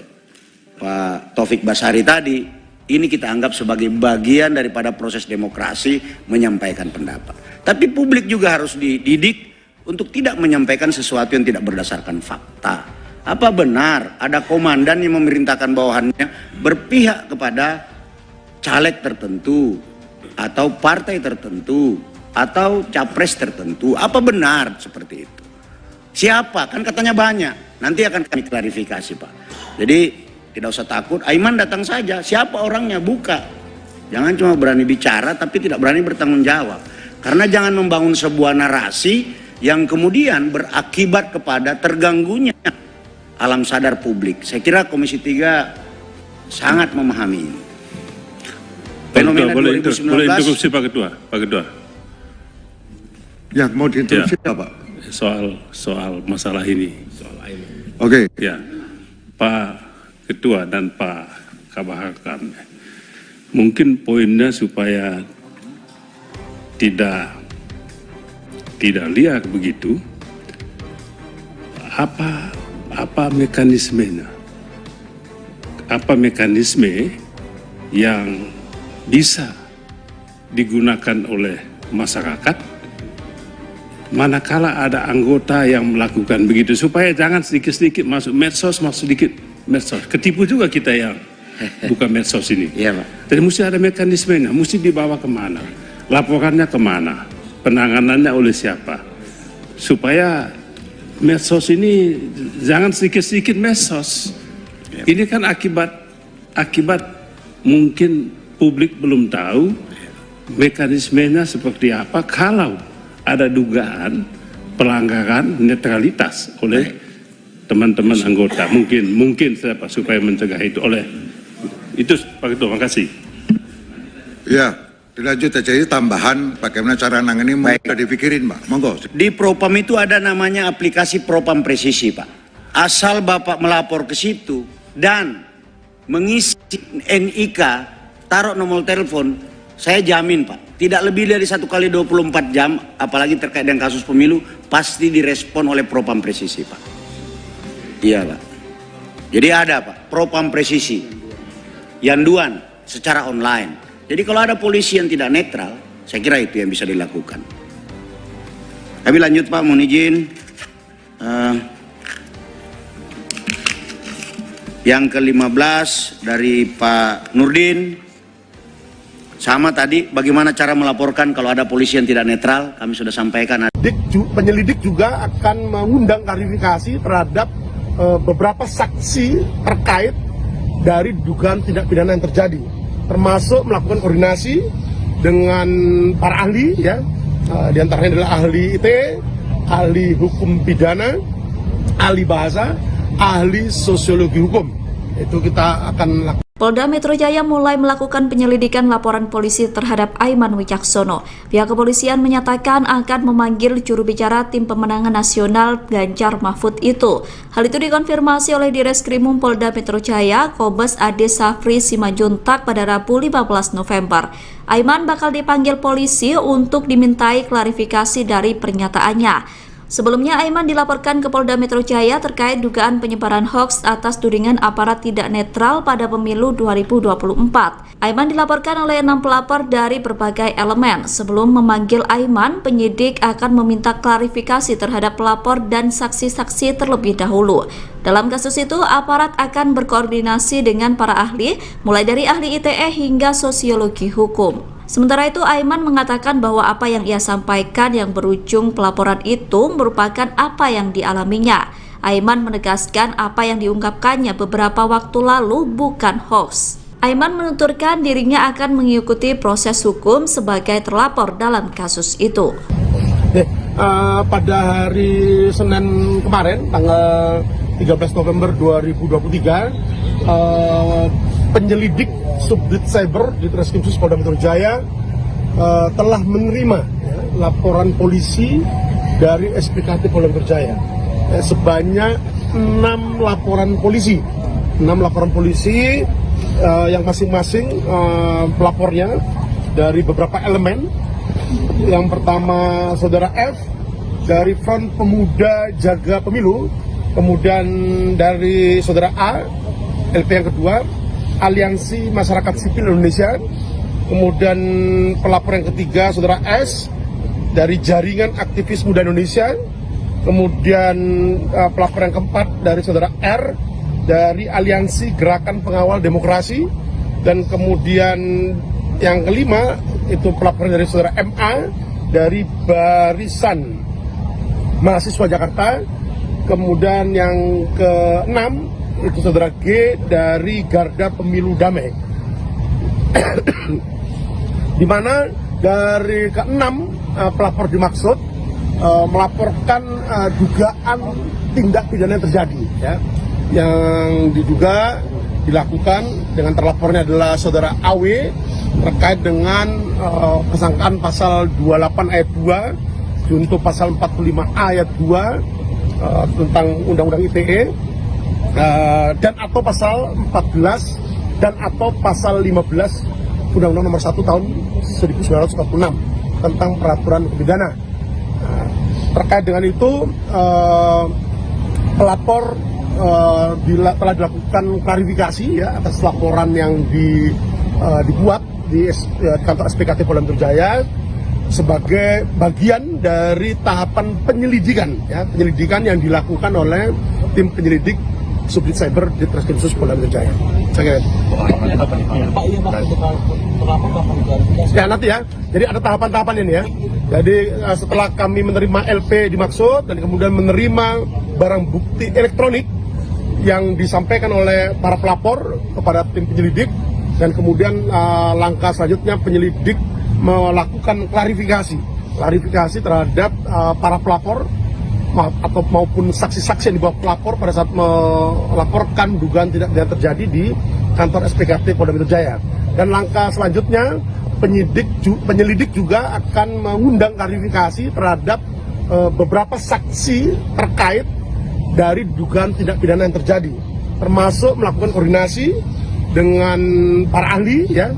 Pak Taufik Basari tadi, ini kita anggap sebagai bagian daripada proses demokrasi menyampaikan pendapat. Tapi publik juga harus dididik untuk tidak menyampaikan sesuatu yang tidak berdasarkan fakta. Apa benar ada komandan yang memerintahkan bawahannya berpihak kepada caleg tertentu atau partai tertentu atau capres tertentu? Apa benar seperti itu? Siapa? Kan katanya banyak. Nanti akan kami klarifikasi, Pak. Jadi tidak usah takut. Aiman datang saja. Siapa orangnya? Buka. Jangan cuma berani bicara tapi tidak berani bertanggung jawab. Karena jangan membangun sebuah narasi yang kemudian berakibat kepada terganggunya alam sadar publik. Saya kira Komisi 3 sangat memahami ini. Fenomena boleh 2019. boleh interupsi Pak Ketua. Yang mau diinterupsi Ya. apa? Soal masalah ini. Oke. Ya, Pak Ketua dan Pak Kabah Hakam, mungkin poinnya supaya tidak liar begitu. Apa mekanismenya? Apa mekanisme yang bisa digunakan oleh masyarakat manakala ada anggota yang melakukan begitu, supaya jangan sedikit-sedikit masuk medsos, ketipu juga kita yang bukan medsos ini. Iya, Pak. Jadi mesti ada mekanismenya, mesti dibawa kemana, laporannya kemana, penanganannya oleh siapa, supaya medsos ini jangan sedikit-sedikit medsos. Ini kan akibat mungkin publik belum tahu mekanismenya seperti apa kalau ada dugaan pelanggaran netralitas oleh teman-teman anggota. Mungkin siapa supaya mencegah itu oleh itu, Pak Ketua. Terima kasih. Ya, dilanjut aja. Ini tambahan bagaimana cara nangani sudah dipikirin, Pak. Monggo. Di Propam itu ada namanya aplikasi Propam Presisi, Pak. Asal Bapak melapor ke situ dan mengisi NIK, taruh nomor telepon, saya jamin, Pak, tidak lebih dari 1 kali 24 jam, apalagi terkait dengan kasus pemilu, pasti direspon oleh Propam Presisi, Pak. Iya, Pak. Jadi ada, Pak, Propam Presisi, yanduan secara online. Jadi kalau ada polisi yang tidak netral, saya kira itu yang bisa dilakukan. Kami lanjut, Pak, mohon izin. Yang ke-15 dari Pak Nurdin. Sama tadi, bagaimana cara melaporkan kalau ada polisi yang tidak netral, kami sudah sampaikan. Penyelidik juga akan mengundang klarifikasi terhadap beberapa saksi terkait dari dugaan tindak pidana yang terjadi, termasuk melakukan koordinasi dengan para ahli, ya, di antaranya adalah ahli ITE, ahli hukum pidana, ahli bahasa, ahli sosiologi hukum. Itu kita akan lakukan. Polda Metro Jaya mulai melakukan penyelidikan laporan polisi terhadap Aiman Wicaksono. Pihak kepolisian menyatakan akan memanggil juru bicara tim pemenangan nasional Ganjar Mahfud itu. Hal itu dikonfirmasi oleh Direskrimum Polda Metro Jaya, Kombes Ade Safri Simajuntak pada Rabu 15 November. Aiman bakal dipanggil polisi untuk dimintai klarifikasi dari pernyataannya. Sebelumnya, Aiman dilaporkan ke Polda Metro Jaya terkait dugaan penyebaran hoaks atas tudingan aparat tidak netral pada pemilu 2024. Aiman dilaporkan oleh 6 pelapor dari berbagai elemen. Sebelum memanggil Aiman, penyidik akan meminta klarifikasi terhadap pelapor dan saksi-saksi terlebih dahulu. Dalam kasus itu, aparat akan berkoordinasi dengan para ahli, mulai dari ahli ITE hingga sosiologi hukum. Sementara itu, Aiman mengatakan bahwa apa yang ia sampaikan yang berujung pelaporan itu merupakan apa yang dialaminya. Aiman menegaskan apa yang diungkapkannya beberapa waktu lalu bukan hoax. Aiman menuturkan dirinya akan mengikuti proses hukum sebagai terlapor dalam kasus itu. Pada hari Senin kemarin, tanggal 13 November 2023, penyelidik Subdit Cyber di Treskrimsus Polda Metro Jaya telah menerima laporan polisi dari SPKT Polda Metro Jaya sebanyak 6 laporan polisi. 6 laporan polisi yang masing-masing pelapornya dari beberapa elemen. Yang pertama Saudara F dari Front Pemuda Jaga Pemilu, kemudian dari Saudara A, LP yang kedua, Aliansi Masyarakat Sipil Indonesia, kemudian pelapor yang ketiga Saudara S dari Jaringan Aktivis Muda Indonesia, kemudian pelapor yang keempat dari Saudara R dari Aliansi Gerakan Pengawal Demokrasi, dan kemudian yang kelima itu pelapor dari Saudara MA dari Barisan Mahasiswa Jakarta, kemudian yang keenam itu Saudara G dari Garda Pemilu Damai. Di mana dari keenam pelapor dimaksud melaporkan dugaan tindak pidana yang terjadi, ya, yang diduga dilakukan dengan terlapornya adalah Saudara AW terkait dengan kesangkaan pasal 28 ayat 2 junto pasal 45 ayat 2 tentang Undang-Undang ITE dan atau pasal 14 dan atau pasal 15 Undang-Undang Nomor 1 tahun 1946 tentang peraturan pidana. Terkait dengan itu pelapor telah dilakukan klarifikasi, ya, atas laporan yang dibuat di kantor SPKT Polda Metro Jaya sebagai bagian dari tahapan penyelidikan, ya, penyelidikan yang dilakukan oleh tim penyelidik Subdit Cyber di Treskrimsus Polda Metro Jaya. Ya, nanti ya. Jadi ada tahapan-tahapan ini, ya. Jadi setelah kami menerima LP dimaksud dan kemudian menerima barang bukti elektronik yang disampaikan oleh para pelapor kepada tim penyelidik, dan kemudian langkah selanjutnya penyelidik melakukan klarifikasi terhadap para pelapor atau maupun saksi-saksi yang dibawa pelapor pada saat melaporkan dugaan tidak pidana terjadi di kantor SPKT Polda Metro Jaya. Dan langkah selanjutnya penyelidik juga akan mengundang klarifikasi terhadap beberapa saksi terkait dari dugaan tindak pidana yang terjadi, termasuk melakukan koordinasi dengan para ahli, ya,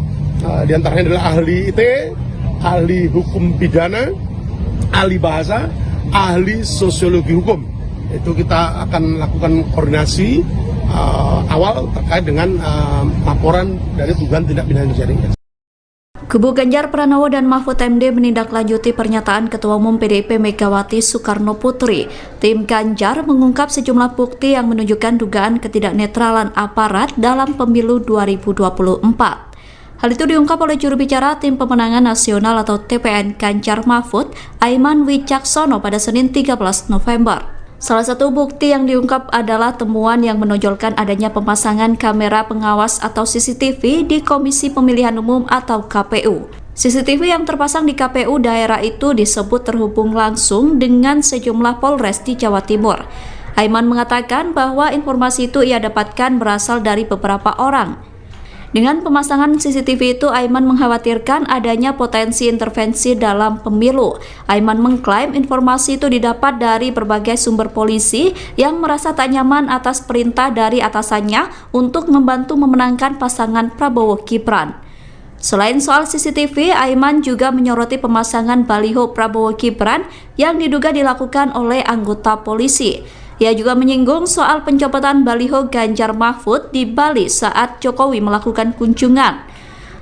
di antaranya adalah ahli IT, ahli hukum pidana, ahli bahasa, ahli sosiologi hukum. Itu kita akan lakukan koordinasi awal terkait dengan laporan dari dugaan tindak pidana yang terjadi. Kubu Ganjar Pranowo dan Mahfud MD menindaklanjuti pernyataan Ketua Umum PDIP Megawati Soekarno Putri. Tim Ganjar mengungkap sejumlah bukti yang menunjukkan dugaan ketidaknetralan aparat dalam pemilu 2024. Hal itu diungkap oleh juru bicara Tim Pemenangan Nasional atau TPN Ganjar Mahfud, Aiman Wicaksono pada Senin 13 November. Salah satu bukti yang diungkap adalah temuan yang menonjolkan adanya pemasangan kamera pengawas atau CCTV di Komisi Pemilihan Umum atau KPU. CCTV yang terpasang di KPU daerah itu disebut terhubung langsung dengan sejumlah Polres di Jawa Timur. Aiman mengatakan bahwa informasi itu ia dapatkan berasal dari beberapa orang. Dengan pemasangan CCTV itu, Aiman mengkhawatirkan adanya potensi intervensi dalam pemilu. Aiman mengklaim informasi itu didapat dari berbagai sumber polisi yang merasa tak nyaman atas perintah dari atasannya untuk membantu memenangkan pasangan Prabowo Gibran. Selain soal CCTV, Aiman juga menyoroti pemasangan baliho Prabowo Gibran yang diduga dilakukan oleh anggota polisi. Ia juga menyinggung soal pencopotan baliho Ganjar Mahfud di Bali saat Jokowi melakukan kunjungan.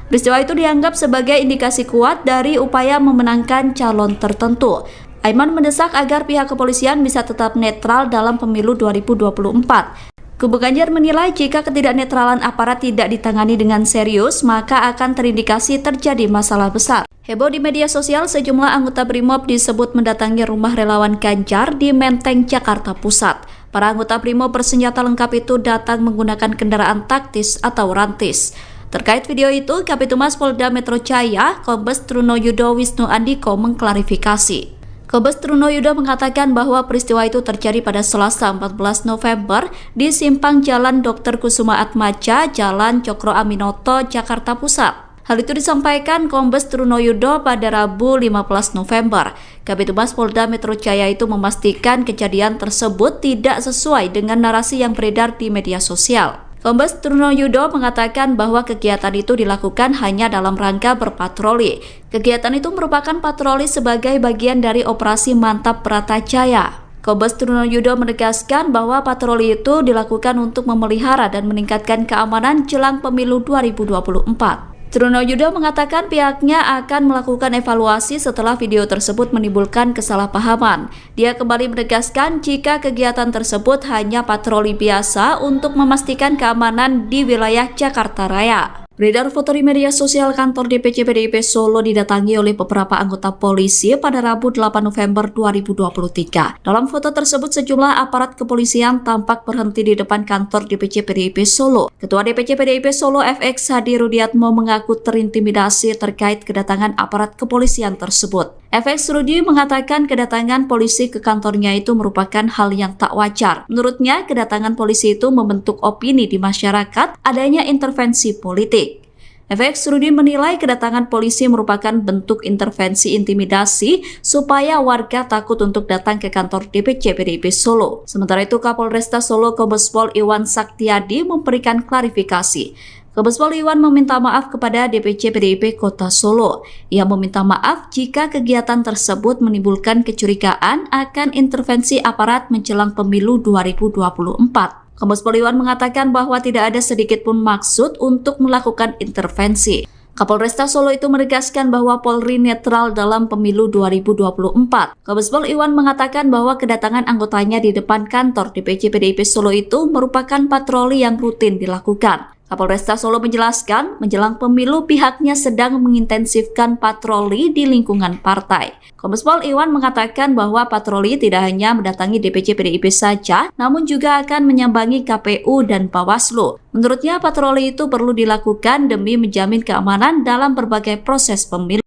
Peristiwa itu dianggap sebagai indikasi kuat dari upaya memenangkan calon tertentu. Aiman mendesak agar pihak kepolisian bisa tetap netral dalam pemilu 2024. Kubu Ganjar menilai jika ketidaknetralan aparat tidak ditangani dengan serius, maka akan terindikasi terjadi masalah besar. Heboh di media sosial, sejumlah anggota Brimob disebut mendatangi rumah relawan Ganjar di Menteng, Jakarta Pusat. Para anggota Brimob bersenjata lengkap itu datang menggunakan kendaraan taktis atau rantis. Terkait video itu, Kabitumas Polda Metro Jaya, Kombes Truno Yudo Wisnu Andiko mengklarifikasi. Kombes Truno Yudo mengatakan bahwa peristiwa itu terjadi pada Selasa 14 November di simpang Jalan Dr. Kusuma Atmaja, Jalan Cokro Aminoto, Jakarta Pusat. Hal itu disampaikan Kombes Truno Yudo pada Rabu 15 November. Kabitumas Polda Metro Jaya itu memastikan kejadian tersebut tidak sesuai dengan narasi yang beredar di media sosial. Kombes Truno Yudo mengatakan bahwa kegiatan itu dilakukan hanya dalam rangka berpatroli. Kegiatan itu merupakan patroli sebagai bagian dari operasi Mantap Bratajaya. Kombes Truno Yudo menegaskan bahwa patroli itu dilakukan untuk memelihara dan meningkatkan keamanan jelang pemilu 2024. Truno Yudo mengatakan pihaknya akan melakukan evaluasi setelah video tersebut menimbulkan kesalahpahaman. Dia kembali menegaskan jika kegiatan tersebut hanya patroli biasa untuk memastikan keamanan di wilayah Jakarta Raya. Beredar foto di media sosial kantor DPC PDIP Solo didatangi oleh beberapa anggota polisi pada Rabu 8 November 2023. Dalam foto tersebut sejumlah aparat kepolisian tampak berhenti di depan kantor DPC PDIP Solo. Ketua DPC PDIP Solo FX Hadi Rudiatmo mengaku terintimidasi terkait kedatangan aparat kepolisian tersebut. FX Rudi mengatakan kedatangan polisi ke kantornya itu merupakan hal yang tak wajar. Menurutnya, kedatangan polisi itu membentuk opini di masyarakat adanya intervensi politik. FX Rudi menilai kedatangan polisi merupakan bentuk intervensi intimidasi supaya warga takut untuk datang ke kantor DPC PDIP Solo. Sementara itu, Kapolresta Solo Kombes Pol Iwan Saktiadi memberikan klarifikasi. Kombes Pol Iwan meminta maaf kepada DPC PDIP Kota Solo. Ia meminta maaf jika kegiatan tersebut menimbulkan kecurigaan akan intervensi aparat menjelang pemilu 2024. Kombes Pol Iwan mengatakan bahwa tidak ada sedikit pun maksud untuk melakukan intervensi. Kapolresta Solo itu menegaskan bahwa Polri netral dalam pemilu 2024. Kombes Pol Iwan mengatakan bahwa kedatangan anggotanya di depan kantor DPC PDIP Solo itu merupakan patroli yang rutin dilakukan. Kapolresta Solo menjelaskan, menjelang pemilu pihaknya sedang mengintensifkan patroli di lingkungan partai. Kombes Pol Iwan mengatakan bahwa patroli tidak hanya mendatangi DPC PDIP saja, namun juga akan menyambangi KPU dan Bawaslu. Menurutnya patroli itu perlu dilakukan demi menjamin keamanan dalam berbagai proses pemilu.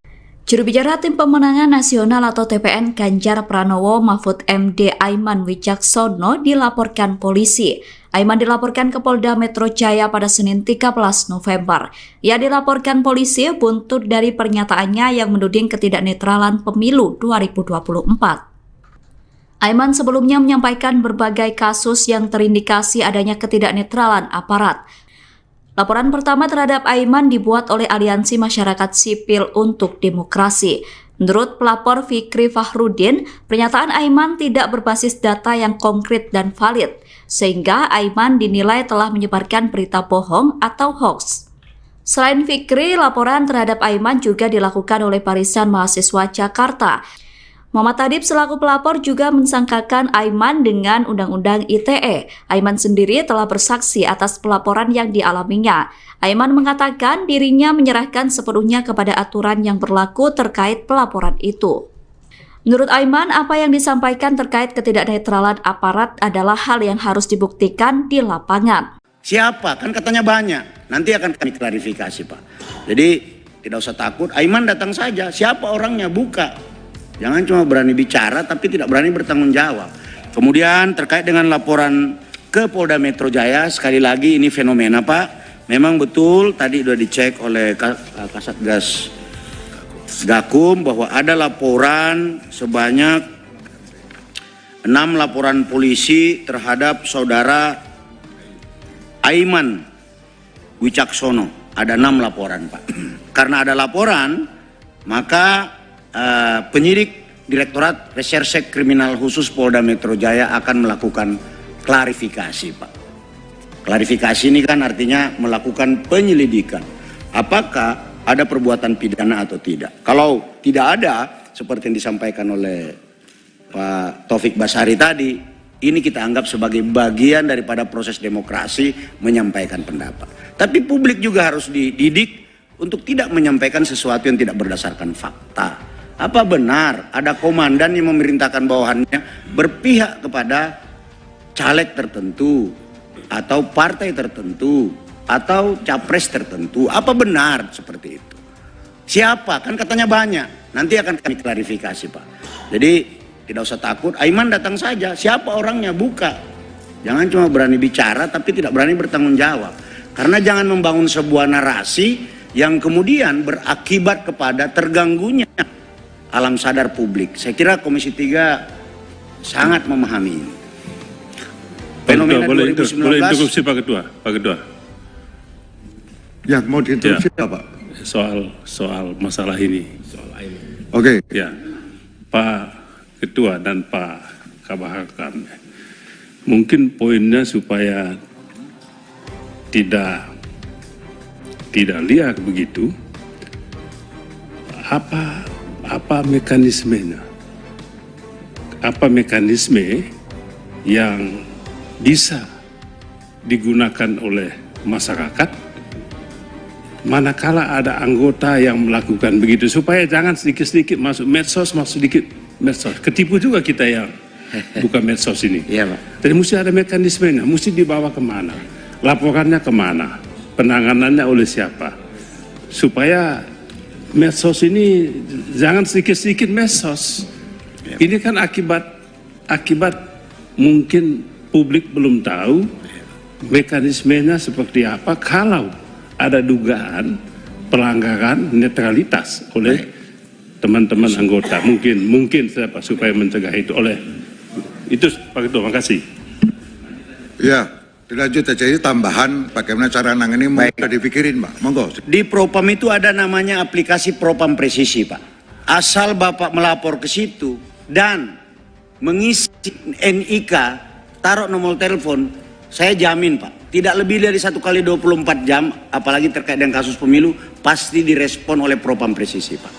Juru bicara Tim Pemenangan Nasional atau TPN Ganjar Pranowo Mahfud MD Aiman Wicaksono dilaporkan polisi. Aiman dilaporkan ke Polda Metro Jaya pada Senin 13 November. Ia dilaporkan polisi buntut dari pernyataannya yang menuding ketidaknetralan pemilu 2024. Aiman sebelumnya menyampaikan berbagai kasus yang terindikasi adanya ketidaknetralan aparat. Laporan pertama terhadap Aiman dibuat oleh Aliansi Masyarakat Sipil untuk Demokrasi. Menurut pelapor Fikri Fahrudin, pernyataan Aiman tidak berbasis data yang konkret dan valid, sehingga Aiman dinilai telah menyebarkan berita bohong atau hoax. Selain Fikri, laporan terhadap Aiman juga dilakukan oleh Barisan Mahasiswa Jakarta. Muhammad Adib selaku pelapor juga mensangkakan Aiman dengan Undang-Undang ITE. Aiman sendiri telah bersaksi atas pelaporan yang dialaminya. Aiman mengatakan dirinya menyerahkan sepenuhnya kepada aturan yang berlaku terkait pelaporan itu. Menurut Aiman, apa yang disampaikan terkait ketidaknetralan aparat adalah hal yang harus dibuktikan di lapangan. Siapa? Kan katanya banyak. Nanti akan kami klarifikasi, Pak. Jadi tidak usah takut. Aiman datang saja. Siapa orangnya? Buka. Jangan cuma berani bicara tapi tidak berani bertanggung jawab. Kemudian terkait dengan laporan ke Polda Metro Jaya, sekali lagi ini fenomena, Pak. Memang betul tadi sudah dicek oleh Kasatgas Gakum bahwa ada laporan sebanyak 6 laporan polisi terhadap saudara Aiman Wicaksono. Ada 6 laporan, Pak. Karena ada laporan, maka penyidik Direktorat Reserse Kriminal Khusus Polda Metro Jaya akan melakukan klarifikasi, Pak. Klarifikasi ini kan artinya melakukan penyelidikan. Apakah ada perbuatan pidana atau tidak? Kalau tidak ada, seperti yang disampaikan oleh Pak Taufik Basari tadi, ini kita anggap sebagai bagian daripada proses demokrasi menyampaikan pendapat. Tapi publik juga harus dididik untuk tidak menyampaikan sesuatu yang tidak berdasarkan fakta. Apa benar ada komandan yang memerintahkan bawahannya berpihak kepada caleg tertentu atau partai tertentu atau capres tertentu. Apa benar seperti itu? Siapa? Kan katanya banyak. Nanti akan kami klarifikasi, Pak. Jadi tidak usah takut. Aiman datang saja. Siapa orangnya? Buka. Jangan cuma berani bicara tapi tidak berani bertanggung jawab. Karena jangan membangun sebuah narasi yang kemudian berakibat kepada terganggunya alam sadar publik. Saya kira Komisi 3 sangat memahami ini. Fenomena boleh 2019. boleh interupsi Pak Ketua. Pak Ketua. Yang mau diinterupsi Ya. apa? Soal masalah ini. Oke. Ya, Pak Ketua dan Pak Kabah Hakam, mungkin poinnya supaya tidak liar begitu, apa mekanismenya? Apa mekanisme yang bisa digunakan oleh masyarakat manakala ada anggota yang melakukan begitu, supaya jangan sedikit-sedikit masuk medsos, ketipu juga kita yang buka medsos ini. Iya, Pak. Jadi mesti ada mekanismenya, mesti dibawa kemana, laporannya kemana, penanganannya oleh siapa, supaya medsos ini jangan sedikit-sedikit medsos. Ini kan akibat mungkin publik belum tahu mekanismenya seperti apa kalau ada dugaan pelanggaran netralitas oleh teman-teman anggota. Mungkin siapa supaya mencegah itu oleh itu. Pak Ketua, makasih. Ya, dilanjut aja. Ini tambahan bagaimana cara nangani sudah dipikirin, Pak. Monggo. Di Propam itu ada namanya aplikasi Propam Presisi, Pak. Asal Bapak melapor ke situ dan mengisi NIK, taruh nomor telepon, saya jamin, Pak, tidak lebih dari 1 kali 24 jam, apalagi terkait dengan kasus pemilu, pasti direspon oleh Propam Presisi, Pak.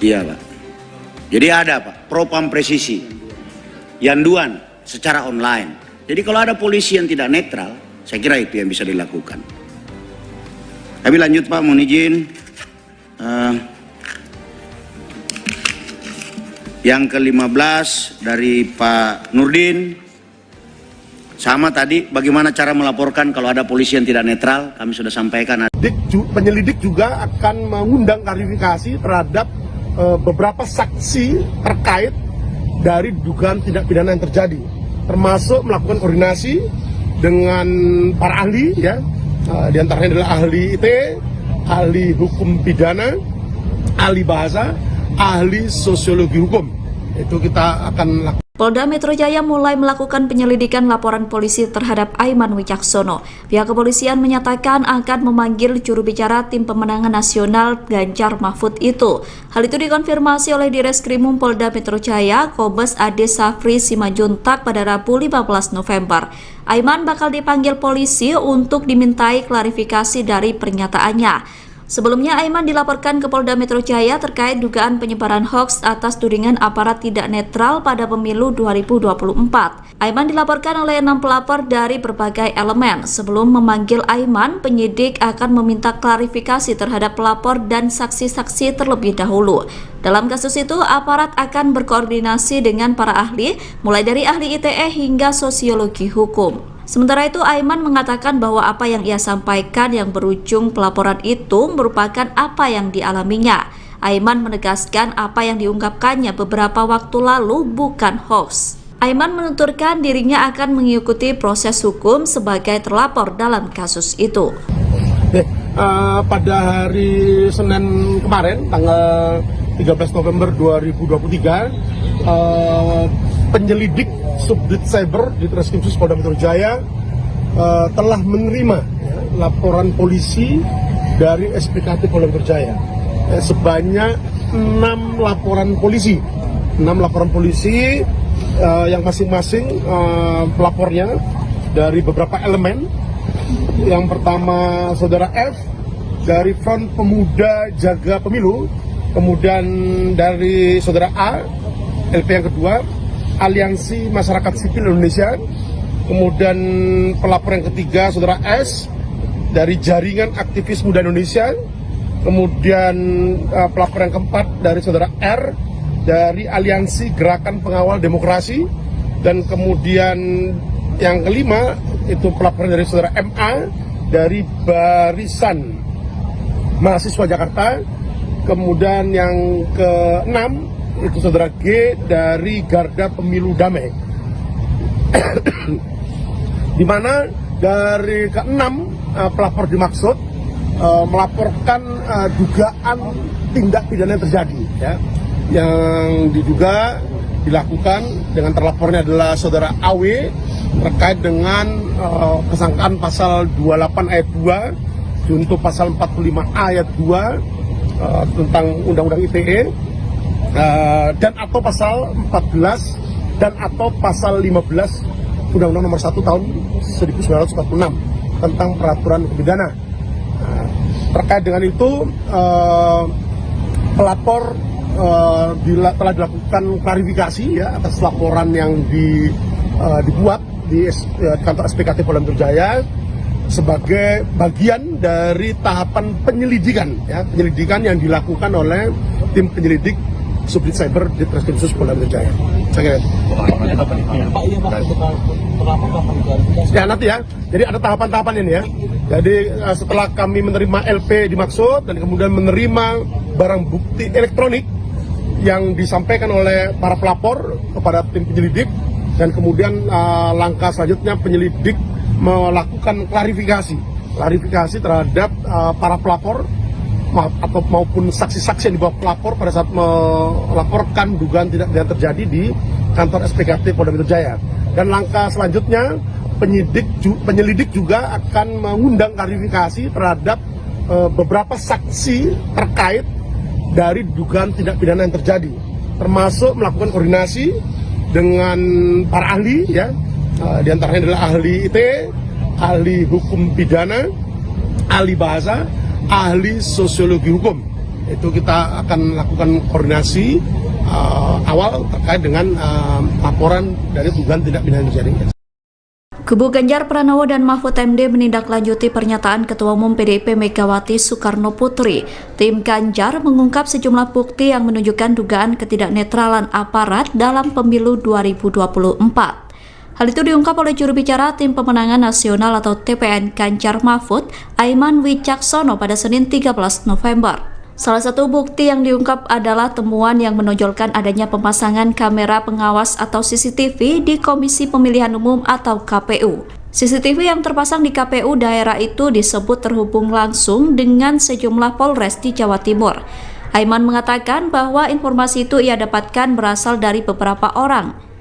Iya, Pak. Jadi ada, Pak, Propam Presisi, yanduan secara online. Jadi kalau ada polisi yang tidak netral, saya kira itu yang bisa dilakukan. Kami lanjut, Pak, mohon izin. Yang ke-15 dari Pak Nurdin. Sama tadi, bagaimana cara melaporkan kalau ada polisi yang tidak netral, kami sudah sampaikan. Penyelidik juga akan mengundang klarifikasi terhadap beberapa saksi terkait dari dugaan tindak pidana yang terjadi, termasuk melakukan koordinasi dengan para ahli, ya, di antaranya adalah ahli IT, ahli hukum pidana, ahli bahasa, ahli sosiologi hukum. Itu kita akan lakukan. Polda Metro Jaya mulai melakukan penyelidikan laporan polisi terhadap Aiman Wicaksono. Pihak kepolisian menyatakan akan memanggil juru bicara tim pemenangan nasional Ganjar Mahfud itu. Hal itu dikonfirmasi oleh Direskrimum Polda Metro Jaya, Kombes Ade Safri Simajuntak pada Rabu 15 November. Aiman bakal dipanggil polisi untuk dimintai klarifikasi dari pernyataannya. Sebelumnya, Aiman dilaporkan ke Polda Metro Jaya terkait dugaan penyebaran hoaks atas tudingan aparat tidak netral pada pemilu 2024. Aiman dilaporkan oleh 6 pelapor dari berbagai elemen. Sebelum memanggil Aiman, penyidik akan meminta klarifikasi terhadap pelapor dan saksi-saksi terlebih dahulu. Dalam kasus itu, aparat akan berkoordinasi dengan para ahli, mulai dari ahli ITE hingga sosiologi hukum. Sementara itu, Aiman mengatakan bahwa apa yang ia sampaikan yang berujung pelaporan itu merupakan apa yang dialaminya. Aiman menegaskan apa yang diungkapkannya beberapa waktu lalu bukan hoax. Aiman menuturkan dirinya akan mengikuti proses hukum sebagai terlapor dalam kasus itu. Pada hari Senin kemarin, tanggal 13 November 2023, penyelidik Subdit Cyber di Treskrimsus Polda Metro Jaya telah menerima laporan polisi dari SPKT Polda Metro Jaya sebanyak 6 laporan polisi. 6 laporan polisi yang masing-masing pelapornya dari beberapa elemen. Yang pertama Saudara F dari Front Pemuda Jaga Pemilu, kemudian dari Saudara A, LP yang kedua, Aliansi Masyarakat Sipil Indonesia, kemudian pelapor yang ketiga Saudara S dari Jaringan Aktivis Muda Indonesia, kemudian pelapor yang keempat dari Saudara R dari Aliansi Gerakan Pengawal Demokrasi, dan kemudian yang kelima itu pelaporan dari Saudara MA dari Barisan Mahasiswa Jakarta. Kemudian yang ke-6 itu saudara G dari Garda Pemilu Damai. Di mana dari ke-6 pelapor dimaksud melaporkan dugaan tindak pidana yang terjadi, ya, yang diduga dilakukan dengan terlapornya adalah saudara AW terkait dengan kesangkaan pasal 28 ayat 2 junto pasal 45 ayat 2 tentang Undang-Undang ITE dan atau pasal 14 dan atau pasal 15 Undang-Undang Nomor 1 tahun 1946 tentang peraturan pidana. Terkait dengan itu pelapor telah dilakukan klarifikasi, ya, atas laporan yang dibuat di kantor SPKT Polda Metro Jaya sebagai bagian dari tahapan penyelidikan, ya, penyelidikan yang dilakukan oleh tim penyelidik Subdit Cyber di Treskrimsus Polda Metro Jaya. Ya nanti, ya. Jadi ada tahapan-tahapan ini, ya. Jadi setelah kami menerima LP dimaksud dan kemudian menerima barang bukti elektronik yang disampaikan oleh para pelapor kepada tim penyelidik, dan kemudian langkah selanjutnya penyelidik melakukan klarifikasi terhadap para pelapor atau maupun saksi-saksi yang dibawa pelapor pada saat melaporkan dugaan tidak pidana terjadi di kantor SPKT Polda Metro Jaya. Dan langkah selanjutnya penyelidik juga akan mengundang klarifikasi terhadap beberapa saksi terkait dari dugaan tindak pidana yang terjadi, termasuk melakukan koordinasi dengan para ahli, ya, di antaranya adalah ahli ITE, ahli hukum pidana, ahli bahasa, ahli sosiologi hukum. Itu kita akan lakukan koordinasi awal terkait dengan laporan dari dugaan tindak pidana yang terjadi. Kubu Ganjar Pranowo dan Mahfud MD menindaklanjuti pernyataan Ketua Umum PDIP Megawati Soekarno Putri. Tim Ganjar mengungkap sejumlah bukti yang menunjukkan dugaan ketidaknetralan aparat dalam pemilu 2024. Hal itu diungkap oleh juru bicara Tim Pemenangan Nasional atau TPN Ganjar Mahfud, Aiman Wicaksono pada Senin 13 November. Salah satu bukti yang diungkap adalah temuan yang menonjolkan adanya pemasangan kamera pengawas atau CCTV di Komisi Pemilihan Umum atau KPU. CCTV yang terpasang di KPU daerah itu disebut terhubung langsung dengan sejumlah Polres di Jawa Timur. Aiman mengatakan bahwa informasi itu ia dapatkan berasal dari beberapa orang.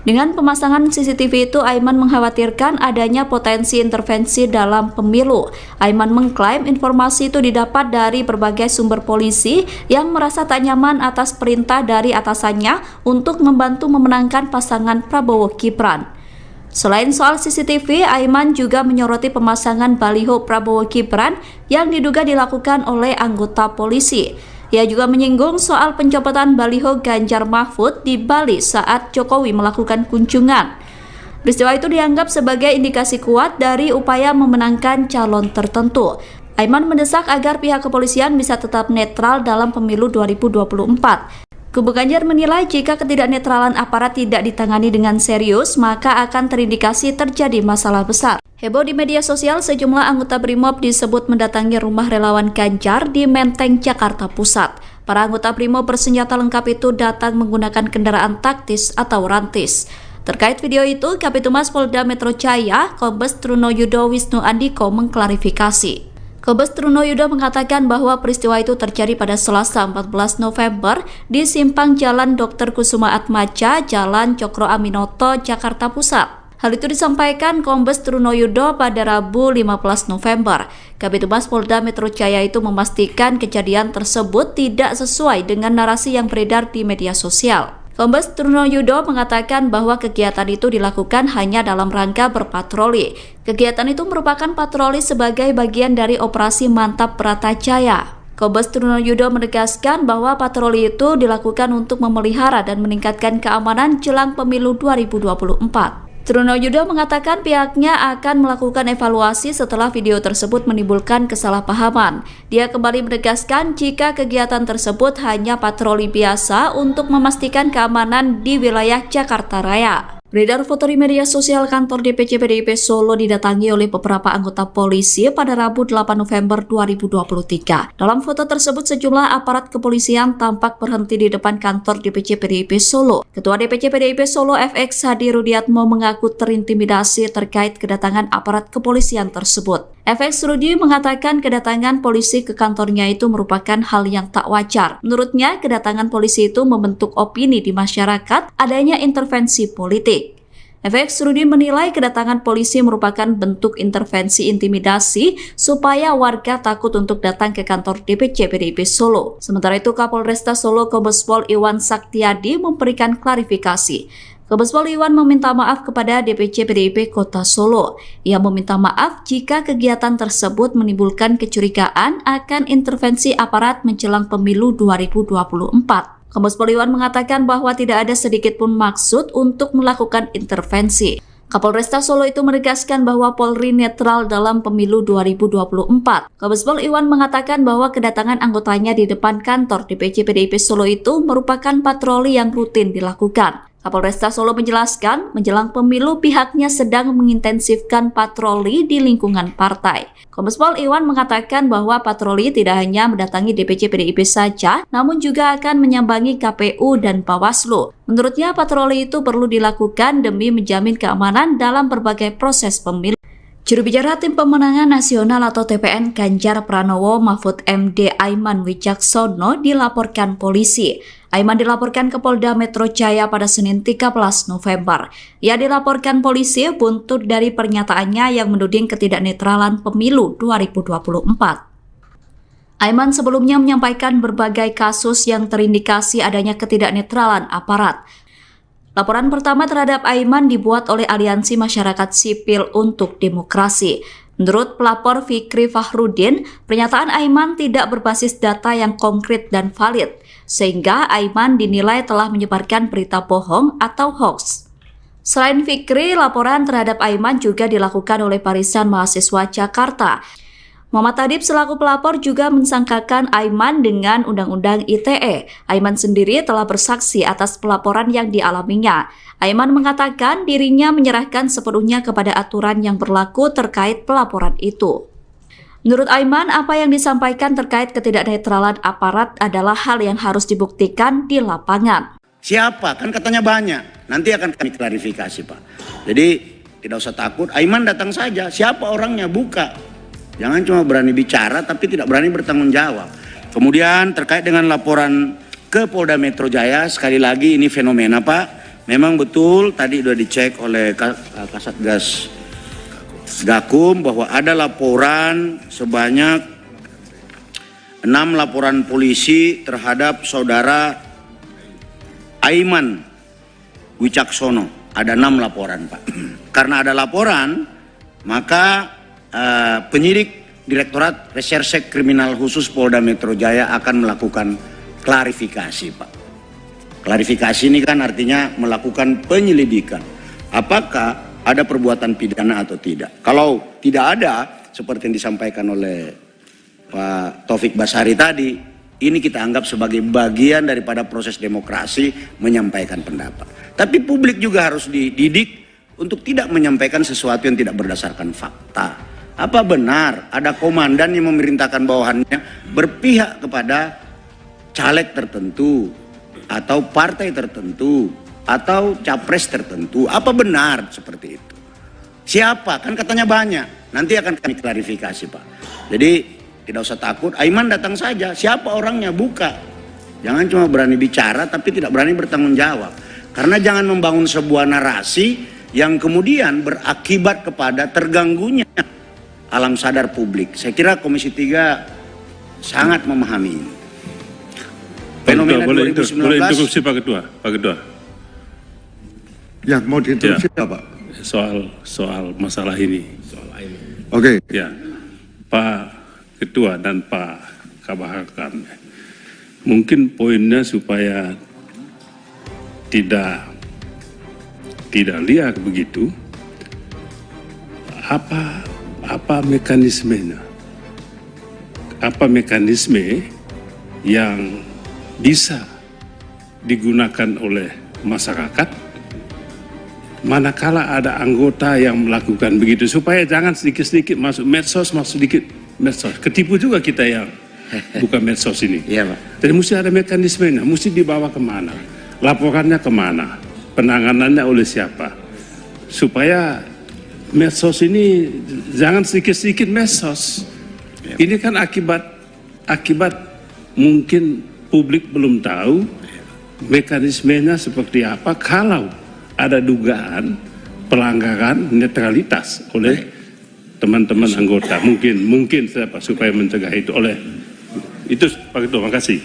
Dengan pemasangan CCTV itu, Aiman mengkhawatirkan adanya potensi intervensi dalam pemilu. Aiman mengklaim informasi itu didapat dari berbagai sumber polisi yang merasa tak nyaman atas perintah dari atasannya untuk membantu memenangkan pasangan Prabowo Gibran. Selain soal CCTV, Aiman juga menyoroti pemasangan baliho Prabowo Gibran yang diduga dilakukan oleh anggota polisi. Ia juga menyinggung soal pencopotan baliho Ganjar Mahfud di Bali saat Jokowi melakukan kunjungan. Peristiwa itu dianggap sebagai indikasi kuat dari upaya memenangkan calon tertentu. Aiman mendesak agar pihak kepolisian bisa tetap netral dalam pemilu 2024. Kubu Ganjar menilai jika ketidaknetralan aparat tidak ditangani dengan serius, maka akan terindikasi terjadi masalah besar. Heboh di media sosial, sejumlah anggota Brimob disebut mendatangi rumah relawan Ganjar di Menteng, Jakarta Pusat. Para anggota Brimob bersenjata lengkap itu datang menggunakan kendaraan taktis atau rantis. Terkait video itu, Kabitumas Polda Metro Jaya, Kombes Truno Yudo Wisnu Andiko mengklarifikasi. Kombes Truno Yudo mengatakan bahwa peristiwa itu terjadi pada Selasa 14 November di simpang Jalan Dr. Kusuma Atmaja, Jalan Cokro Aminoto, Jakarta Pusat. Hal itu disampaikan Kombes Truno Yudo pada Rabu 15 November. Kabitumas Polda Metro Jaya itu memastikan kejadian tersebut tidak sesuai dengan narasi yang beredar di media sosial. Kombes Truno Yudo mengatakan bahwa kegiatan itu dilakukan hanya dalam rangka berpatroli. Kegiatan itu merupakan patroli sebagai bagian dari operasi Mantap Bratajaya. Kombes Truno Yudo menegaskan bahwa patroli itu dilakukan untuk memelihara dan meningkatkan keamanan jelang pemilu 2024. Truno Yudo mengatakan pihaknya akan melakukan evaluasi setelah video tersebut menimbulkan kesalahpahaman. Dia kembali menegaskan jika kegiatan tersebut hanya patroli biasa untuk memastikan keamanan di wilayah Jakarta Raya. Beredar foto di media sosial kantor DPC PDIP Solo didatangi oleh beberapa anggota polisi pada Rabu 8 November 2023. Dalam foto tersebut sejumlah aparat kepolisian tampak berhenti di depan kantor DPC PDIP Solo. Ketua DPC PDIP Solo FX Hadi Rudiatmo mengaku terintimidasi terkait kedatangan aparat kepolisian tersebut. FX Rudi mengatakan kedatangan polisi ke kantornya itu merupakan hal yang tak wajar. Menurutnya, kedatangan polisi itu membentuk opini di masyarakat adanya intervensi politik. FX Rudi menilai kedatangan polisi merupakan bentuk intervensi intimidasi supaya warga takut untuk datang ke kantor DPC PDIP Solo. Sementara itu, Kapolresta Solo Kombespol Iwan Saktiadi memberikan klarifikasi. Kombespol Iwan meminta maaf kepada DPC PDIP Kota Solo. Ia meminta maaf jika kegiatan tersebut menimbulkan kecurigaan akan intervensi aparat menjelang pemilu 2024. Kombespol Iwan mengatakan bahwa tidak ada sedikit pun maksud untuk melakukan intervensi. Kapolresta Solo itu menegaskan bahwa Polri netral dalam pemilu 2024. Kombespol Iwan mengatakan bahwa kedatangan anggotanya di depan kantor DPC PDIP Solo itu merupakan patroli yang rutin dilakukan. Kapolresta Solo menjelaskan, menjelang pemilu pihaknya sedang mengintensifkan patroli di lingkungan partai. Kombespol Iwan mengatakan bahwa patroli tidak hanya mendatangi DPC PDIP saja, namun juga akan menyambangi KPU dan Bawaslu. Menurutnya patroli itu perlu dilakukan demi menjamin keamanan dalam berbagai proses pemilu. Juru bicara Tim Pemenangan Nasional atau TPN Ganjar Pranowo Mahfud MD Aiman Wicaksono dilaporkan polisi. Aiman dilaporkan ke Polda Metro Jaya pada Senin 13 November. Ia dilaporkan polisi buntut dari pernyataannya yang menuding ketidaknetralan pemilu 2024. Aiman sebelumnya menyampaikan berbagai kasus yang terindikasi adanya ketidaknetralan aparat. Laporan pertama terhadap Aiman dibuat oleh Aliansi Masyarakat Sipil untuk Demokrasi. Menurut pelapor Fikri Fahrudin, pernyataan Aiman tidak berbasis data yang konkret dan valid, sehingga Aiman dinilai telah menyebarkan berita bohong atau hoax. Selain Fikri, laporan terhadap Aiman juga dilakukan oleh Barisan Mahasiswa Jakarta. Muhammad Adib selaku pelapor juga mensangkakan Aiman dengan Undang-Undang ITE. Aiman sendiri telah bersaksi atas pelaporan yang dialaminya. Aiman mengatakan dirinya menyerahkan sepenuhnya kepada aturan yang berlaku terkait pelaporan itu. Menurut Aiman, apa yang disampaikan terkait ketidaknetralan aparat adalah hal yang harus dibuktikan di lapangan. Siapa? Kan katanya banyak. Nanti akan kami klarifikasi, Pak. Jadi tidak usah takut. Aiman datang saja. Siapa orangnya? Buka. Jangan cuma berani bicara tapi tidak berani bertanggung jawab. Kemudian terkait dengan laporan ke Polda Metro Jaya, sekali lagi ini fenomena, Pak. Memang betul tadi sudah dicek oleh Kasatgas Gakum bahwa ada laporan sebanyak 6 laporan polisi terhadap saudara Aiman Wicaksono. Ada 6 laporan, Pak. Karena ada laporan, maka penyidik Direktorat Reserse Kriminal Khusus Polda Metro Jaya akan melakukan klarifikasi, Pak. Klarifikasi ini kan artinya melakukan penyelidikan. Apakah ada perbuatan pidana atau tidak? Kalau tidak ada, seperti yang disampaikan oleh Pak Taufik Basari tadi, ini kita anggap sebagai bagian daripada proses demokrasi menyampaikan pendapat. Tapi publik juga harus dididik untuk tidak menyampaikan sesuatu yang tidak berdasarkan fakta. Apa benar ada komandan yang memerintahkan bawahannya berpihak kepada caleg tertentu atau partai tertentu atau capres tertentu? Apa benar seperti itu? Siapa? Kan katanya banyak. Nanti akan kami klarifikasi, Pak. Jadi tidak usah takut. Aiman datang saja. Siapa orangnya? Buka. Jangan cuma berani bicara tapi tidak berani bertanggung jawab. Karena jangan membangun sebuah narasi yang kemudian berakibat kepada terganggunya alam sadar publik. Saya kira Komisi 3 sangat memahami ini. Fenomena boleh 2019. Boleh interupsi Pak Ketua. Pak Ketua. Ya, mau diinterupsi Ya. Pak? Soal masalah ini. Oke. Ya, Pak Ketua dan Pak Kabahakam. Mungkin poinnya supaya tidak liar begitu. Apa mekanismenya? Apa mekanisme yang bisa digunakan oleh masyarakat manakala ada anggota yang melakukan begitu, supaya jangan sedikit-sedikit masuk medsos, ketipu juga kita yang bukan medsos ini. Iya, Pak. Jadi mesti ada mekanismenya, mesti dibawa kemana, laporannya kemana, penanganannya oleh siapa, supaya medsos ini jangan sedikit-sedikit medsos. Ini kan akibat mungkin publik belum tahu mekanismenya seperti apa kalau ada dugaan pelanggaran netralitas oleh teman-teman anggota. Mungkin siapa supaya mencegah itu itu Pak Ketua, makasih.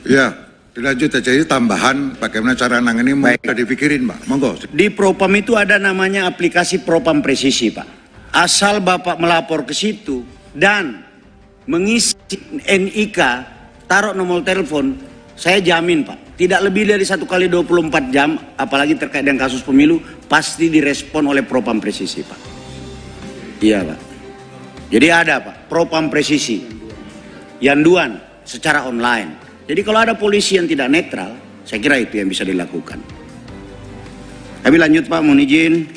Ya, dilanjut aja. Ini tambahan bagaimana cara nangani udah dipikirin, Pak. Monggo. Di Propam itu ada namanya aplikasi Propam Presisi, Pak. Asal Bapak melapor ke situ dan mengisi NIK, taruh nomor telepon, saya jamin, Pak, tidak lebih dari 1 kali 24 jam, apalagi terkait dengan kasus pemilu, pasti direspon oleh Propam Presisi, Pak. Iya, Pak. Jadi ada, Pak, Propam Presisi. Yanduan secara online. Jadi kalau ada polisi yang tidak netral, saya kira itu yang bisa dilakukan. Tapi lanjut, Pak, mohon izin.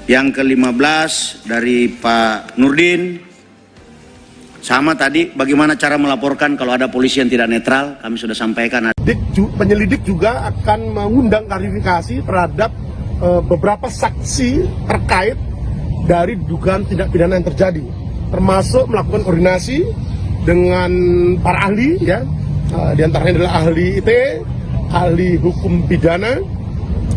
Yang ke-15 dari Pak Nurdin. Sama tadi, bagaimana cara melaporkan kalau ada polisi yang tidak netral, kami sudah sampaikan. Penyelidik juga akan mengundang klarifikasi terhadap beberapa saksi terkait dari dugaan tindak pidana yang terjadi, termasuk melakukan koordinasi dengan para ahli, ya, di antaranya adalah ahli ITE, ahli hukum pidana,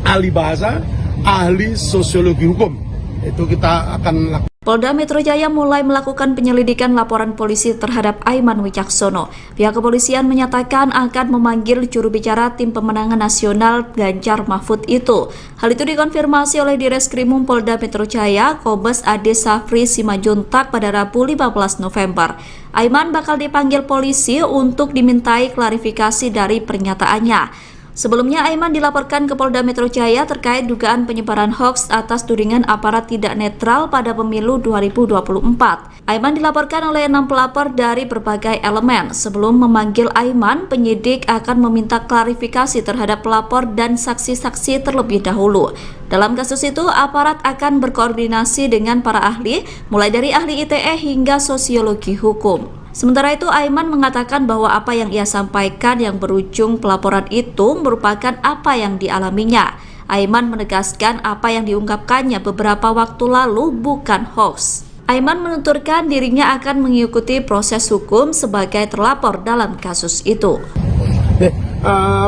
ahli bahasa, ahli sosiologi hukum. Itu kita akan lakukan. Polda Metro Jaya mulai melakukan penyelidikan laporan polisi terhadap Aiman Wicaksono. Pihak kepolisian menyatakan akan memanggil juru bicara tim pemenangan nasional Ganjar Mahfud itu. Hal itu dikonfirmasi oleh Direskrimum Polda Metro Jaya, Kombes Ade Safri Simajuntak pada Rabu 15 November. Aiman bakal dipanggil polisi untuk dimintai klarifikasi dari pernyataannya. Sebelumnya, Aiman dilaporkan ke Polda Metro Jaya terkait dugaan penyebaran hoaks atas tudingan aparat tidak netral pada pemilu 2024. Aiman dilaporkan oleh 6 pelapor dari berbagai elemen. Sebelum memanggil Aiman, penyidik akan meminta klarifikasi terhadap pelapor dan saksi-saksi terlebih dahulu. Dalam kasus itu, aparat akan berkoordinasi dengan para ahli, mulai dari ahli ITE hingga sosiologi hukum. Sementara itu, Aiman mengatakan bahwa apa yang ia sampaikan yang berujung pelaporan itu merupakan apa yang dialaminya. Aiman menegaskan apa yang diungkapkannya beberapa waktu lalu bukan hoax. Aiman menuturkan dirinya akan mengikuti proses hukum sebagai terlapor dalam kasus itu.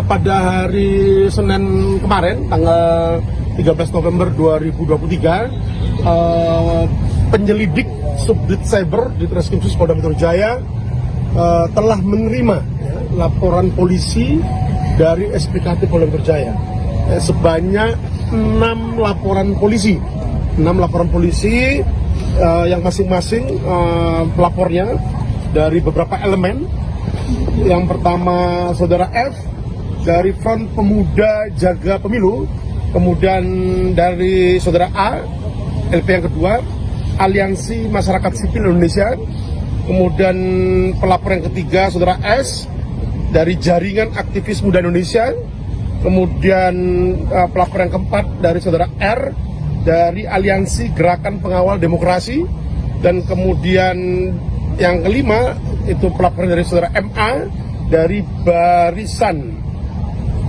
Pada hari Senin kemarin, tanggal 13 November 2023, penyelidik Subdit Cyber di Treskrimsus Polda Metro Jaya telah menerima laporan polisi dari SPKT Polda Metro Jaya sebanyak 6 laporan polisi. 6 laporan polisi yang masing-masing pelapornya dari beberapa elemen. Yang pertama Saudara F dari Front Pemuda Jaga Pemilu, kemudian dari Saudara A, LP yang kedua, Aliansi Masyarakat Sipil Indonesia, kemudian pelapor yang ketiga Saudara S dari Jaringan Aktivis Muda Indonesia, kemudian pelapor yang keempat dari Saudara R dari Aliansi Gerakan Pengawal Demokrasi, dan kemudian yang kelima itu pelapor dari Saudara MA dari Barisan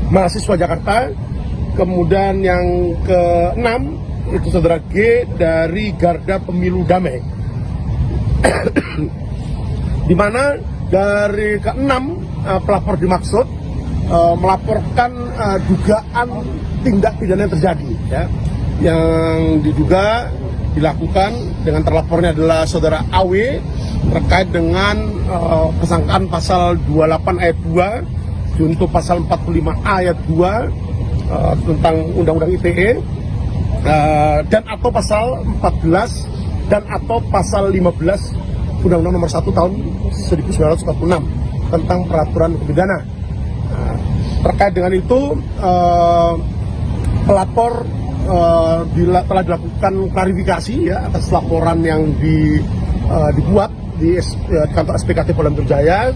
Mahasiswa Jakarta, kemudian yang keenam itu Saudara G dari Garda Pemilu Damai. Di mana dari keenam pelapor dimaksud melaporkan dugaan tindak pidana yang terjadi, ya, yang diduga dilakukan dengan terlapornya adalah Saudara AW terkait dengan persangkaan pasal 28 ayat 2 junto pasal 45 ayat 2 tentang Undang-Undang ITE, dan atau pasal 14 dan atau pasal 15 Undang-Undang Nomor 1 tahun 1946 tentang peraturan hukum pidana. Terkait dengan itu, pelapor telah dilakukan klarifikasi, ya, atas laporan yang dibuat di kantor SPKT Polda Metro Jaya,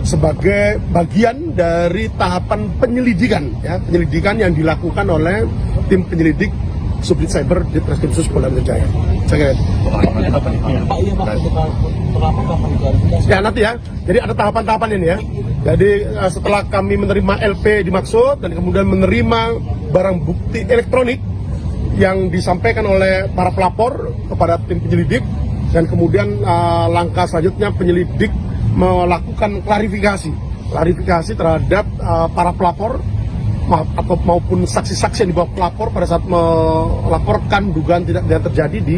sebagai bagian dari tahapan penyelidikan, ya, penyelidikan yang dilakukan oleh tim penyelidik Subdit Cyber di Treskrimsus Polda Metro Jaya. Saya kira. Ya nanti ya. Jadi ada tahapan-tahapan ini ya. Jadi setelah kami menerima LP dimaksud dan kemudian menerima barang bukti elektronik yang disampaikan oleh para pelapor kepada tim penyelidik, dan kemudian langkah selanjutnya penyelidik melakukan klarifikasi terhadap para pelapor atau maupun saksi-saksi yang dibawa pelapor pada saat melaporkan dugaan tidak pidana terjadi di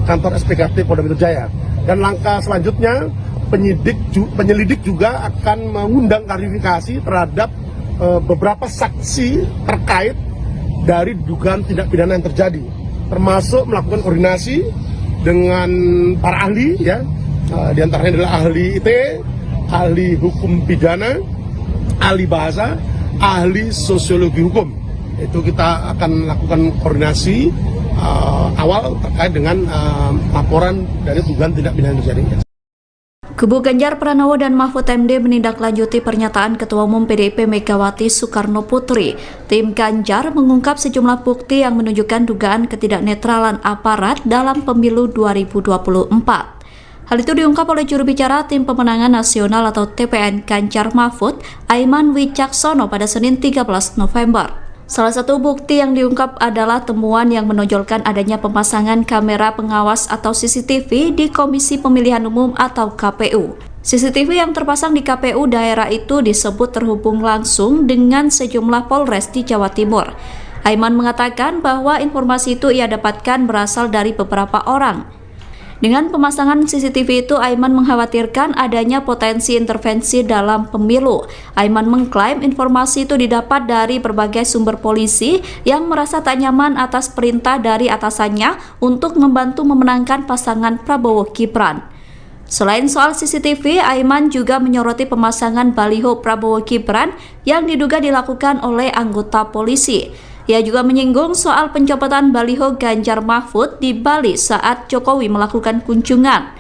kantor SPKT Polda Metro Jaya. Dan langkah selanjutnya penyelidik juga akan mengundang klarifikasi terhadap beberapa saksi terkait dari dugaan tindak pidana yang terjadi, termasuk melakukan koordinasi dengan para ahli, ya, di antaranya adalah ahli IT, ahli hukum pidana, ahli bahasa, ahli sosiologi hukum. Itu kita akan lakukan koordinasi awal terkait dengan laporan dari dugaan tindak pidana yang terjadi. Kubu Ganjar Pranowo dan Mahfud MD menindaklanjuti pernyataan Ketua Umum PDIP Megawati Soekarno Putri. Tim Ganjar mengungkap sejumlah bukti yang menunjukkan dugaan ketidaknetralan aparat dalam pemilu 2024. Hal itu diungkap oleh juru bicara Tim Pemenangan Nasional atau TPN Ganjar Mahfud, Aiman Wicaksono pada Senin 13 November. Salah satu bukti yang diungkap adalah temuan yang menonjolkan adanya pemasangan kamera pengawas atau CCTV di Komisi Pemilihan Umum atau KPU. CCTV yang terpasang di KPU daerah itu disebut terhubung langsung dengan sejumlah Polres di Jawa Timur. Aiman mengatakan bahwa informasi itu ia dapatkan berasal dari beberapa orang. Dengan pemasangan CCTV itu, Aiman mengkhawatirkan adanya potensi intervensi dalam pemilu. Aiman mengklaim informasi itu didapat dari berbagai sumber polisi yang merasa tak nyaman atas perintah dari atasannya untuk membantu memenangkan pasangan Prabowo Gibran. Selain soal CCTV, Aiman juga menyoroti pemasangan baliho Prabowo Gibran yang diduga dilakukan oleh anggota polisi. Ia juga menyinggung soal pencopotan baliho Ganjar Mahfud di Bali saat Jokowi melakukan kunjungan.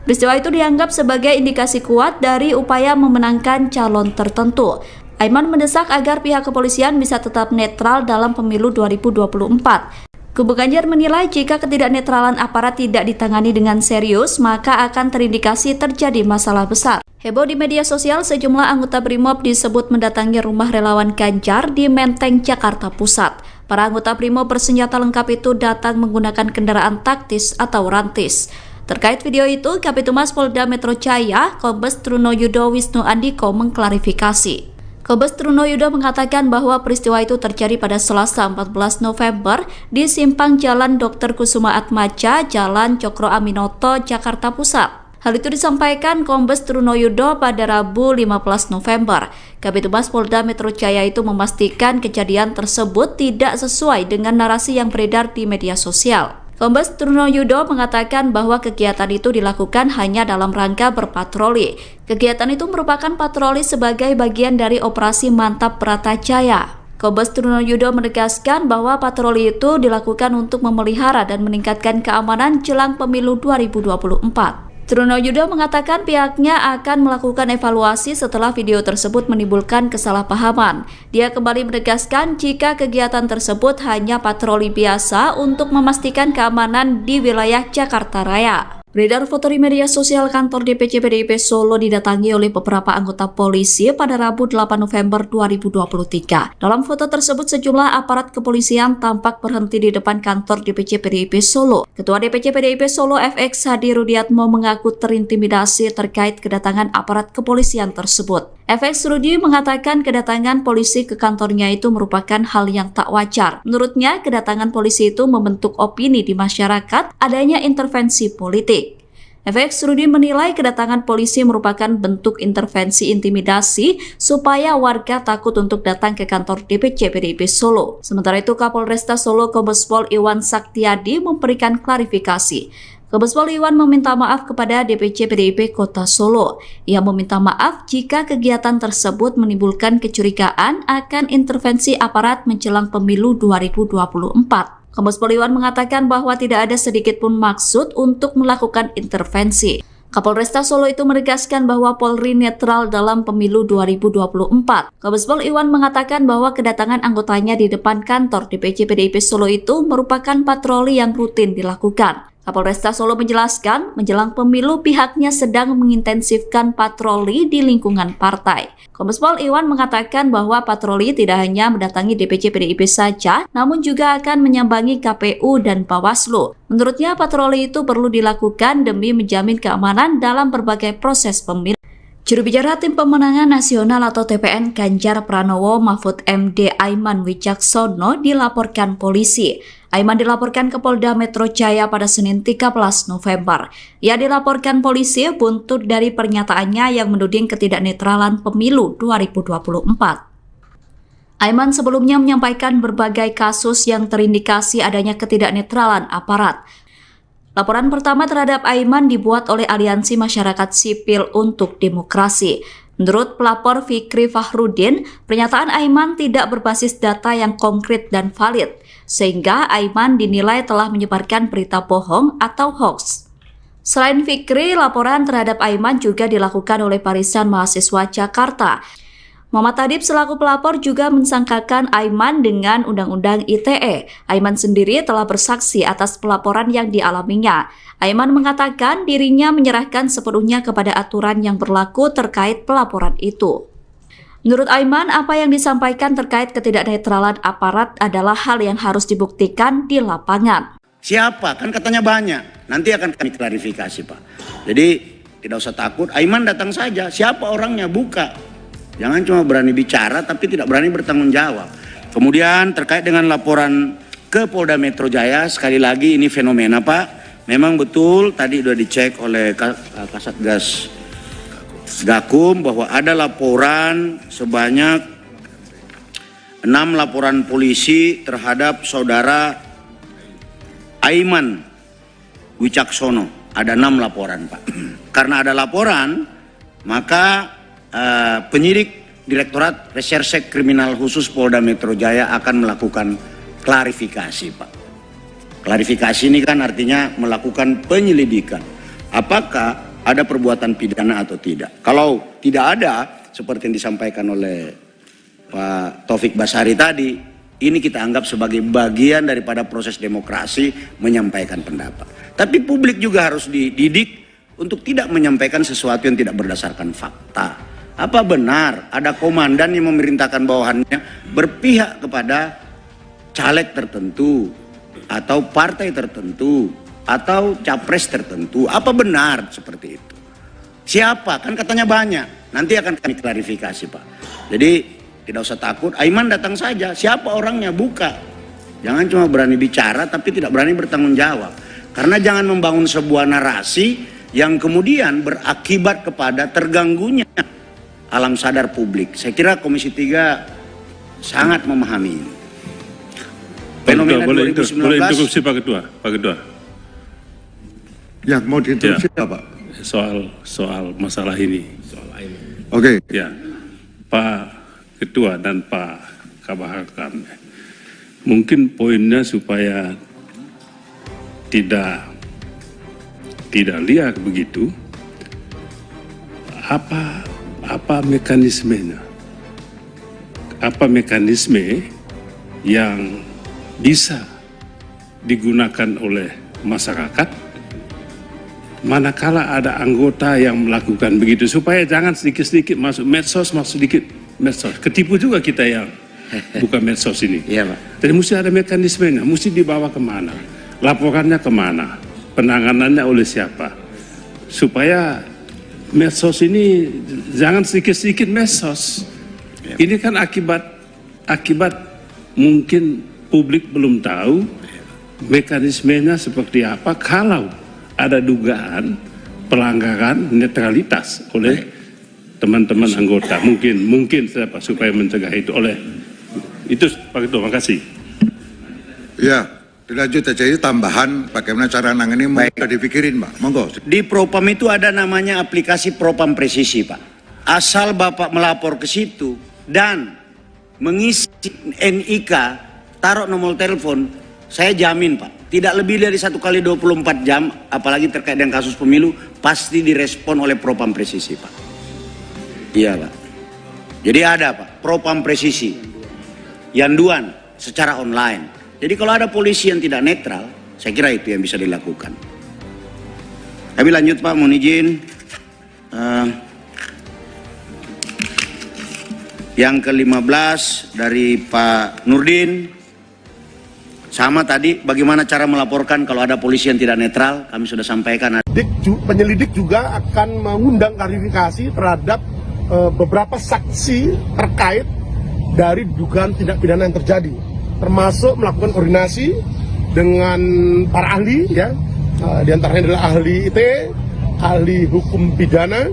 Peristiwa itu dianggap sebagai indikasi kuat dari upaya memenangkan calon tertentu. Aiman mendesak agar pihak kepolisian bisa tetap netral dalam pemilu 2024. Kubu Ganjar menilai jika ketidaknetralan aparat tidak ditangani dengan serius, maka akan terindikasi terjadi masalah besar. Heboh di media sosial, sejumlah anggota Brimob disebut mendatangi rumah relawan Ganjar di Menteng, Jakarta Pusat. Para anggota Brimob bersenjata lengkap itu datang menggunakan kendaraan taktis atau rantis. Terkait video itu, Kabitumas Polda Metro Jaya, Kombes Truno Yudo Wisnu Andiko mengklarifikasi. Kombes Truno Yudo mengatakan bahwa peristiwa itu terjadi pada Selasa 14 November di simpang Jalan Dr. Kusuma Atmaja, Jalan Cokro Aminoto, Jakarta Pusat. Hal itu disampaikan Kombes Truno Yudo pada Rabu 15 November. Kabitumas Polda Metro Jaya itu memastikan kejadian tersebut tidak sesuai dengan narasi yang beredar di media sosial. Kombes Truno Yudo mengatakan bahwa kegiatan itu dilakukan hanya dalam rangka berpatroli. Kegiatan itu merupakan patroli sebagai bagian dari operasi Mantap Bratajaya. Kombes Truno Yudo menegaskan bahwa patroli itu dilakukan untuk memelihara dan meningkatkan keamanan jelang pemilu 2024. Truno Yudo mengatakan pihaknya akan melakukan evaluasi setelah video tersebut menimbulkan kesalahpahaman. Dia kembali menegaskan jika kegiatan tersebut hanya patroli biasa untuk memastikan keamanan di wilayah Jakarta Raya. Beredar foto di media sosial kantor DPC PDIP Solo didatangi oleh beberapa anggota polisi pada Rabu 8 November 2023. Dalam foto tersebut sejumlah aparat kepolisian tampak berhenti di depan kantor DPC PDIP Solo. Ketua DPC PDIP Solo FX Hadi Rudiatmo mengaku terintimidasi terkait kedatangan aparat kepolisian tersebut. FX Rudi mengatakan kedatangan polisi ke kantornya itu merupakan hal yang tak wajar. Menurutnya, kedatangan polisi itu membentuk opini di masyarakat adanya intervensi politik. FX Rudi menilai kedatangan polisi merupakan bentuk intervensi intimidasi supaya warga takut untuk datang ke kantor DPC PDIP Solo. Sementara itu, Kapolresta Solo Kombes Pol Iwan Saktiadi memberikan klarifikasi. Kombes Pol Iwan meminta maaf kepada DPC PDIP Kota Solo. Ia meminta maaf jika kegiatan tersebut menimbulkan kecurigaan akan intervensi aparat menjelang pemilu 2024. Kombes Pol Iwan mengatakan bahwa tidak ada sedikit pun maksud untuk melakukan intervensi. Kapolresta Solo itu menegaskan bahwa Polri netral dalam pemilu 2024. Kombes Pol Iwan mengatakan bahwa kedatangan anggotanya di depan kantor DPC PDIP Solo itu merupakan patroli yang rutin dilakukan. Kapolresta Solo menjelaskan, menjelang pemilu pihaknya sedang mengintensifkan patroli di lingkungan partai. Kombes Pol Iwan mengatakan bahwa patroli tidak hanya mendatangi DPC PDIP saja, namun juga akan menyambangi KPU dan Bawaslu. Menurutnya patroli itu perlu dilakukan demi menjamin keamanan dalam berbagai proses pemilu. Juru bicara Tim Pemenangan Nasional atau TPN Ganjar Pranowo Mahfud MD Aiman Wicaksono dilaporkan polisi. Aiman dilaporkan ke Polda Metro Jaya pada Senin 13 November. Ia dilaporkan polisi buntut dari pernyataannya yang menuding ketidaknetralan pemilu 2024. Aiman sebelumnya menyampaikan berbagai kasus yang terindikasi adanya ketidaknetralan aparat. Laporan pertama terhadap Aiman dibuat oleh Aliansi Masyarakat Sipil untuk Demokrasi. Menurut pelapor Fikri Fahrudin, pernyataan Aiman tidak berbasis data yang konkret dan valid, sehingga Aiman dinilai telah menyebarkan berita bohong atau hoax. Selain Fikri, laporan terhadap Aiman juga dilakukan oleh Barisan Mahasiswa Jakarta. Muhammad Adib selaku pelapor juga mensangkakan Aiman dengan Undang-Undang ITE. Aiman sendiri telah bersaksi atas pelaporan yang dialaminya. Aiman mengatakan dirinya menyerahkan sepenuhnya kepada aturan yang berlaku terkait pelaporan itu. Menurut Aiman, apa yang disampaikan terkait ketidaknetralan aparat adalah hal yang harus dibuktikan di lapangan. Siapa? Kan katanya banyak. Nanti akan kami klarifikasi, Pak. Jadi tidak usah takut. Aiman datang saja. Siapa orangnya? Buka. Jangan cuma berani bicara tapi tidak berani bertanggung jawab. Kemudian terkait dengan laporan ke Polda Metro Jaya, sekali lagi ini fenomena, Pak. Memang betul tadi sudah dicek oleh Kasatgas Gakum bahwa ada laporan sebanyak 6 laporan polisi terhadap saudara Aiman Wicaksono. Ada 6 laporan, Pak. Karena ada laporan, maka penyidik Direktorat Reserse Kriminal Khusus Polda Metro Jaya akan melakukan klarifikasi, Pak. Klarifikasi ini kan artinya melakukan penyelidikan. Apakah ada perbuatan pidana atau tidak? Kalau tidak ada, seperti yang disampaikan oleh Pak Taufik Basari tadi, ini kita anggap sebagai bagian daripada proses demokrasi menyampaikan pendapat. Tapi publik juga harus dididik untuk tidak menyampaikan sesuatu yang tidak berdasarkan fakta. Apa benar ada komandan yang memerintahkan bawahannya berpihak kepada caleg tertentu atau partai tertentu atau capres tertentu? Apa benar seperti itu? Siapa? Kan katanya banyak. Nanti akan kami klarifikasi, Pak. Jadi tidak usah takut. Aiman datang saja. Siapa orangnya? Buka. Jangan cuma berani bicara tapi tidak berani bertanggung jawab. Karena jangan membangun sebuah narasi yang kemudian berakibat kepada terganggunya alam sadar publik. Saya kira Komisi 3 sangat memahami ini. Fenomena boleh 2019. Boleh interupsi Pak Ketua. Yang mau diinterupsi Ya. apa? Soal masalah ini. Oke. Ya, Pak Ketua dan Pak Kabah Hakam, mungkin poinnya supaya tidak liar begitu, apa mekanismenya? Apa mekanisme yang bisa digunakan oleh masyarakat manakala ada anggota yang melakukan begitu, supaya jangan sedikit-sedikit masuk medsos, ketipu juga kita yang bukan medsos ini. Iya, Pak. Jadi mesti ada mekanismenya, mesti dibawa kemana, laporannya kemana, penanganannya oleh siapa, supaya medsos ini jangan sedikit-sedikit medsos. Ini kan akibat mungkin publik belum tahu mekanismenya seperti apa kalau ada dugaan pelanggaran netralitas oleh teman-teman anggota. Mungkin siapa supaya mencegah itu oleh itu, Pak Ketua. Terima kasih. Ya, dilanjut aja itu tambahan bagaimana cara nangani sudah dipikirin, Pak. Monggo. Di Propam itu ada namanya aplikasi Propam Presisi, Pak. Asal Bapak melapor ke situ dan mengisi NIK, taruh nomor telepon, saya jamin, Pak, tidak lebih dari 1 kali 24 jam, apalagi terkait dengan kasus pemilu, pasti direspon oleh Propam Presisi, Pak. Iya, Pak. Jadi ada, Pak, Propam Presisi, Yanduan, secara online. Jadi kalau ada polisi yang tidak netral, saya kira itu yang bisa dilakukan. Tapi lanjut, Pak, mohon izin. Yang ke-15 dari Pak Nurdin. Sama tadi, bagaimana cara melaporkan kalau ada polisi yang tidak netral, kami sudah sampaikan. Penyelidik juga akan mengundang klarifikasi terhadap beberapa saksi terkait dari dugaan tindak pidana yang terjadi, termasuk melakukan koordinasi dengan para ahli, ya, di antaranya adalah ahli IT, ahli hukum pidana,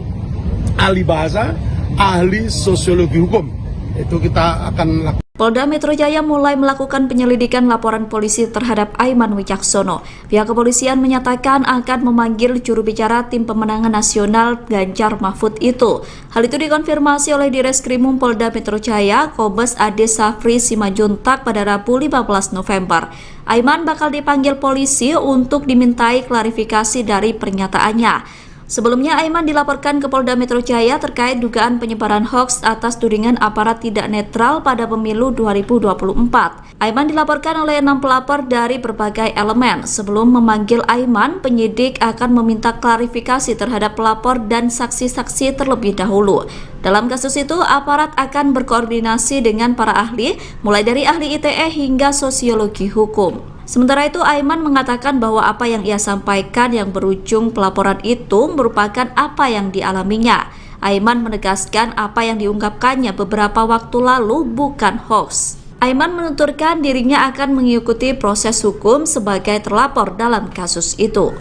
ahli bahasa, ahli sosiologi hukum. Itu kita akan lakukan. Polda Metro Jaya mulai melakukan penyelidikan laporan polisi terhadap Aiman Wicaksono. Pihak kepolisian menyatakan akan memanggil juru bicara tim pemenangan nasional Ganjar Mahfud itu. Hal itu dikonfirmasi oleh Direskrimum Polda Metro Jaya, Kombes Ade Safri Simajuntak pada Rabu 15 November. Aiman bakal dipanggil polisi untuk dimintai klarifikasi dari pernyataannya. Sebelumnya, Aiman dilaporkan ke Polda Metro Jaya terkait dugaan penyebaran hoaks atas tudingan aparat tidak netral pada pemilu 2024. Aiman dilaporkan oleh 6 pelapor dari berbagai elemen. Sebelum memanggil Aiman, penyidik akan meminta klarifikasi terhadap pelapor dan saksi-saksi terlebih dahulu. Dalam kasus itu, aparat akan berkoordinasi dengan para ahli, mulai dari ahli ITE hingga sosiologi hukum. Sementara itu, Aiman mengatakan bahwa apa yang ia sampaikan yang berujung pelaporan itu merupakan apa yang dialaminya. Aiman menegaskan apa yang diungkapkannya beberapa waktu lalu bukan hoax. Aiman menuturkan dirinya akan mengikuti proses hukum sebagai terlapor dalam kasus itu.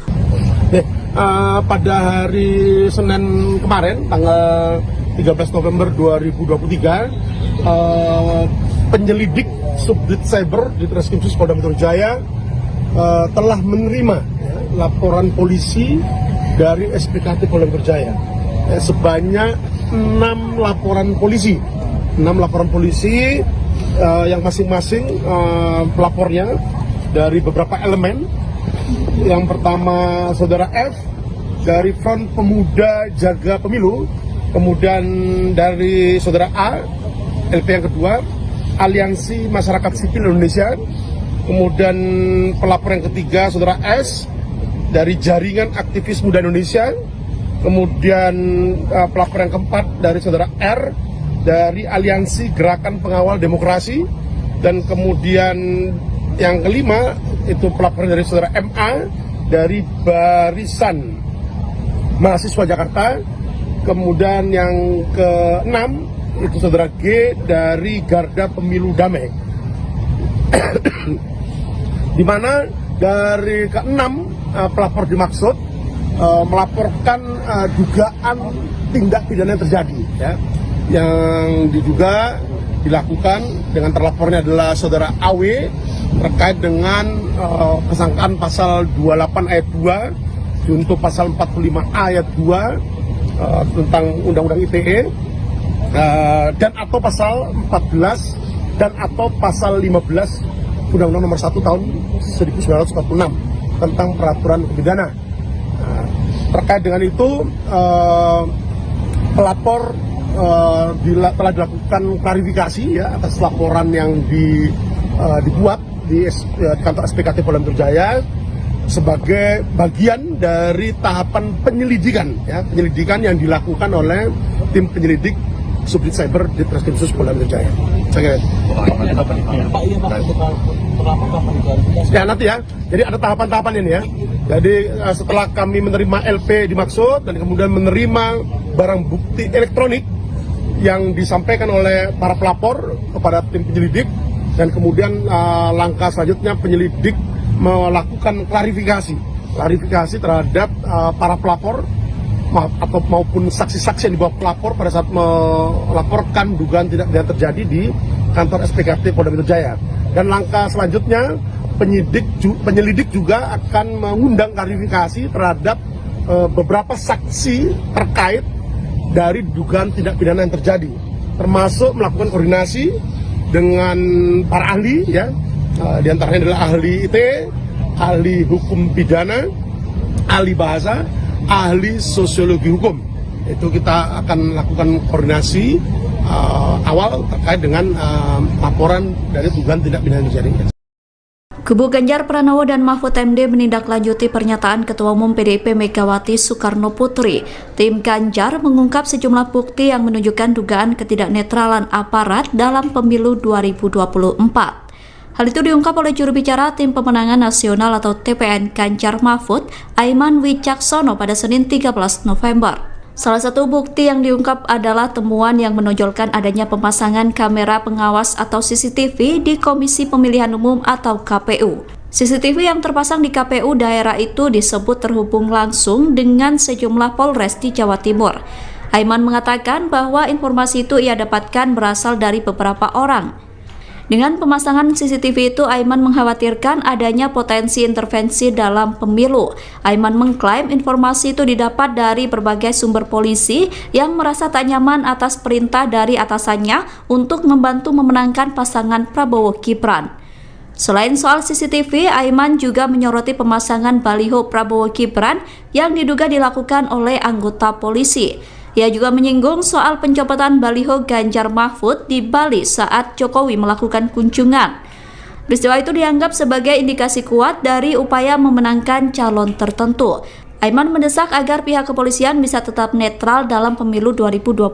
Pada hari Senin kemarin, tanggal 13 November 2023, penyelidik Subdit Cyber di Treskrimsus Polda Metro Jaya telah menerima laporan polisi dari SPKT Polda Metro Jaya sebanyak 6 laporan polisi. 6 laporan polisi yang masing-masing pelapornya dari beberapa elemen. Yang pertama Saudara F dari Front Pemuda Jaga Pemilu, kemudian dari Saudara A, LP yang kedua Aliansi Masyarakat Sipil Indonesia, kemudian pelapor yang ketiga Saudara S dari Jaringan Aktivis Muda Indonesia, kemudian pelapor yang keempat dari Saudara R dari Aliansi Gerakan Pengawal Demokrasi, dan kemudian yang kelima itu pelapor dari Saudara MA dari Barisan Mahasiswa Jakarta, kemudian yang keenam itu Saudara G dari Garda Pemilu Damai. Di mana dari keenam pelapor dimaksud melaporkan dugaan tindak pidana yang terjadi, ya, yang diduga dilakukan dengan terlapornya adalah Saudara AW terkait dengan kesangkaan pasal 28 ayat 2 junto pasal 45 ayat 2 tentang Undang-Undang ITE, dan atau pasal 14 dan atau pasal 15 Undang-Undang Nomor 1 tahun 1946 tentang peraturan pidana. Terkait dengan itu, pelapor telah dilakukan klarifikasi, ya, atas laporan yang dibuat di kantor SPKT Polda Metro Jaya sebagai bagian dari tahapan penyelidikan, ya, penyelidikan yang dilakukan oleh tim penyelidik Subdit Cyber di Treskrimsus Polda Metro Jaya. Saya kira. Ya, nanti ya. Jadi ada tahapan-tahapan ini, ya. Jadi setelah kami menerima LP dimaksud dan kemudian menerima barang bukti elektronik yang disampaikan oleh para pelapor kepada tim penyelidik, dan kemudian langkah selanjutnya penyelidik melakukan klarifikasi terhadap para pelapor atau maupun saksi-saksi yang dibawa pelapor pada saat melaporkan dugaan tidak pidana terjadi di kantor SPKT Polda Metro Jaya. Dan langkah selanjutnya penyelidik juga akan mengundang klarifikasi terhadap beberapa saksi terkait dari dugaan tindak pidana yang terjadi, termasuk melakukan koordinasi dengan para ahli, ya, di antaranya adalah ahli IT, ahli hukum pidana, ahli bahasa, ahli sosiologi hukum. Itu kita akan lakukan koordinasi awal terkait dengan laporan dari dugaan tindak pidana jaringan. Kubu Ganjar Pranowo dan Mahfud MD menindaklanjuti pernyataan Ketua Umum PDIP Megawati Soekarno Putri. Tim Ganjar mengungkap sejumlah bukti yang menunjukkan dugaan ketidaknetralan aparat dalam pemilu 2024. Hal itu diungkap oleh juru bicara Tim Pemenangan Nasional atau TPN Ganjar Mahfud, Aiman Wicaksono pada Senin 13 November. Salah satu bukti yang diungkap adalah temuan yang menonjolkan adanya pemasangan kamera pengawas atau CCTV di Komisi Pemilihan Umum atau KPU. CCTV yang terpasang di KPU daerah itu disebut terhubung langsung dengan sejumlah Polres di Jawa Timur. Aiman mengatakan bahwa informasi itu ia dapatkan berasal dari beberapa orang. Dengan pemasangan CCTV itu, Aiman mengkhawatirkan adanya potensi intervensi dalam pemilu. Aiman mengklaim informasi itu didapat dari berbagai sumber polisi yang merasa tak nyaman atas perintah dari atasannya untuk membantu memenangkan pasangan Prabowo Gibran. Selain soal CCTV, Aiman juga menyoroti pemasangan baliho Prabowo Gibran yang diduga dilakukan oleh anggota polisi. Ia juga menyinggung soal pencopotan baliho Ganjar Mahfud di Bali saat Jokowi melakukan kunjungan. Peristiwa itu dianggap sebagai indikasi kuat dari upaya memenangkan calon tertentu. Aiman mendesak agar pihak kepolisian bisa tetap netral dalam pemilu 2024.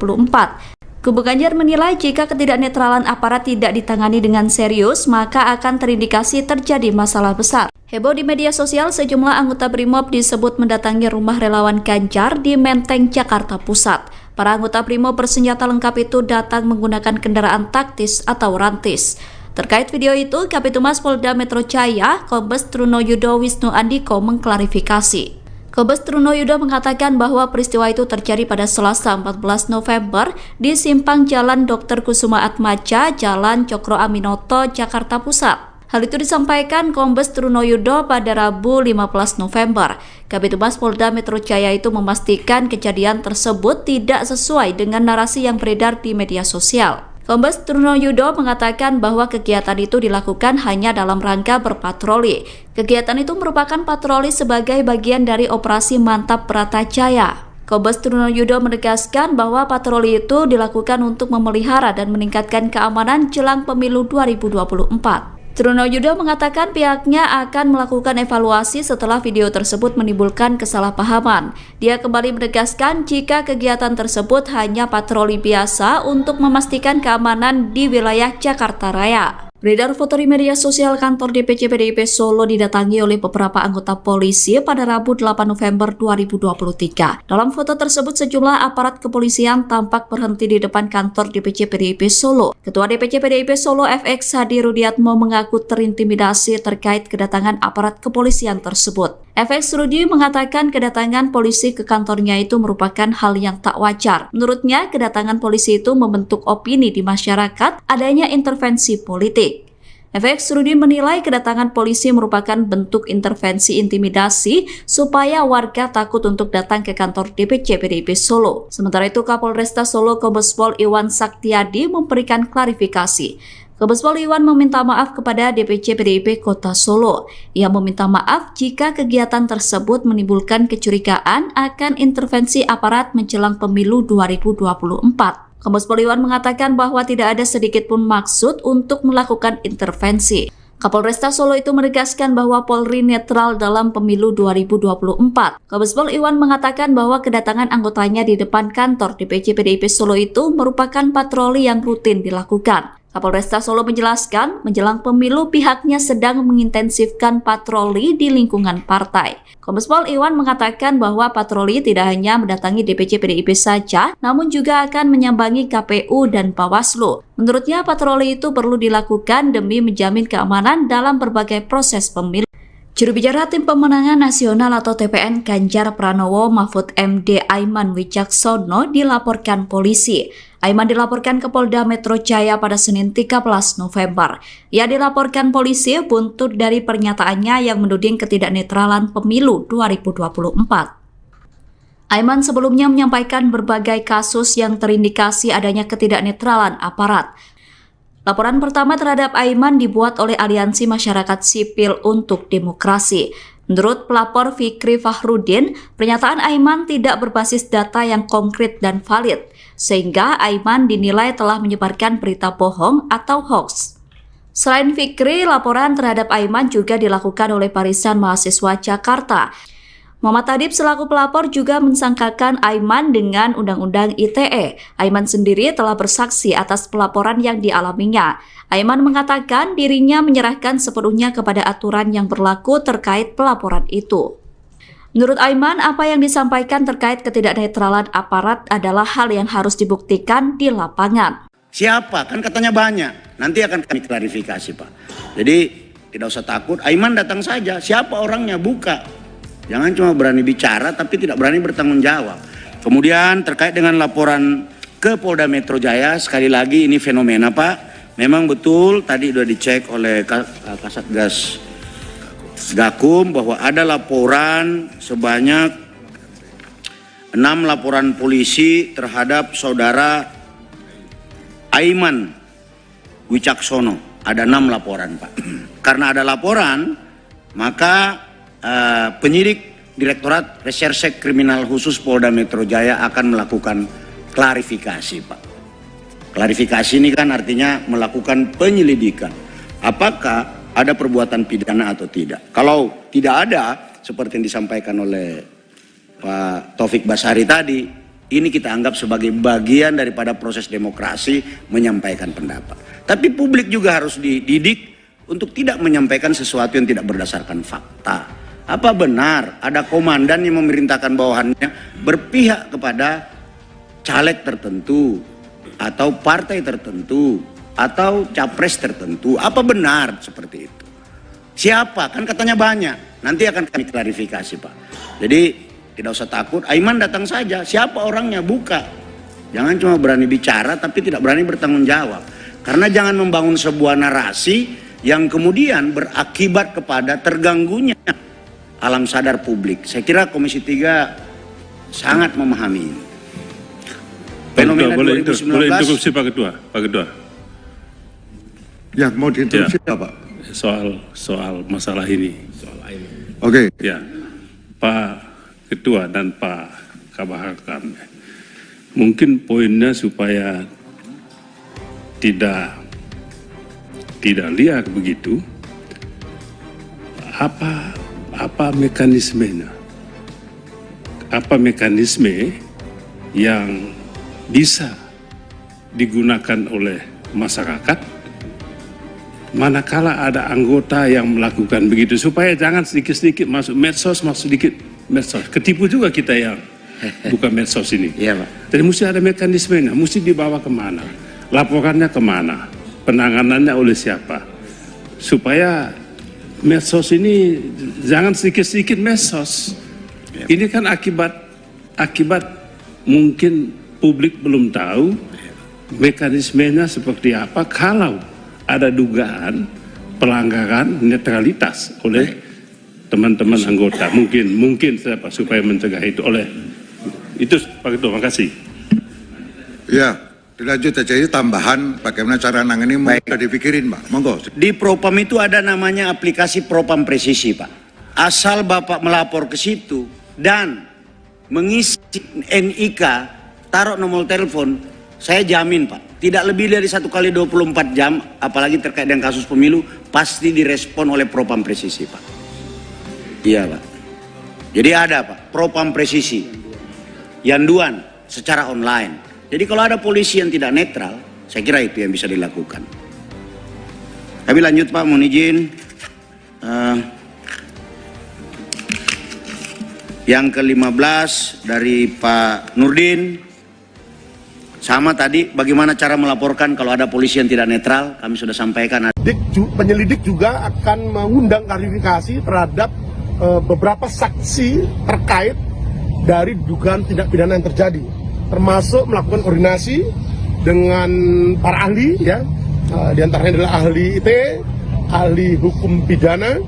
Kubu Ganjar menilai jika ketidaknetralan aparat tidak ditangani dengan serius, maka akan terindikasi terjadi masalah besar. Heboh di media sosial, sejumlah anggota Brimob disebut mendatangi rumah relawan Ganjar di Menteng, Jakarta Pusat. Para anggota Brimob bersenjata lengkap itu datang menggunakan kendaraan taktis atau rantis. Terkait video itu, Kabitumas Polda Metro Jaya, Kombes Truno Yudo Wisnu Andiko mengklarifikasi. Kombes Truno Yudo mengatakan bahwa peristiwa itu terjadi pada Selasa 14 November di simpang Jalan Dr. Kusuma Atmaja, Jalan Cokro Aminoto, Jakarta Pusat. Hal itu disampaikan Kombes Truno Yudo pada Rabu 15 November. Kabitumas Polda Metro Jaya itu memastikan kejadian tersebut tidak sesuai dengan narasi yang beredar di media sosial. Kombes Truno Yudo mengatakan bahwa kegiatan itu dilakukan hanya dalam rangka berpatroli. Kegiatan itu merupakan patroli sebagai bagian dari operasi Mantap Bratajaya. Kombes Truno Yudo menegaskan bahwa patroli itu dilakukan untuk memelihara dan meningkatkan keamanan jelang pemilu 2024. Truno Yudo mengatakan pihaknya akan melakukan evaluasi setelah video tersebut menimbulkan kesalahpahaman. Dia kembali menegaskan jika kegiatan tersebut hanya patroli biasa untuk memastikan keamanan di wilayah Jakarta Raya. Beredar foto di media sosial kantor DPC PDIP Solo didatangi oleh beberapa anggota polisi pada Rabu 8 November 2023. Dalam foto tersebut sejumlah aparat kepolisian tampak berhenti di depan kantor DPC PDIP Solo. Ketua DPC PDIP Solo FX Hadi Rudiatmo mengaku terintimidasi terkait kedatangan aparat kepolisian tersebut. FX Rudi mengatakan kedatangan polisi ke kantornya itu merupakan hal yang tak wajar. Menurutnya, kedatangan polisi itu membentuk opini di masyarakat adanya intervensi politik. FX Rudi menilai kedatangan polisi merupakan bentuk intervensi intimidasi supaya warga takut untuk datang ke kantor DPC PDIP Solo. Sementara itu, Kapolresta Solo Kombes Pol Iwan Saktiadi memberikan klarifikasi. Kombes Pol Iwan meminta maaf kepada DPC PDIP Kota Solo. Ia meminta maaf jika kegiatan tersebut menimbulkan kecurigaan akan intervensi aparat menjelang pemilu 2024. Kombes Pol Iwan mengatakan bahwa tidak ada sedikit pun maksud untuk melakukan intervensi. Kapolresta Solo itu menegaskan bahwa Polri netral dalam pemilu 2024. Kombes Pol Iwan mengatakan bahwa kedatangan anggotanya di depan kantor DPC PDIP Solo itu merupakan patroli yang rutin dilakukan. Kapolresta Solo menjelaskan, menjelang pemilu pihaknya sedang mengintensifkan patroli di lingkungan partai. Kombes Pol Iwan mengatakan bahwa patroli tidak hanya mendatangi DPC PDIP saja, namun juga akan menyambangi KPU dan Bawaslu. Menurutnya patroli itu perlu dilakukan demi menjamin keamanan dalam berbagai proses pemilu. Juru bicara Tim Pemenangan Nasional atau TPN Ganjar Pranowo Mahfud MD Aiman Wicaksono dilaporkan polisi. Aiman dilaporkan ke Polda Metro Jaya pada Senin 13 November. Ia dilaporkan polisi buntut dari pernyataannya yang menuding ketidaknetralan pemilu 2024. Aiman sebelumnya menyampaikan berbagai kasus yang terindikasi adanya ketidaknetralan aparat. Laporan pertama terhadap Aiman dibuat oleh Aliansi Masyarakat Sipil untuk Demokrasi. Menurut pelapor Fikri Fahrudin, pernyataan Aiman tidak berbasis data yang konkret dan valid, sehingga Aiman dinilai telah menyebarkan berita bohong atau hoax. Selain Fikri, laporan terhadap Aiman juga dilakukan oleh Barisan Mahasiswa Jakarta. Muhammad Adib selaku pelapor juga mensangkakan Aiman dengan Undang-Undang ITE. Aiman sendiri telah bersaksi atas pelaporan yang dialaminya. Aiman mengatakan dirinya menyerahkan sepenuhnya kepada aturan yang berlaku terkait pelaporan itu. Menurut Aiman, apa yang disampaikan terkait ketidaknetralan aparat adalah hal yang harus dibuktikan di lapangan. Siapa? Kan katanya banyak. Nanti akan kami klarifikasi, Pak. Jadi tidak usah takut. Aiman datang saja. Siapa orangnya? Buka. Jangan cuma berani bicara tapi tidak berani bertanggung jawab. Kemudian terkait dengan laporan ke Polda Metro Jaya, sekali lagi ini fenomena, Pak. Memang betul tadi sudah dicek oleh Kasatgas Gakum bahwa ada laporan sebanyak 6 laporan polisi terhadap saudara Aiman Wicaksono. Ada 6 laporan, Pak. Karena ada laporan, maka penyidik Direktorat Reserse Kriminal Khusus Polda Metro Jaya akan melakukan klarifikasi, Pak. Klarifikasi ini kan artinya melakukan penyelidikan. Apakah ada perbuatan pidana atau tidak? Kalau tidak ada, seperti yang disampaikan oleh Pak Taufik Basari tadi, ini kita anggap sebagai bagian daripada proses demokrasi menyampaikan pendapat. Tapi publik juga harus dididik untuk tidak menyampaikan sesuatu yang tidak berdasarkan fakta. Apa benar ada komandan yang memerintahkan bawahannya berpihak kepada caleg tertentu atau partai tertentu atau capres tertentu? Apa benar seperti itu? Siapa? Kan katanya banyak. Nanti akan kami klarifikasi, Pak. Jadi tidak usah takut. Aiman datang saja. Siapa orangnya? Buka. Jangan cuma berani bicara tapi tidak berani bertanggung jawab. Karena jangan membangun sebuah narasi yang kemudian berakibat kepada terganggunya alam sadar publik. Saya kira Komisi 3 sangat memahami ini. Fenomena boleh 2019. boleh interupsi Pak Ketua. Ya, mau diinterupsi ya, Pak? Soal masalah ini. Oke. Ya, Pak Ketua dan Pak Kabah Hakam. Mungkin poinnya supaya tidak liar begitu. Apa mekanismenya? Apa mekanisme yang bisa digunakan oleh masyarakat manakala ada anggota yang melakukan begitu, supaya jangan sedikit-sedikit masuk medsos, ketipu juga kita yang bukan medsos ini. Iya, Pak. Jadi mesti ada mekanismenya, mesti dibawa kemana, laporannya kemana, penanganannya oleh siapa, supaya medsos ini jangan sedikit-sedikit medsos. Ini kan akibat mungkin publik belum tahu mekanismenya seperti apa kalau ada dugaan pelanggaran netralitas oleh teman-teman anggota. Mungkin supaya mencegah itu oleh itu, Pak Ketua. Terima kasih. Ya, dilanjut aja. Ini tambahan bagaimana cara nangani sudah dipikirin, Pak. Monggo. Di Propam itu ada namanya aplikasi Propam Presisi, Pak. Asal Bapak melapor ke situ dan mengisi NIK, taruh nomor telepon, saya jamin, Pak, tidak lebih dari 1 kali 24 jam, apalagi terkait dengan kasus pemilu, pasti direspon oleh Propam Presisi, Pak. Iya, Pak. Jadi ada, Pak, Propam Presisi, yanduan secara online. Jadi kalau ada polisi yang tidak netral, saya kira itu yang bisa dilakukan. Kami lanjut, Pak, mohon izin. Yang ke-15 dari Pak Nurdin. Sama tadi, bagaimana cara melaporkan kalau ada polisi yang tidak netral, kami sudah sampaikan. Penyelidik juga akan mengundang klarifikasi terhadap beberapa saksi terkait dari dugaan tindak pidana yang terjadi, termasuk melakukan koordinasi dengan para ahli, ya, di antaranya adalah ahli ITE, ahli hukum pidana,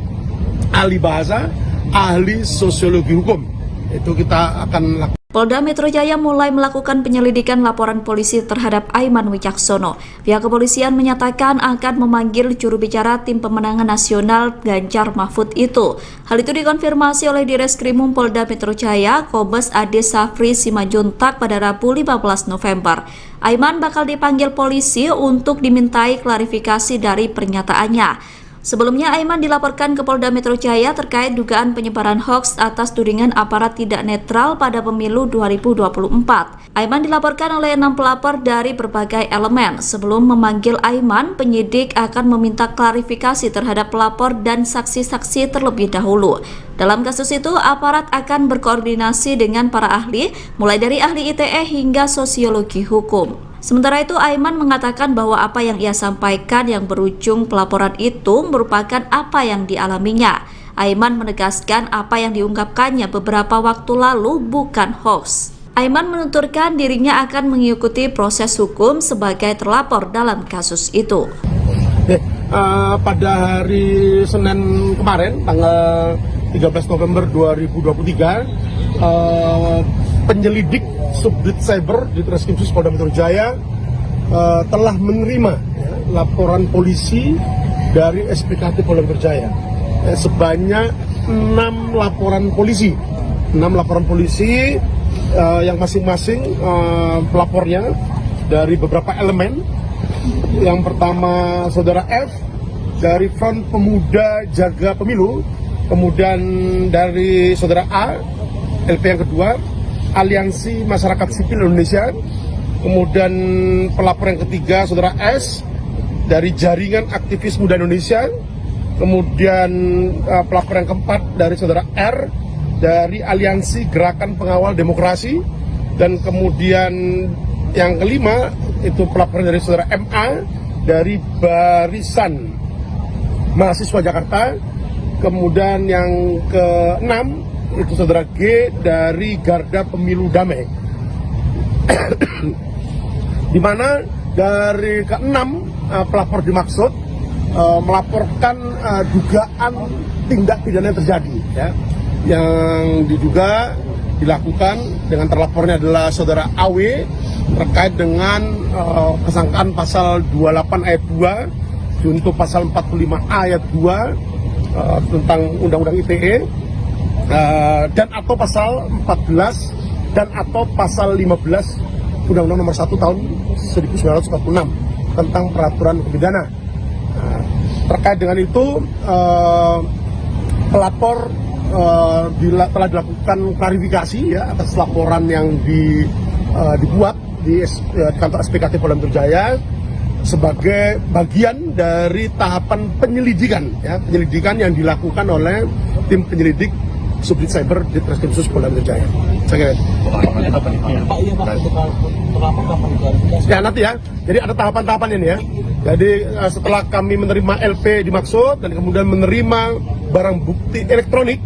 ahli bahasa, ahli sosiologi hukum. Itu kita akan lakukan. Polda Metro Jaya mulai melakukan penyelidikan laporan polisi terhadap Aiman Wicaksono. Pihak kepolisian menyatakan akan memanggil juru bicara tim pemenangan nasional Ganjar Mahfud itu. Hal itu dikonfirmasi oleh Direskrimum Polda Metro Jaya, Kombes Ade Safri Simajuntak pada Rabu 15 November. Aiman bakal dipanggil polisi untuk dimintai klarifikasi dari pernyataannya. Sebelumnya, Aiman dilaporkan ke Polda Metro Jaya terkait dugaan penyebaran hoaks atas tudingan aparat tidak netral pada pemilu 2024. Aiman dilaporkan oleh 6 pelapor dari berbagai elemen. Sebelum memanggil Aiman, penyidik akan meminta klarifikasi terhadap pelapor dan saksi-saksi terlebih dahulu. Dalam kasus itu, aparat akan berkoordinasi dengan para ahli, mulai dari ahli ITE hingga sosiologi hukum. Sementara itu, Aiman mengatakan bahwa apa yang ia sampaikan yang berujung pelaporan itu merupakan apa yang dialaminya. Aiman menegaskan apa yang diungkapkannya beberapa waktu lalu bukan hoax. Aiman menuturkan dirinya akan mengikuti proses hukum sebagai terlapor dalam kasus itu. Pada hari Senin kemarin, tanggal 13 November 2023, penyelidik Subdit Cyber di Treskrimsus Polda Metro Jaya telah menerima laporan polisi dari SPKT Polda Metro Jaya sebanyak 6 laporan polisi. 6 laporan polisi yang masing-masing pelapornya dari beberapa elemen. Yang pertama Saudara F dari Front Pemuda Jaga Pemilu, kemudian dari Saudara A, LP yang kedua, Aliansi Masyarakat Sipil Indonesia, kemudian pelapor yang ketiga Saudara S dari Jaringan Aktivis Muda Indonesia, kemudian pelapor yang keempat dari Saudara R dari Aliansi Gerakan Pengawal Demokrasi, dan kemudian yang kelima itu pelapor dari Saudara MA dari Barisan Mahasiswa Jakarta, kemudian yang keenam itu Saudara G dari Garda Pemilu Damai. Di mana dari keenam pelapor dimaksud melaporkan dugaan tindak pidana yang terjadi, ya, yang diduga dilakukan dengan terlapornya adalah Saudara AW terkait dengan kesangkaan pasal 28 ayat 2 junto pasal 45 ayat 2 tentang Undang-Undang ITE, dan atau pasal 14 dan atau pasal 15 Undang-Undang Nomor 1 tahun 1946 tentang peraturan hukum pidana. Terkait dengan itu, pelapor telah dilakukan klarifikasi, ya, atas laporan yang dibuat di kantor SPKT Polda Metro Jaya sebagai bagian dari tahapan penyelidikan, ya, penyelidikan yang dilakukan oleh tim penyelidik Subdit Cyber di Treskrimsus Polda Metro Jaya. Ya, nanti ya. Jadi ada tahapan-tahapan ini, ya. Jadi setelah kami menerima LP dimaksud dan kemudian menerima barang bukti elektronik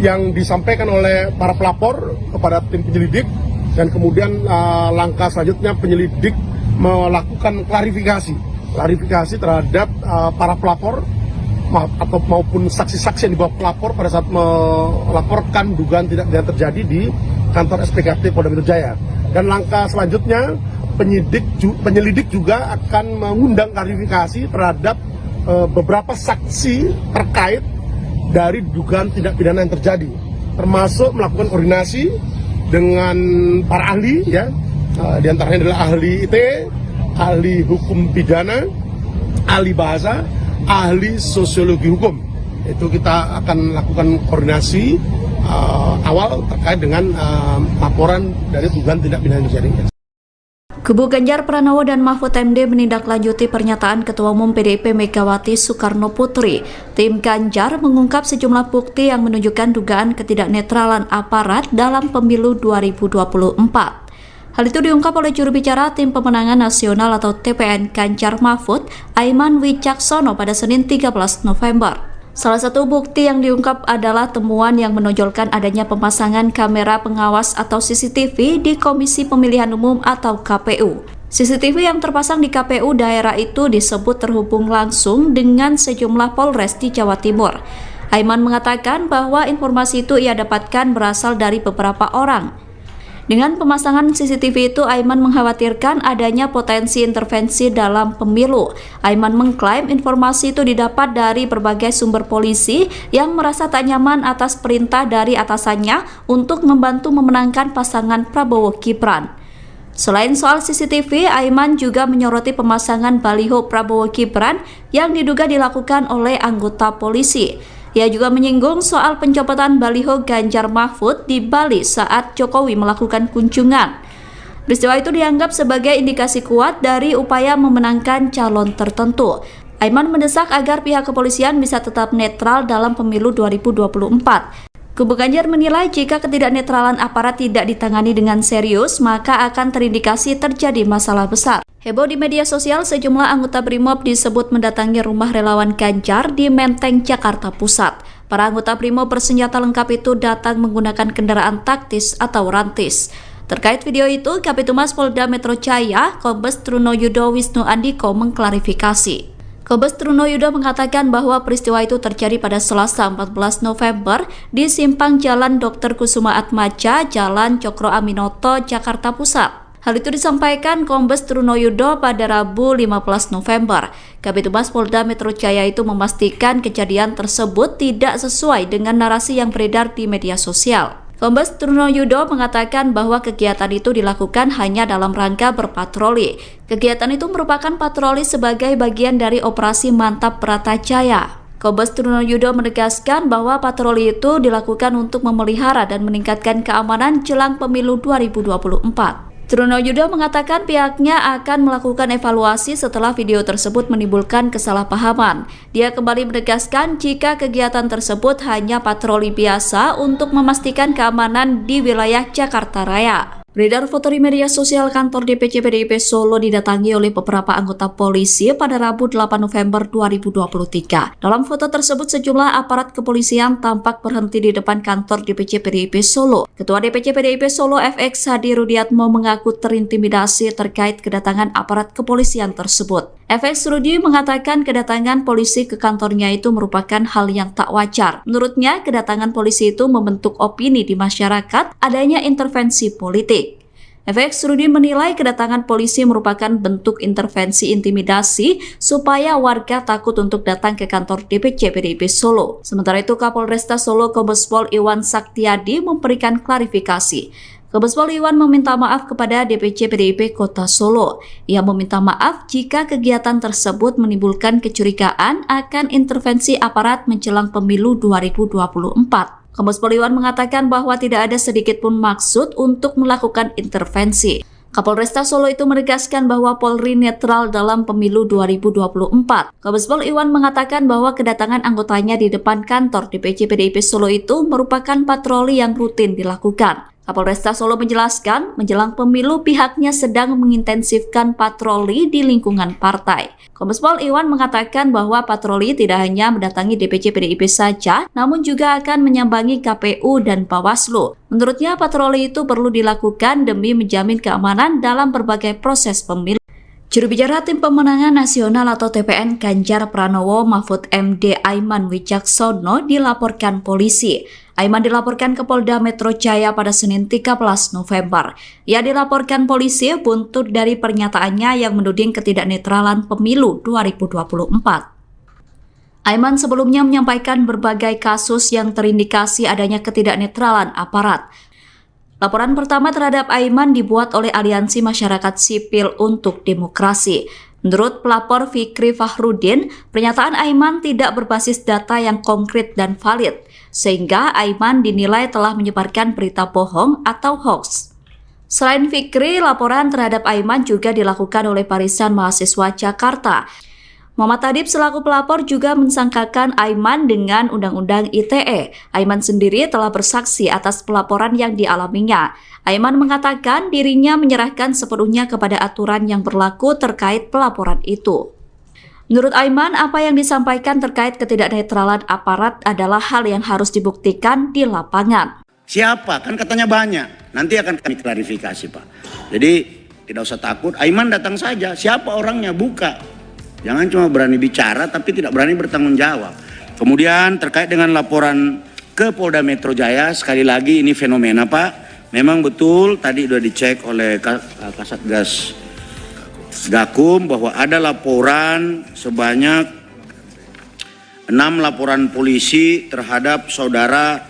yang disampaikan oleh para pelapor kepada tim penyelidik, dan kemudian langkah selanjutnya penyelidik melakukan klarifikasi terhadap para pelapor atau maupun saksi-saksi yang dibawa pelapor pada saat melaporkan dugaan tidak pidana terjadi di kantor SPKT Polda Metro Jaya. Dan langkah selanjutnya penyelidik juga akan mengundang klarifikasi terhadap beberapa saksi terkait dari dugaan tindak pidana yang terjadi, termasuk melakukan koordinasi dengan para ahli, ya, di antaranya adalah ahli ITE, ahli hukum pidana, ahli bahasa, ahli sosiologi hukum. Itu kita akan lakukan koordinasi awal terkait dengan laporan dari dugaan tindak pidana yang terjadi. Kubu Ganjar Pranowo dan Mahfud MD menindaklanjuti pernyataan Ketua Umum PDIP Megawati Soekarno Putri. Tim Ganjar mengungkap sejumlah bukti yang menunjukkan dugaan ketidaknetralan aparat dalam pemilu 2024. Hal itu diungkap oleh juru bicara Tim Pemenangan Nasional atau TPN Ganjar Mahfud, Aiman Wicaksono pada Senin 13 November. Salah satu bukti yang diungkap adalah temuan yang menonjolkan adanya pemasangan kamera pengawas atau CCTV di Komisi Pemilihan Umum atau KPU. CCTV yang terpasang di KPU daerah itu disebut terhubung langsung dengan sejumlah Polres di Jawa Timur. Aiman mengatakan bahwa informasi itu ia dapatkan berasal dari beberapa orang. Dengan pemasangan CCTV itu, Aiman mengkhawatirkan adanya potensi intervensi dalam pemilu. Aiman mengklaim informasi itu didapat dari berbagai sumber polisi yang merasa tak nyaman atas perintah dari atasannya untuk membantu memenangkan pasangan Prabowo Gibran. Selain soal CCTV, Aiman juga menyoroti pemasangan baliho Prabowo Gibran yang diduga dilakukan oleh anggota polisi. Ia juga menyinggung soal pencopotan baliho Ganjar Mahfud di Bali saat Jokowi melakukan kunjungan. Peristiwa itu dianggap sebagai indikasi kuat dari upaya memenangkan calon tertentu. Aiman mendesak agar pihak kepolisian bisa tetap netral dalam pemilu 2024. Kubu Ganjar menilai jika ketidaknetralan aparat tidak ditangani dengan serius, maka akan terindikasi terjadi masalah besar. Heboh di media sosial, sejumlah anggota Brimob disebut mendatangi rumah relawan Ganjar di Menteng, Jakarta Pusat. Para anggota Brimob bersenjata lengkap itu datang menggunakan kendaraan taktis atau rantis. Terkait video itu, Kapitumas Polda Metro Jaya, Kombes Trunoyudo Wisnu Andiko mengklarifikasi. Kombes Trunoyudo mengatakan bahwa peristiwa itu terjadi pada Selasa 14 November di simpang Jalan Dr. Kusuma Atmaja, Jalan Cokro Aminoto, Jakarta Pusat. Hal itu disampaikan Kombes Trunoyudo pada Rabu 15 November. Kapitumas Polda Metro Jaya itu memastikan kejadian tersebut tidak sesuai dengan narasi yang beredar di media sosial. Kombes Trunoyudo mengatakan bahwa kegiatan itu dilakukan hanya dalam rangka berpatroli. Kegiatan itu merupakan patroli sebagai bagian dari operasi Mantap Bratajaya. Kombes Trunoyudo menegaskan bahwa patroli itu dilakukan untuk memelihara dan meningkatkan keamanan jelang pemilu 2024. Trunoyudo mengatakan pihaknya akan melakukan evaluasi setelah video tersebut menimbulkan kesalahpahaman. Dia kembali menegaskan jika kegiatan tersebut hanya patroli biasa untuk memastikan keamanan di wilayah Jakarta Raya. Beredar foto di media sosial kantor DPC PDIP Solo didatangi oleh beberapa anggota polisi pada Rabu 8 November 2023. Dalam foto tersebut, sejumlah aparat kepolisian tampak berhenti di depan kantor DPC PDIP Solo. Ketua DPC PDIP Solo FX Hadi Rudiatmo mengaku terintimidasi terkait kedatangan aparat kepolisian tersebut. FX Rudi mengatakan kedatangan polisi ke kantornya itu merupakan hal yang tak wajar. Menurutnya, kedatangan polisi itu membentuk opini di masyarakat adanya intervensi politik. FX Rudi menilai kedatangan polisi merupakan bentuk intervensi intimidasi supaya warga takut untuk datang ke kantor DPC PDIP Solo. Sementara itu, Kapolresta Solo Kombes Pol Iwan Saktiadi memberikan klarifikasi. Kombes Pol Iwan meminta maaf kepada DPC PDIP Kota Solo. Ia meminta maaf jika kegiatan tersebut menimbulkan kecurigaan akan intervensi aparat menjelang pemilu 2024. Kombes Pol Iwan mengatakan bahwa tidak ada sedikit pun maksud untuk melakukan intervensi. Kapolresta Solo itu menegaskan bahwa Polri netral dalam pemilu 2024. Kombes Pol Iwan mengatakan bahwa kedatangan anggotanya di depan kantor DPC PDIP Solo itu merupakan patroli yang rutin dilakukan. Kapolresta Solo menjelaskan, menjelang pemilu pihaknya sedang mengintensifkan patroli di lingkungan partai. Kombes Pol Iwan mengatakan bahwa patroli tidak hanya mendatangi DPC PDIP saja, namun juga akan menyambangi KPU dan Bawaslu. Menurutnya patroli itu perlu dilakukan demi menjamin keamanan dalam berbagai proses pemilu. Juru bicara Tim Pemenangan Nasional atau TPN Ganjar Pranowo Mahfud MD Aiman Wicaksono dilaporkan polisi. Aiman dilaporkan ke Polda Metro Jaya pada Senin 13 November. Ia dilaporkan polisi buntut dari pernyataannya yang menuding ketidaknetralan pemilu 2024. Aiman sebelumnya menyampaikan berbagai kasus yang terindikasi adanya ketidaknetralan aparat. Laporan pertama terhadap Aiman dibuat oleh Aliansi Masyarakat Sipil untuk Demokrasi. Menurut pelapor Fikri Fahrudin, pernyataan Aiman tidak berbasis data yang konkret dan valid, sehingga Aiman dinilai telah menyebarkan berita bohong atau hoax. Selain Fikri, laporan terhadap Aiman juga dilakukan oleh Barisan Mahasiswa Jakarta. Muhammad Adib selaku pelapor juga mensangkakan Aiman dengan Undang-Undang ITE. Aiman sendiri telah bersaksi atas pelaporan yang dialaminya. Aiman mengatakan dirinya menyerahkan sepenuhnya kepada aturan yang berlaku terkait pelaporan itu. Menurut Aiman, apa yang disampaikan terkait ketidaknetralan aparat adalah hal yang harus dibuktikan di lapangan. Siapa? Kan katanya banyak. Nanti akan kami klarifikasi, Pak. Jadi tidak usah takut. Aiman datang saja. Siapa orangnya? Buka. Jangan cuma berani bicara tapi tidak berani bertanggung jawab. Kemudian terkait dengan laporan ke Polda Metro Jaya, sekali lagi ini fenomena, Pak. memang betul tadi sudah dicek oleh Kasatgas Gakum bahwa ada laporan sebanyak 6 laporan polisi terhadap saudara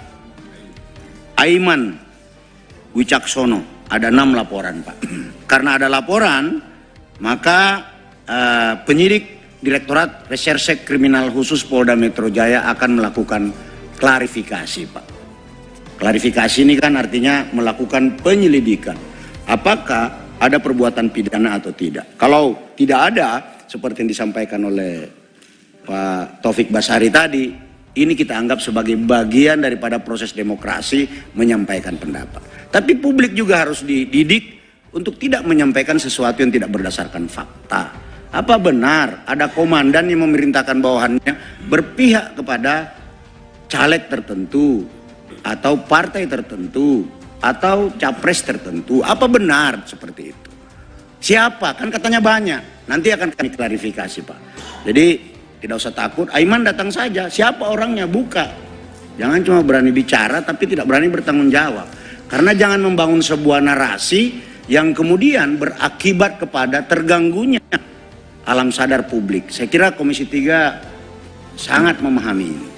Aiman Wicaksono. Ada 6 laporan, Pak. Karena ada laporan, maka penyidik Direktorat Reserse Kriminal Khusus Polda Metro Jaya akan melakukan klarifikasi, Pak. Klarifikasi ini kan artinya melakukan penyelidikan. Apakah ada perbuatan pidana atau tidak? Kalau tidak ada, seperti yang disampaikan oleh Pak Taufik Basari tadi, ini kita anggap sebagai bagian daripada proses demokrasi menyampaikan pendapat. Tapi publik juga harus dididik untuk tidak menyampaikan sesuatu yang tidak berdasarkan fakta. Apa benar ada komandan yang memerintahkan bawahannya berpihak kepada caleg tertentu atau partai tertentu atau capres tertentu? Apa benar seperti itu? Siapa? Kan katanya banyak. Nanti akan kami klarifikasi, Pak. Jadi tidak usah takut, Aiman datang saja. Siapa orangnya? Buka. Jangan cuma berani bicara tapi tidak berani bertanggung jawab. Karena jangan membangun sebuah narasi yang kemudian berakibat kepada terganggunya alam sadar publik. Saya kira Komisi 3 sangat memahami ini.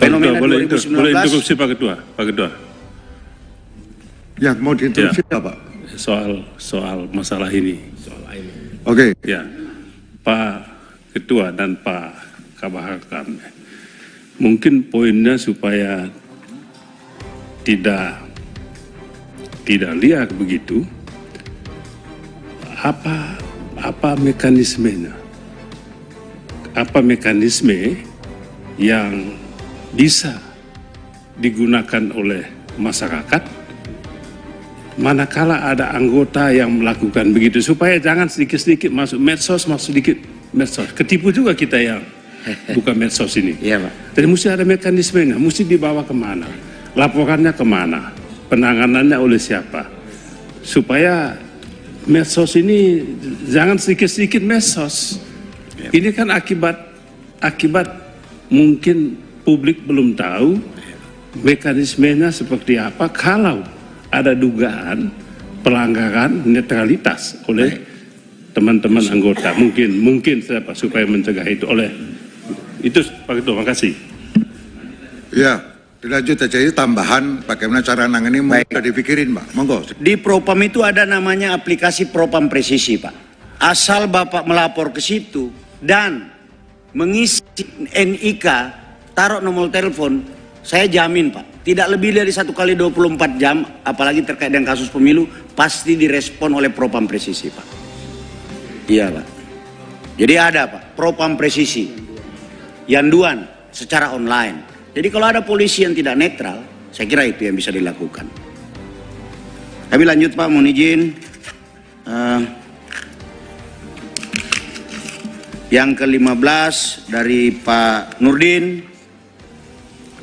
Fenomena boleh 2019. boleh interupsi Pak Ketua. Yang mau diinterupsi apa? Soal masalah ini. Oke. Ya, Pak Ketua dan Pak Kabah Hakam, mungkin poinnya supaya tidak liar begitu, apa mekanismenya, apa mekanisme yang bisa digunakan oleh masyarakat manakala ada anggota yang melakukan begitu, supaya jangan sedikit-sedikit masuk medsos, ketipu juga kita yang bukan medsos ini. Iya, Pak. Jadi mesti ada mekanismenya, mesti dibawa kemana, laporannya kemana, penanganannya oleh siapa, supaya medsos ini jangan sedikit-sedikit medsos. Ini kan akibat mungkin publik belum tahu mekanismenya seperti apa kalau ada dugaan pelanggaran netralitas oleh teman-teman anggota. Mungkin siapa supaya mencegah itu oleh itu, Pak Ketua. Makasih. Ya, dilanjut aja ini tambahan bagaimana cara nangani udah dipikirin, Pak. Monggo. Di Propam itu ada namanya aplikasi Propam Presisi, Pak. Asal Bapak melapor ke situ dan mengisi NIK, taruh nomor telepon, saya jamin, Pak, tidak lebih dari 1 kali 24 jam, apalagi terkait dengan kasus pemilu, pasti direspon oleh Propam Presisi, Pak. Iya, Pak. Jadi ada, Pak, Propam Presisi, yanduan secara online. Jadi kalau ada polisi yang tidak netral, saya kira itu yang bisa dilakukan. Kami lanjut, Pak, mohon izin. Yang ke-15 dari Pak Nurdin.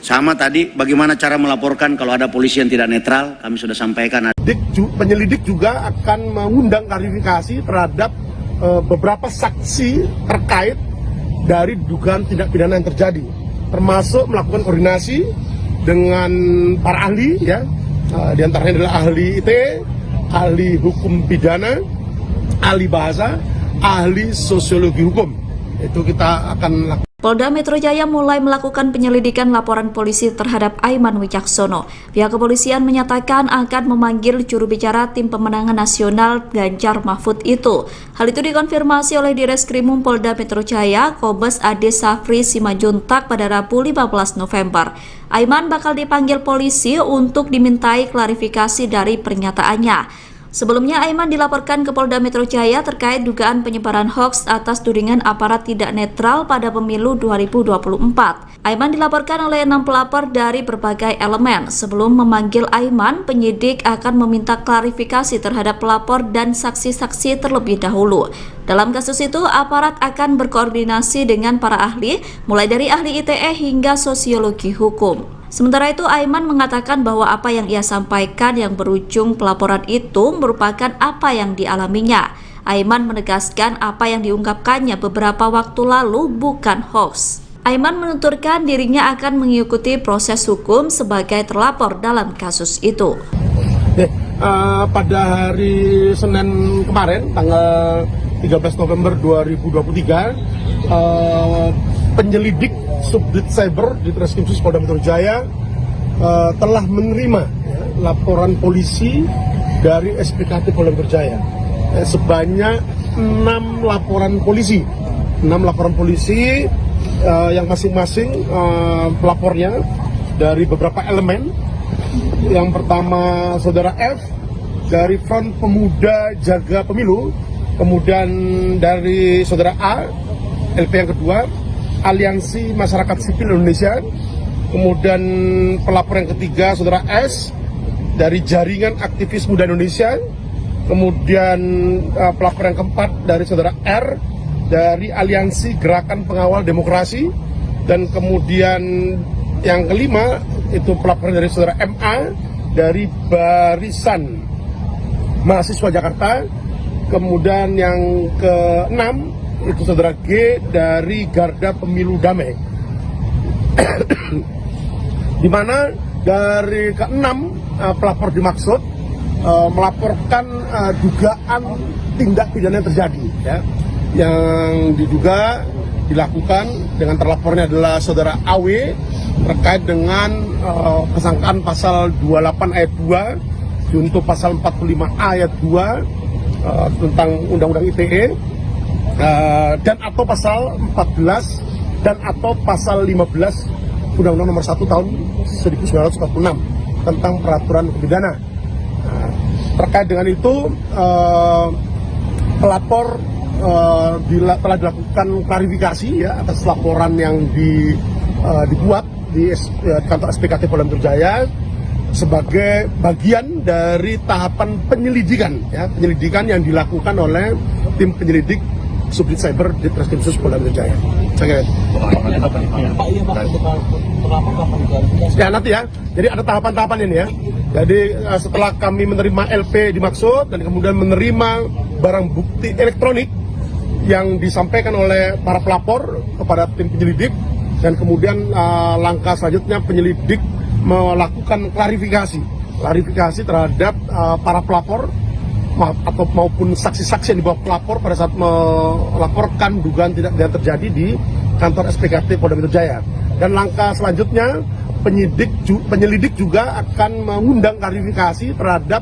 Sama tadi, bagaimana cara melaporkan kalau ada polisi yang tidak netral, kami sudah sampaikan. Penyelidik juga akan mengundang klarifikasi terhadap beberapa saksi terkait dari dugaan tindak pidana yang terjadi, termasuk melakukan koordinasi dengan para ahli, ya, di antaranya adalah ahli IT, ahli hukum pidana, ahli bahasa, ahli sosiologi hukum. Itu kita akan lakukan. Polda Metro Jaya mulai melakukan penyelidikan laporan polisi terhadap Aiman Wicaksono. Pihak kepolisian menyatakan akan memanggil juru bicara tim pemenangan nasional Ganjar Mahfud itu. Hal itu dikonfirmasi oleh Direskrimum Polda Metro Jaya, Kombes Ade Safri Simajuntak pada Rabu 15 November. Aiman bakal dipanggil polisi untuk dimintai klarifikasi dari pernyataannya. Sebelumnya, Aiman dilaporkan ke Polda Metro Jaya terkait dugaan penyebaran hoaks atas tudingan aparat tidak netral pada pemilu 2024. Aiman dilaporkan oleh 6 pelapor dari berbagai elemen. Sebelum memanggil Aiman, penyidik akan meminta klarifikasi terhadap pelapor dan saksi-saksi terlebih dahulu. Dalam kasus itu, aparat akan berkoordinasi dengan para ahli, mulai dari ahli ITE hingga sosiologi hukum. Sementara itu, Aiman mengatakan bahwa apa yang ia sampaikan yang berujung pelaporan itu merupakan apa yang dialaminya. Aiman menegaskan apa yang diungkapkannya beberapa waktu lalu bukan hoax. Aiman menuturkan dirinya akan mengikuti proses hukum sebagai terlapor dalam kasus itu. Pada hari Senin kemarin, tanggal 13 November 2023, penyelidik Subdit Cyber di Treskrimsus Polda Metro Jaya telah menerima laporan polisi dari SPKT Polda Metro Jaya sebanyak 6 laporan polisi. 6 laporan polisi yang masing-masing pelapornya dari beberapa elemen. Yang pertama Saudara F dari Front Pemuda Jaga Pemilu, kemudian dari Saudara A, LP yang kedua, Aliansi Masyarakat Sipil Indonesia, kemudian pelapor yang ketiga Saudara S dari Jaringan Aktivis Muda Indonesia, kemudian pelapor yang keempat dari Saudara R dari Aliansi Gerakan Pengawal Demokrasi, dan kemudian yang kelima itu pelapor dari Saudara MA dari Barisan Mahasiswa Jakarta, kemudian yang keenam itu Saudara G dari Garda Pemilu Damai. Di mana dari keenam pelapor dimaksud melaporkan dugaan tindak pidana yang terjadi, ya, yang diduga dilakukan dengan terlapornya adalah Saudara AW terkait dengan kesangkaan pasal 28 ayat 2 junto pasal 45 ayat 2 tentang Undang-Undang ITE dan atau pasal 14 dan atau pasal 15 Undang-Undang Nomor 1 tahun 1946 tentang peraturan hukum pidana. Terkait dengan itu pelapor telah dilakukan klarifikasi, ya, atas laporan yang dibuat di kantor SPKT Polda Metro Jaya sebagai bagian dari tahapan penyelidikan, ya, penyelidikan yang dilakukan oleh tim penyelidik Subdit Cyber di Treskrimsus Polda Metro Jaya. Ya, nanti ya. Jadi ada tahapan-tahapan ini, ya. Jadi setelah kami menerima LP dimaksud dan kemudian menerima barang bukti elektronik yang disampaikan oleh para pelapor kepada tim penyelidik, dan kemudian langkah selanjutnya penyelidik melakukan klarifikasi terhadap para pelapor atau maupun saksi-saksi yang dibawa pelapor pada saat melaporkan dugaan tidak pidana terjadi di kantor SPKT Polda Metro Jaya. Dan langkah selanjutnya penyelidik juga akan mengundang klarifikasi terhadap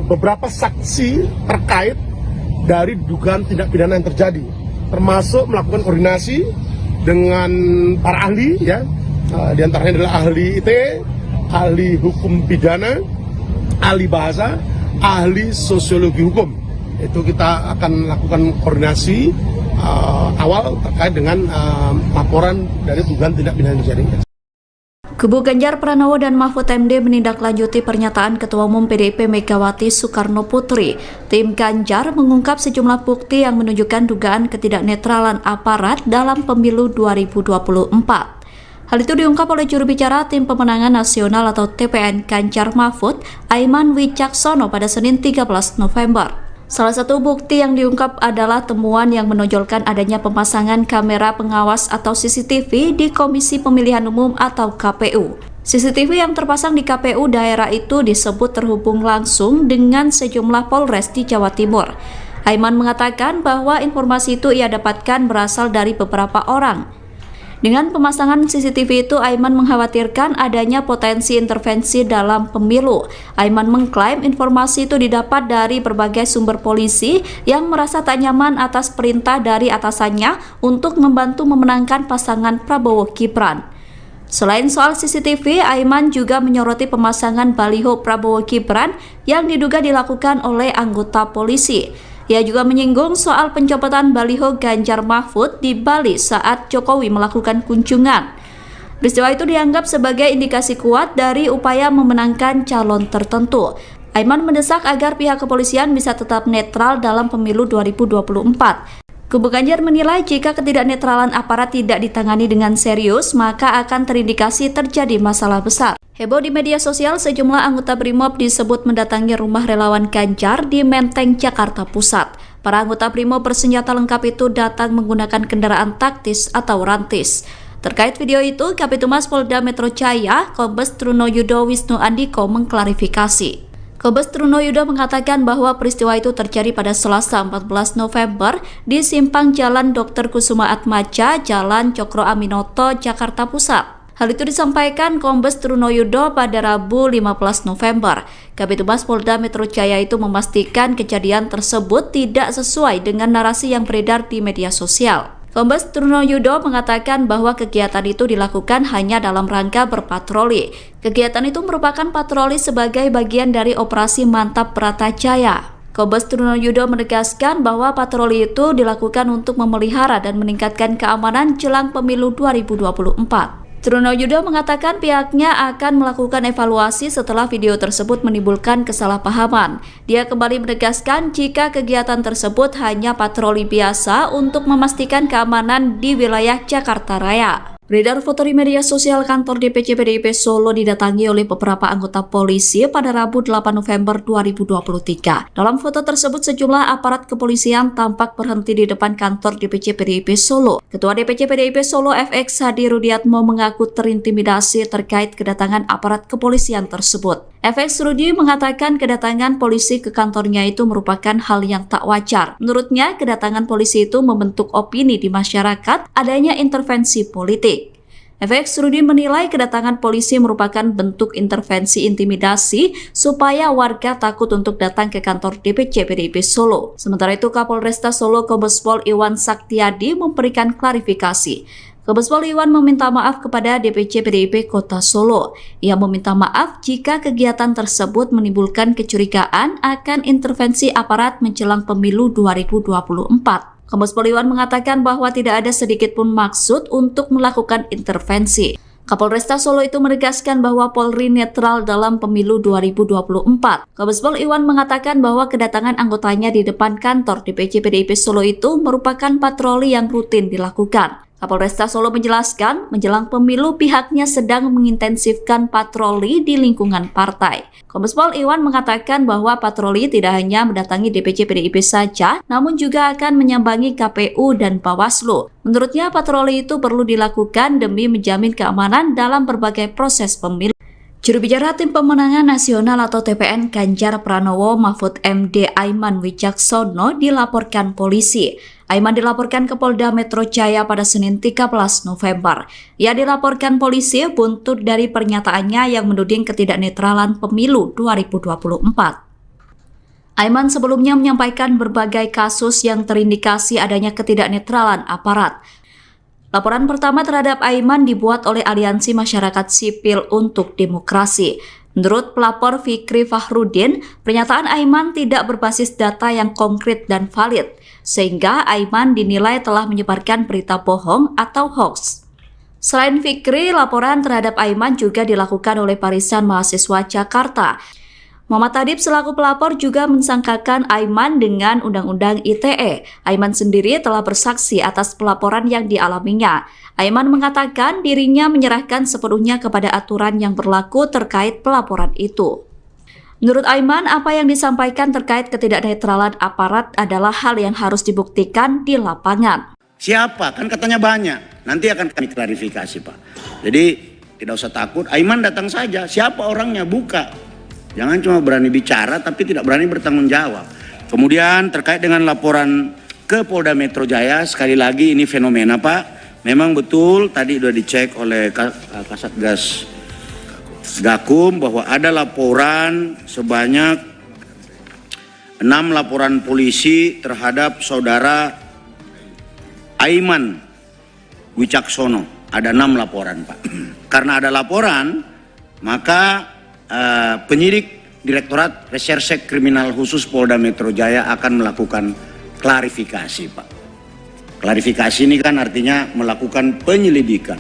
beberapa saksi terkait dari dugaan tindak pidana yang terjadi, termasuk melakukan koordinasi dengan para ahli, ya, di antaranya adalah ahli ITE, ahli hukum pidana, ahli bahasa, ahli sosiologi hukum. Itu kita akan lakukan koordinasi awal terkait dengan laporan dari dugaan tindak pidana yang terjadi. Kubu Ganjar Pranowo dan Mahfud MD menindaklanjuti pernyataan Ketua Umum PDIP Megawati Soekarno Putri. Tim Ganjar mengungkap sejumlah bukti yang menunjukkan dugaan ketidaknetralan aparat dalam pemilu 2024. Hal itu diungkap oleh juru bicara Tim Pemenangan Nasional atau TPN Ganjar Mahfud, Aiman Wicaksono pada Senin 13 November. Salah satu bukti yang diungkap adalah temuan yang menonjolkan adanya pemasangan kamera pengawas atau CCTV di Komisi Pemilihan Umum atau KPU. CCTV yang terpasang di KPU daerah itu disebut terhubung langsung dengan sejumlah Polres di Jawa Timur. Aiman mengatakan bahwa informasi itu ia dapatkan berasal dari beberapa orang. Dengan pemasangan CCTV itu, Aiman mengkhawatirkan adanya potensi intervensi dalam pemilu. Aiman mengklaim informasi itu didapat dari berbagai sumber polisi yang merasa tak nyaman atas perintah dari atasannya untuk membantu memenangkan pasangan Prabowo Gibran. Selain soal CCTV, Aiman juga menyoroti pemasangan baliho Prabowo Gibran yang diduga dilakukan oleh anggota polisi. Ia juga menyinggung soal pencopotan baliho Ganjar Mahfud di Bali saat Jokowi melakukan kunjungan. Peristiwa itu dianggap sebagai indikasi kuat dari upaya memenangkan calon tertentu. Aiman mendesak agar pihak kepolisian bisa tetap netral dalam pemilu 2024. Kubu Ganjar menilai jika ketidaknetralan aparat tidak ditangani dengan serius, maka akan terindikasi terjadi masalah besar. Heboh di media sosial, sejumlah anggota Brimob disebut mendatangi rumah relawan Ganjar di Menteng, Jakarta Pusat. Para anggota Brimob bersenjata lengkap itu datang menggunakan kendaraan taktis atau rantis. Terkait video itu, Kabitumas Polda Metro Jaya, Kombes Trunoyudo Wisnu Andiko mengklarifikasi. Kombes Trunoyudo mengatakan bahwa peristiwa itu terjadi pada Selasa 14 November di simpang Jalan Dr. Kusuma Atmaja, Jalan Cokro Aminoto, Jakarta Pusat. Hal itu disampaikan Kombes Trunoyudo pada Rabu 15 November. Kabitumas Polda Metro Jaya itu memastikan kejadian tersebut tidak sesuai dengan narasi yang beredar di media sosial. Kombes Trunoyudo mengatakan bahwa kegiatan itu dilakukan hanya dalam rangka berpatroli. Kegiatan itu merupakan patroli sebagai bagian dari operasi Mantap Bratajaya. Kombes Trunoyudo menegaskan bahwa patroli itu dilakukan untuk memelihara dan meningkatkan keamanan jelang pemilu 2024. Trunoyudo mengatakan pihaknya akan melakukan evaluasi setelah video tersebut menimbulkan kesalahpahaman. Dia kembali menegaskan jika kegiatan tersebut hanya patroli biasa untuk memastikan keamanan di wilayah Jakarta Raya. Beredar foto di media sosial kantor DPC PDIP Solo didatangi oleh beberapa anggota polisi pada Rabu 8 November 2023. Dalam foto tersebut sejumlah aparat kepolisian tampak berhenti di depan kantor DPC PDIP Solo. Ketua DPC PDIP Solo FX Hadi Rudiatmo mengaku terintimidasi terkait kedatangan aparat kepolisian tersebut. FX Rudi mengatakan kedatangan polisi ke kantornya itu merupakan hal yang tak wajar. Menurutnya, kedatangan polisi itu membentuk opini di masyarakat adanya intervensi politik. FX Rudi menilai kedatangan polisi merupakan bentuk intervensi intimidasi supaya warga takut untuk datang ke kantor DPC PDIP Solo. Sementara itu, Kapolresta Solo Kombes Pol Iwan Saktiadi memberikan klarifikasi. Kombes Pol Iwan meminta maaf kepada DPC PDIP Kota Solo. Ia meminta maaf jika kegiatan tersebut menimbulkan kecurigaan akan intervensi aparat menjelang pemilu 2024. Kombes Pol Iwan mengatakan bahwa tidak ada sedikit pun maksud untuk melakukan intervensi. Kapolresta Solo itu menegaskan bahwa Polri netral dalam pemilu 2024. Kombes Pol Iwan mengatakan bahwa kedatangan anggotanya di depan kantor DPC PDIP Solo itu merupakan patroli yang rutin dilakukan. Kapolresta Solo menjelaskan, menjelang pemilu pihaknya sedang mengintensifkan patroli di lingkungan partai. Kombes Pol Iwan mengatakan bahwa patroli tidak hanya mendatangi DPC PDIP saja, namun juga akan menyambangi KPU dan Bawaslu. Menurutnya patroli itu perlu dilakukan demi menjamin keamanan dalam berbagai proses pemilu. Juru bicara Tim Pemenangan Nasional atau TPN Ganjar Pranowo Mahfud MD Aiman Wicaksono dilaporkan polisi. Aiman dilaporkan ke Polda Metro Jaya pada Senin 13 November. Ia dilaporkan polisi buntut dari pernyataannya yang menuding ketidaknetralan pemilu 2024. Aiman sebelumnya menyampaikan berbagai kasus yang terindikasi adanya ketidaknetralan aparat. Laporan pertama terhadap Aiman dibuat oleh Aliansi Masyarakat Sipil untuk Demokrasi. Menurut pelapor Fikri Fahrudin, pernyataan Aiman tidak berbasis data yang konkret dan valid, sehingga Aiman dinilai telah menyebarkan berita bohong atau hoax. Selain Fikri, laporan terhadap Aiman juga dilakukan oleh Barisan Mahasiswa Jakarta. Muhammad Adib selaku pelapor juga mensangkakan Aiman dengan Undang-Undang ITE. Aiman sendiri telah bersaksi atas pelaporan yang dialaminya. Aiman mengatakan dirinya menyerahkan sepenuhnya kepada aturan yang berlaku terkait pelaporan itu. Menurut Aiman, apa yang disampaikan terkait ketidaknetralan aparat adalah hal yang harus dibuktikan di lapangan. Siapa? Kan katanya banyak. Nanti akan kami klarifikasi, Pak. Jadi tidak usah takut. Aiman datang saja. Siapa orangnya? Buka. Jangan cuma berani bicara tapi tidak berani bertanggung jawab. Kemudian terkait dengan laporan ke Polda Metro Jaya, sekali lagi ini fenomena, Pak. Memang betul tadi sudah dicek oleh Kasatgas Gakum bahwa ada laporan sebanyak 6 laporan polisi terhadap saudara Aiman Wicaksono. Ada 6 laporan, Pak. Karena ada laporan, maka penyidik Direktorat Reserse Kriminal Khusus Polda Metro Jaya akan melakukan klarifikasi, Pak. Klarifikasi ini kan artinya melakukan penyelidikan.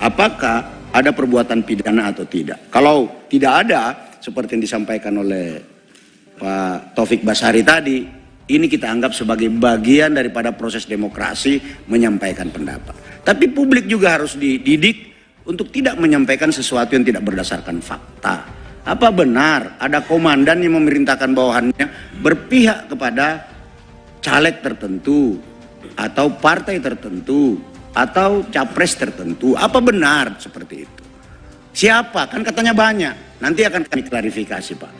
Apakah ada perbuatan pidana atau tidak? Kalau tidak ada, seperti yang disampaikan oleh Pak Taufik Basari tadi, ini kita anggap sebagai bagian daripada proses demokrasi menyampaikan pendapat. Tapi publik juga harus dididik untuk tidak menyampaikan sesuatu yang tidak berdasarkan fakta. Apa benar ada komandan yang memerintahkan bawahannya berpihak kepada caleg tertentu atau partai tertentu atau capres tertentu. Apa benar seperti itu? Siapa? Kan katanya banyak. Nanti akan kami klarifikasi, Pak.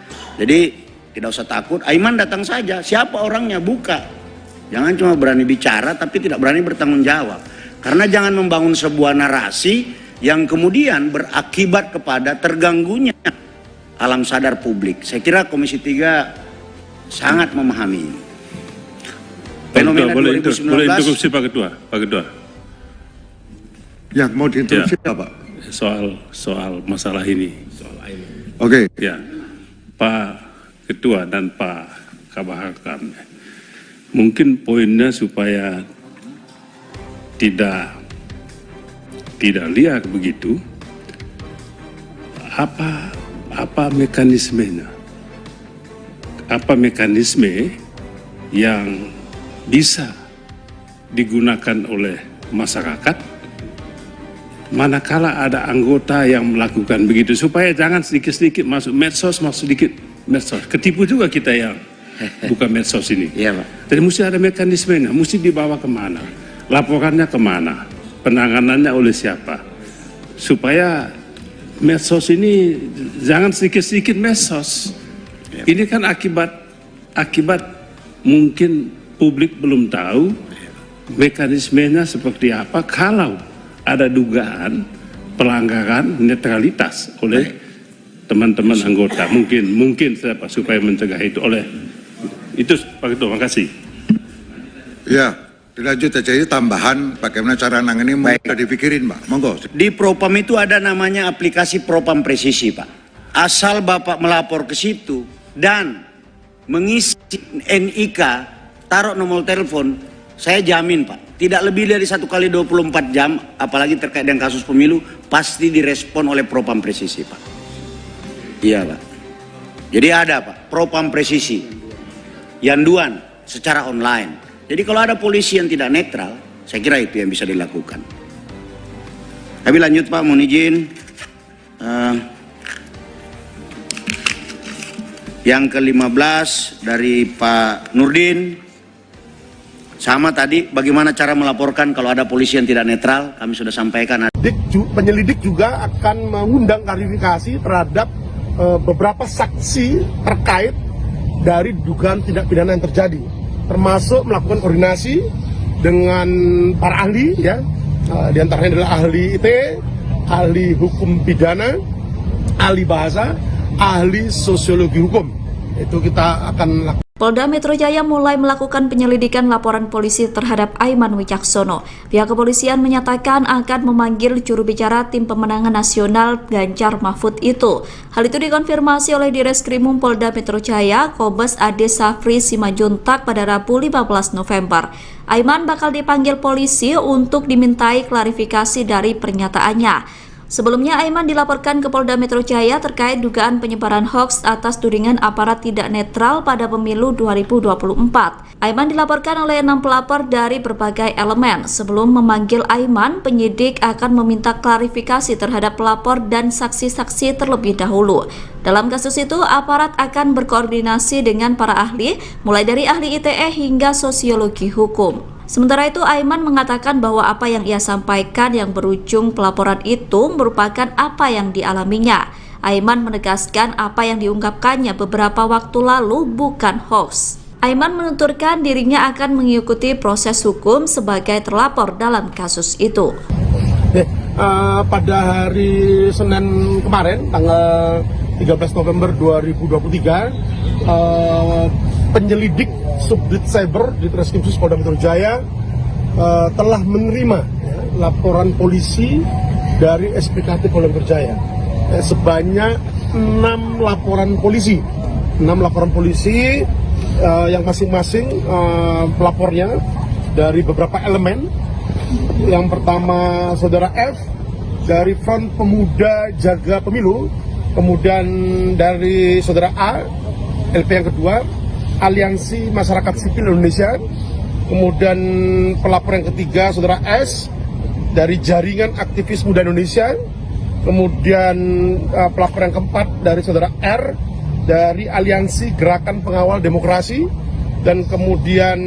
Jadi tidak usah takut. Aiman datang saja. Siapa orangnya? Buka. Jangan cuma berani bicara tapi tidak berani bertanggung jawab. Karena jangan membangun sebuah narasi yang kemudian berakibat kepada terganggunya alam sadar publik. Saya kira Komisi 3 sangat memahami ini. Fenomena boleh 2019. boleh interupsi Pak Ketua. Pak Ketua. Yang mau diinterupsi Ya. apa? Soal masalah ini. Oke. Ya, Pak Ketua dan Pak Kabah Hakam, mungkin poinnya supaya tidak liar begitu, apa mekanismenya? Apa mekanisme yang bisa digunakan oleh masyarakat manakala ada anggota yang melakukan begitu, supaya jangan sedikit-sedikit masuk medsos, ketipu juga kita yang buka medsos ini. Iya, Pak. Jadi mesti ada mekanismenya, mesti dibawa kemana, laporannya kemana, penanganannya oleh siapa, supaya medsos ini jangan sedikit-sedikit medsos. Ini kan akibat mungkin publik belum tahu mekanismenya seperti apa kalau ada dugaan pelanggaran netralitas oleh teman-teman anggota. Mungkin siapa supaya mencegah itu oleh itu. Pak Ketua, makasih. Ya, dilanjut aja itu tambahan bagaimana cara nangani udah dipikirin, Pak. Monggo. Di Propam itu ada namanya aplikasi Propam Presisi, Pak. Asal Bapak melapor ke situ dan mengisi NIK, taruh nomor telepon, saya jamin, Pak, tidak lebih dari 1 kali 24 jam, apalagi terkait dengan kasus pemilu, pasti direspon oleh Propam Presisi, Pak. Iya, Pak. Jadi ada, Pak, Propam Presisi, yanduan secara online. Jadi kalau ada polisi yang tidak netral, saya kira itu yang bisa dilakukan. Kami lanjut, Pak, mohon izin. Yang ke-15 dari Pak Nurdin. Sama tadi, bagaimana cara melaporkan kalau ada polisi yang tidak netral, kami sudah sampaikan. Penyelidik juga akan mengundang klarifikasi terhadap beberapa saksi terkait dari dugaan tindak pidana yang terjadi, termasuk melakukan koordinasi dengan para ahli, ya, di antaranya adalah ahli IT, ahli hukum pidana, ahli bahasa, ahli sosiologi hukum. Itu kita akan lakukan. Polda Metro Jaya mulai melakukan penyelidikan laporan polisi terhadap Aiman Wicaksono. Pihak kepolisian menyatakan akan memanggil juru bicara tim pemenangan nasional Ganjar Mahfud itu. Hal itu dikonfirmasi oleh Direskrimum Polda Metro Jaya, Kombes Ade Safri Simajuntak pada Rabu 15 November. Aiman bakal dipanggil polisi untuk dimintai klarifikasi dari pernyataannya. Sebelumnya, Aiman dilaporkan ke Polda Metro Jaya terkait dugaan penyebaran hoaks atas tudingan aparat tidak netral pada pemilu 2024. Aiman dilaporkan oleh 6 pelapor dari berbagai elemen. Sebelum memanggil Aiman, penyidik akan meminta klarifikasi terhadap pelapor dan saksi-saksi terlebih dahulu. Dalam kasus itu, aparat akan berkoordinasi dengan para ahli, mulai dari ahli ITE hingga sosiologi hukum. Sementara itu, Aiman mengatakan bahwa apa yang ia sampaikan yang berujung pelaporan itu merupakan apa yang dialaminya. Aiman menegaskan apa yang diungkapkannya beberapa waktu lalu bukan hoax. Aiman menuturkan dirinya akan mengikuti proses hukum sebagai terlapor dalam kasus itu. Pada hari Senin kemarin, tanggal 13 November 2023, penyelidik Subdit Cyber di Treskrimsus Polda Metro Jaya telah menerima laporan polisi dari SPKT Polda Metro Jaya sebanyak 6 laporan polisi. 6 laporan polisi yang masing-masing pelapornya dari beberapa elemen. Yang pertama Saudara F dari Front Pemuda Jaga Pemilu, kemudian dari Saudara A, LP yang kedua, Aliansi Masyarakat Sipil Indonesia, kemudian pelapor yang ketiga Saudara S dari Jaringan Aktivis Muda Indonesia, kemudian pelapor yang keempat dari Saudara R dari Aliansi Gerakan Pengawal Demokrasi, dan kemudian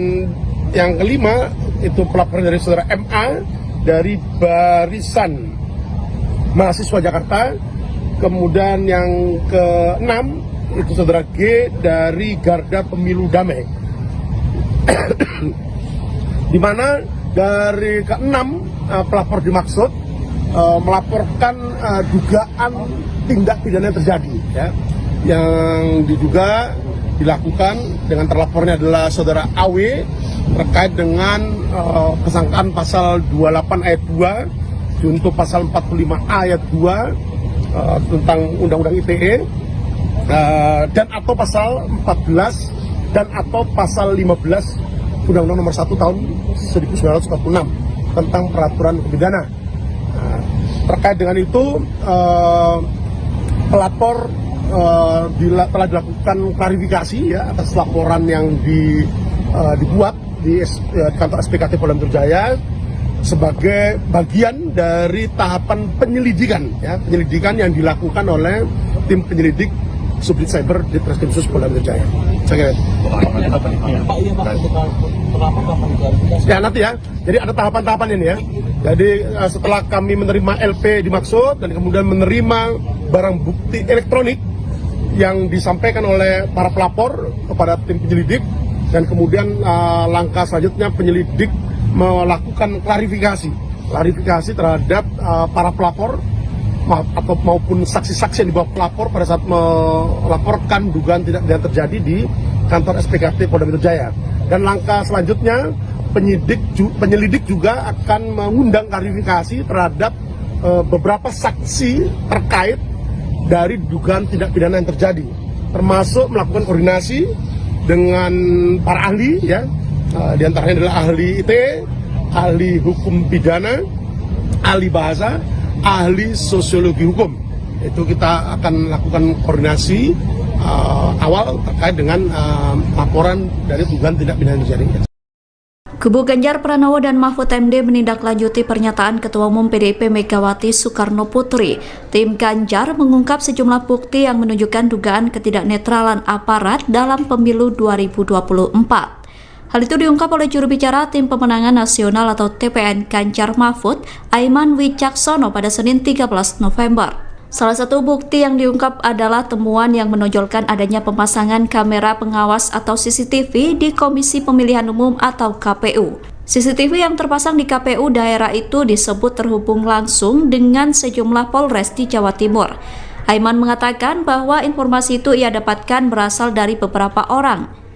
yang kelima itu pelapor dari Saudara MA dari Barisan Mahasiswa Jakarta. Kemudian yang ke-6 itu saudara G dari Garda Pemilu Damai. Di mana dari ke-6 pelapor dimaksud melaporkan dugaan tindak pidana yang terjadi, ya, yang diduga dilakukan dengan terlapornya adalah saudara AW terkait dengan kesangkaan pasal 28 ayat 2 junto pasal 45 ayat 2 tentang Undang-Undang ITE dan atau pasal 14 dan atau pasal 15 Undang-Undang Nomor 1 tahun 1946 tentang peraturan pidana. Terkait dengan itu pelapor telah dilakukan klarifikasi, ya, atas laporan yang dibuat di kantor SPKT Polda Metro Jaya sebagai bagian dari tahapan penyelidikan, ya, penyelidikan yang dilakukan oleh tim penyelidik Subdit Cyber di Treskrimsus Polda Metro Jaya. Saya kira. Ya nanti ya. Jadi ada tahapan-tahapan ini ya. Jadi setelah kami menerima LP dimaksud dan kemudian menerima barang bukti elektronik yang disampaikan oleh para pelapor kepada tim penyelidik, dan kemudian langkah selanjutnya penyelidik melakukan klarifikasi terhadap para pelapor atau maupun saksi-saksi yang dibawa pelapor pada saat melaporkan dugaan tidak pidana terjadi di kantor SPKT Polda Metro Jaya. Dan langkah selanjutnya penyelidik juga akan mengundang klarifikasi terhadap beberapa saksi terkait dari dugaan tindak pidana yang terjadi, termasuk melakukan koordinasi dengan para ahli, ya, di antaranya adalah ahli IT, ahli hukum pidana, ahli bahasa, ahli sosiologi hukum. Itu kita akan lakukan koordinasi awal terkait dengan laporan dari dugaan tindak pidana yang terjadi. Kubu Ganjar Pranowo dan Mahfud MD menindaklanjuti pernyataan Ketua Umum PDIP Megawati Soekarno Putri. Tim Ganjar mengungkap sejumlah bukti yang menunjukkan dugaan ketidaknetralan aparat dalam pemilu 2024. Hal itu diungkap oleh juru bicara Tim Pemenangan Nasional atau TPN Ganjar Mahfud, Aiman Wicaksono pada Senin 13 November. Salah satu bukti yang diungkap adalah temuan yang menonjolkan adanya pemasangan kamera pengawas atau CCTV di Komisi Pemilihan Umum atau KPU. CCTV yang terpasang di KPU daerah itu disebut terhubung langsung dengan sejumlah Polres di Jawa Timur. Aiman mengatakan bahwa informasi itu ia dapatkan berasal dari beberapa orang.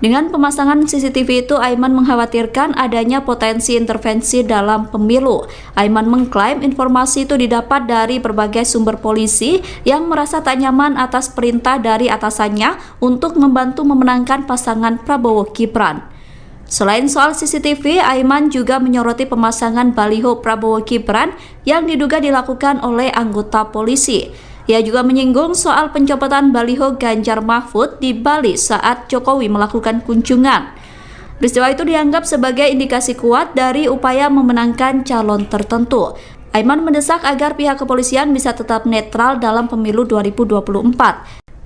Dengan pemasangan CCTV itu, Aiman mengkhawatirkan adanya potensi intervensi dalam pemilu. Aiman mengklaim informasi itu didapat dari berbagai sumber polisi yang merasa tak nyaman atas perintah dari atasannya untuk membantu memenangkan pasangan Prabowo Gibran. Selain soal CCTV, Aiman juga menyoroti pemasangan baliho Prabowo Gibran yang diduga dilakukan oleh anggota polisi. Ia juga menyinggung soal pencopotan baliho Ganjar Mahfud di Bali saat Jokowi melakukan kunjungan. Peristiwa itu dianggap sebagai indikasi kuat dari upaya memenangkan calon tertentu. Aiman mendesak agar pihak kepolisian bisa tetap netral dalam pemilu 2024.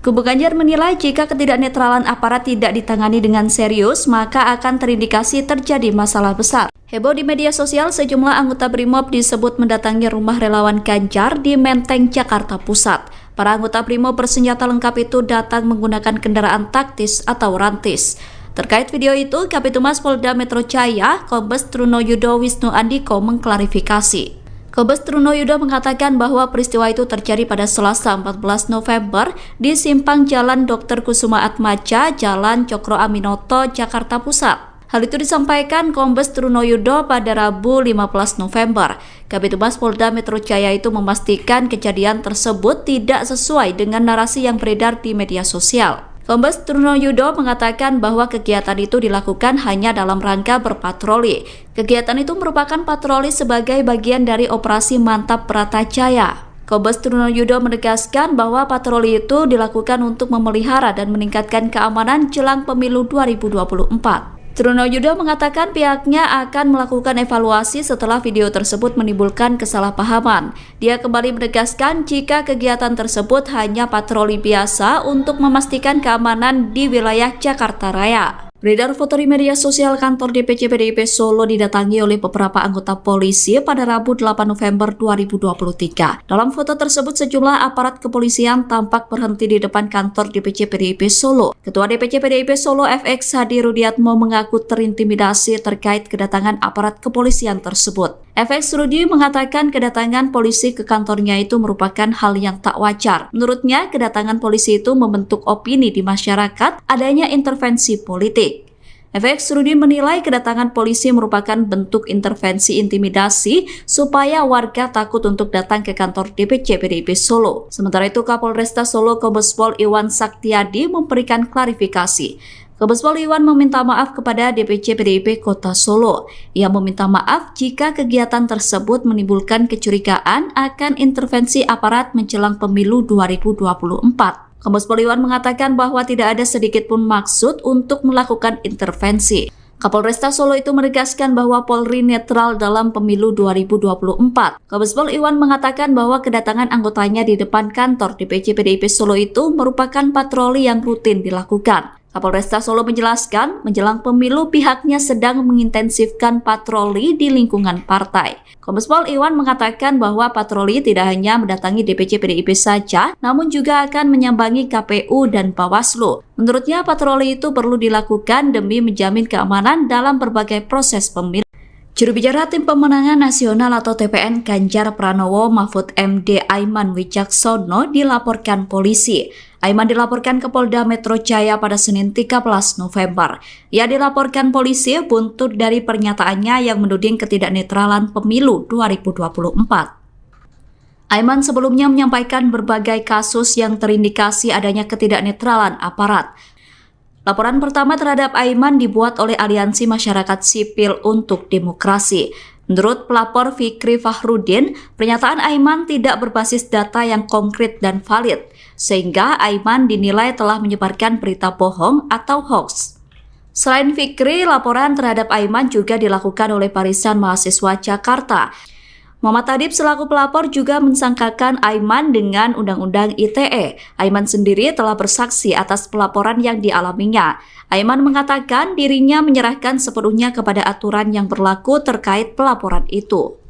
Kubu Ganjar menilai jika ketidaknetralan aparat tidak ditangani dengan serius, maka akan terindikasi terjadi masalah besar. Heboh di media sosial, sejumlah anggota Brimob disebut mendatangi rumah relawan Ganjar di Menteng, Jakarta Pusat. Para anggota Brimob bersenjata lengkap itu datang menggunakan kendaraan taktis atau rantis. Terkait video itu, Kabitumas Polda Metro Jaya, Kombes Trunoyudo Wisnu Andiko mengklarifikasi. Kombes Trunoyudo mengatakan bahwa peristiwa itu terjadi pada Selasa 14 November di simpang Jalan Dr. Kusuma Atmaja, Jalan Cokro Aminoto, Jakarta Pusat. Hal itu disampaikan Kombes Trunoyudo pada Rabu 15 November. Kabitumas Polda Metro Jaya itu memastikan kejadian tersebut tidak sesuai dengan narasi yang beredar di media sosial. Kombes Trunoyudo mengatakan bahwa kegiatan itu dilakukan hanya dalam rangka berpatroli. Kegiatan itu merupakan patroli sebagai bagian dari operasi Mantap Bratajaya. Kombes Trunoyudo menegaskan bahwa patroli itu dilakukan untuk memelihara dan meningkatkan keamanan jelang pemilu 2024. Trunoyudo mengatakan pihaknya akan melakukan evaluasi setelah video tersebut menimbulkan kesalahpahaman. Dia kembali menegaskan jika kegiatan tersebut hanya patroli biasa untuk memastikan keamanan di wilayah Jakarta Raya. Beredar foto di media sosial kantor DPC PDIP Solo didatangi oleh beberapa anggota polisi pada Rabu 8 November 2023. Dalam foto tersebut sejumlah aparat kepolisian tampak berhenti di depan kantor DPC PDIP Solo. Ketua DPC PDIP Solo FX Hadi Rudiatmo mengaku terintimidasi terkait kedatangan aparat kepolisian tersebut. FX Rudi mengatakan kedatangan polisi ke kantornya itu merupakan hal yang tak wajar. Menurutnya, kedatangan polisi itu membentuk opini di masyarakat adanya intervensi politik. FX Rudi menilai kedatangan polisi merupakan bentuk intervensi intimidasi supaya warga takut untuk datang ke kantor DPC PDIP Solo. Sementara itu, Kapolresta Solo Kombes Pol Iwan Saktiadi memberikan klarifikasi. Kombes Pol Iwan meminta maaf kepada DPC PDIP Kota Solo. Ia meminta maaf jika kegiatan tersebut menimbulkan kecurigaan akan intervensi aparat menjelang pemilu 2024. Kombes Pol Iwan mengatakan bahwa tidak ada sedikit pun maksud untuk melakukan intervensi. Kapolresta Solo itu menegaskan bahwa Polri netral dalam pemilu 2024. Kombes Pol Iwan mengatakan bahwa kedatangan anggotanya di depan kantor DPC PDIP Solo itu merupakan patroli yang rutin dilakukan. Kapolresta Solo menjelaskan, menjelang pemilu pihaknya sedang mengintensifkan patroli di lingkungan partai. Kombes Pol Iwan mengatakan bahwa patroli tidak hanya mendatangi DPC PDIP saja, namun juga akan menyambangi KPU dan Bawaslu. Menurutnya patroli itu perlu dilakukan demi menjamin keamanan dalam berbagai proses pemilu. Juru bicara Tim Pemenangan Nasional atau TPN Ganjar Pranowo Mahfud MD Aiman Wicaksono dilaporkan polisi. Aiman dilaporkan ke Polda Metro Jaya pada Senin 13 November. Ia dilaporkan polisi buntut dari pernyataannya yang menuding ketidaknetralan pemilu 2024. Aiman sebelumnya menyampaikan berbagai kasus yang terindikasi adanya ketidaknetralan aparat. Laporan pertama terhadap Aiman dibuat oleh Aliansi Masyarakat Sipil untuk Demokrasi. Menurut pelapor Fikri Fahrudin, pernyataan Aiman tidak berbasis data yang konkret dan valid, sehingga Aiman dinilai telah menyebarkan berita bohong atau hoax. Selain Fikri, laporan terhadap Aiman juga dilakukan oleh Barisan Mahasiswa Jakarta. Muhammad Adib selaku pelapor juga mensangkakan Aiman dengan Undang-Undang ITE. Aiman sendiri telah bersaksi atas pelaporan yang dialaminya. Aiman mengatakan dirinya menyerahkan sepenuhnya kepada aturan yang berlaku terkait pelaporan itu.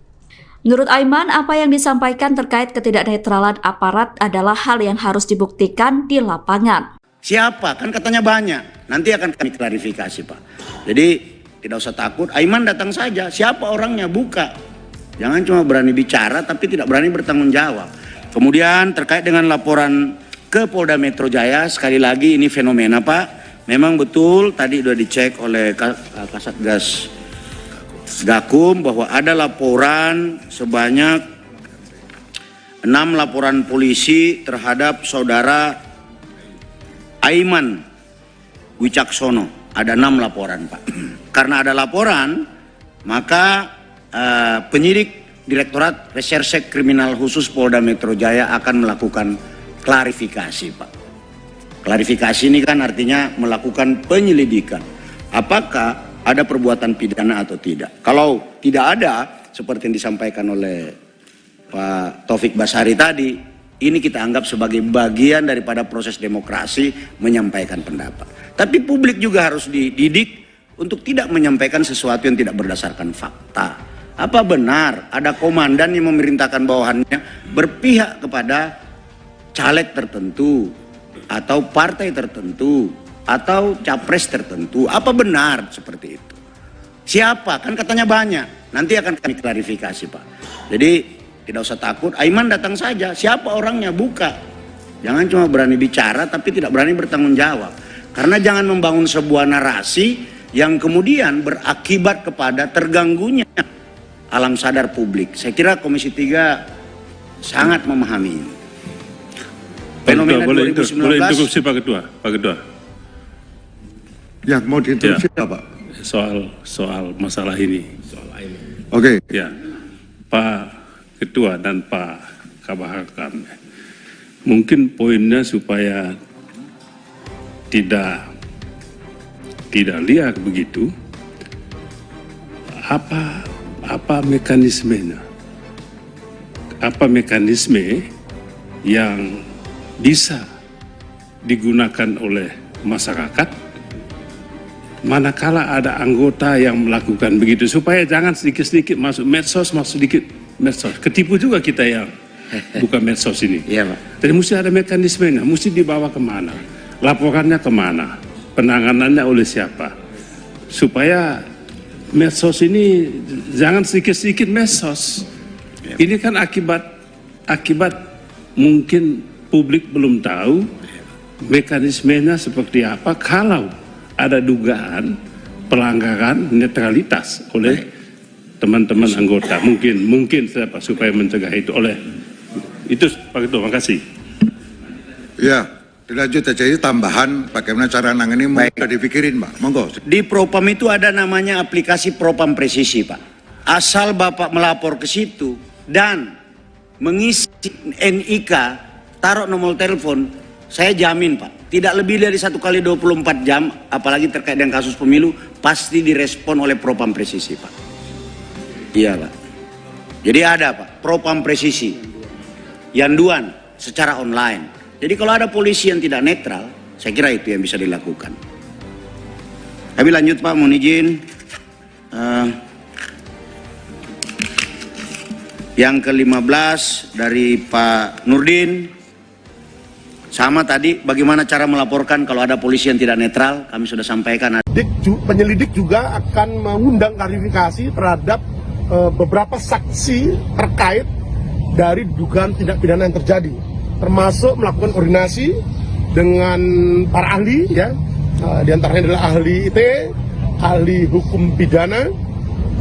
Menurut Aiman, apa yang disampaikan terkait ketidaknetralan aparat adalah hal yang harus dibuktikan di lapangan. Siapa? Kan katanya banyak. Nanti akan kami klarifikasi, Pak. Jadi tidak usah takut. Aiman datang saja. Siapa orangnya? Buka. Jangan cuma berani bicara tapi tidak berani bertanggung jawab. Kemudian terkait dengan laporan ke Polda Metro Jaya, sekali lagi ini fenomena, Pak. Memang betul tadi sudah dicek oleh Kasatgas Gakum bahwa ada laporan sebanyak 6 laporan polisi terhadap saudara Aiman Wicaksono. Ada 6 laporan, Pak. Karena ada laporan, maka penyidik Direktorat Reserse Kriminal Khusus Polda Metro Jaya akan melakukan klarifikasi, Pak. Klarifikasi ini kan artinya melakukan penyelidikan. Apakah ada perbuatan pidana atau tidak? Kalau tidak ada, seperti yang disampaikan oleh Pak Taufik Basari tadi, ini kita anggap sebagai bagian daripada proses demokrasi menyampaikan pendapat. Tapi publik juga harus dididik untuk tidak menyampaikan sesuatu yang tidak berdasarkan fakta. Apa benar ada komandan yang memerintahkan bawahannya berpihak kepada caleg tertentu atau partai tertentu atau capres tertentu? Apa benar seperti itu? Siapa? Kan katanya banyak. Nanti akan kami klarifikasi, Pak. Jadi tidak usah takut. Aiman datang saja. Siapa orangnya? Buka. Jangan cuma berani bicara tapi tidak berani bertanggung jawab. Karena jangan membangun sebuah narasi yang kemudian berakibat kepada terganggunya alam sadar publik. Saya kira Komisi 3 sangat memahami ini. Fenomena boleh 2019. Boleh interupsi Pak Ketua. Pak Ketua. Ya, mau diinterupsi Ya. Pak? Soal masalah ini. Oke. Ya, Pak Ketua dan Pak Kabahakam. Mungkin poinnya supaya tidak liar begitu. Apa mekanismenya? Apa mekanisme yang bisa digunakan oleh masyarakat manakala ada anggota yang melakukan begitu, supaya jangan sedikit-sedikit masuk medsos, ketipu juga kita yang bukan medsos ini. Iya, Pak. Jadi mesti ada mekanismenya, mesti dibawa kemana, laporannya kemana, penanganannya oleh siapa, supaya medsos ini jangan sedikit-sedikit medsos. Ini kan akibat mungkin publik belum tahu mekanismenya seperti apa kalau ada dugaan pelanggaran netralitas oleh teman-teman anggota. Mungkin siapa supaya mencegah itu itu Pak Ketua, makasih. Ya, dilanjut aja itu tambahan bagaimana cara nangani udah dipikirin Pak, monggo. Di Propam itu ada namanya aplikasi Propam Presisi, Pak. Asal Bapak melapor ke situ dan mengisi NIK, taruh nomor telepon, saya jamin Pak, tidak lebih dari 1 kali 24 jam, apalagi terkait dengan kasus pemilu, pasti direspon oleh Propam Presisi, Pak. Iya, Pak. Jadi ada, Pak, Propam Presisi. Yanduan secara online. Jadi kalau ada polisi yang tidak netral, saya kira itu yang bisa dilakukan. Kami lanjut, Pak, mohon izin. Yang ke-15 dari Pak Nurdin. Sama tadi, bagaimana cara melaporkan kalau ada polisi yang tidak netral, kami sudah sampaikan. Penyelidik juga akan mengundang klarifikasi terhadap beberapa saksi terkait dari dugaan tindak pidana yang terjadi, termasuk melakukan koordinasi dengan para ahli, ya, di antaranya adalah ahli ITE, ahli hukum pidana,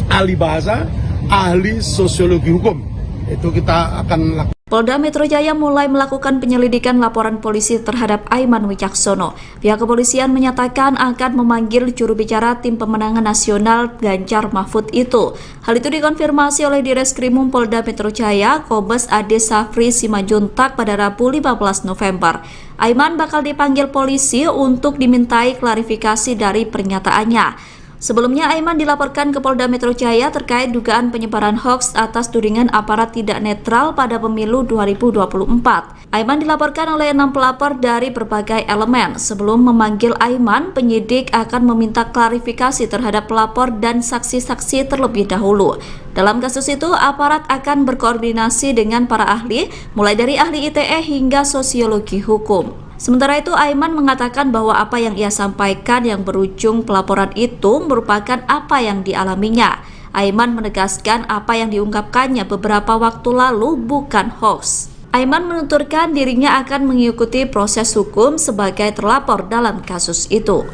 ahli bahasa, ahli sosiologi hukum. Itu kita akan lakukan. Polda Metro Jaya mulai melakukan penyelidikan laporan polisi terhadap Aiman Wicaksono. Pihak kepolisian menyatakan akan memanggil juru bicara tim pemenangan nasional Ganjar Mahfud itu. Hal itu dikonfirmasi oleh Direskrimum Polda Metro Jaya, Kombes Ade Safri Simajuntak pada Rabu 15 November. Aiman bakal dipanggil polisi untuk dimintai klarifikasi dari pernyataannya. Sebelumnya, Aiman dilaporkan ke Polda Metro Jaya terkait dugaan penyebaran hoaks atas tudingan aparat tidak netral pada pemilu 2024. Aiman dilaporkan oleh 6 pelapor dari berbagai elemen. Sebelum memanggil Aiman, penyidik akan meminta klarifikasi terhadap pelapor dan saksi-saksi terlebih dahulu. Dalam kasus itu, aparat akan berkoordinasi dengan para ahli, mulai dari ahli ITE hingga sosiologi hukum. Sementara itu, Aiman mengatakan bahwa apa yang ia sampaikan yang berujung pelaporan itu merupakan apa yang dialaminya. Aiman menegaskan apa yang diungkapkannya beberapa waktu lalu bukan hoax. Aiman menuturkan dirinya akan mengikuti proses hukum sebagai terlapor dalam kasus itu.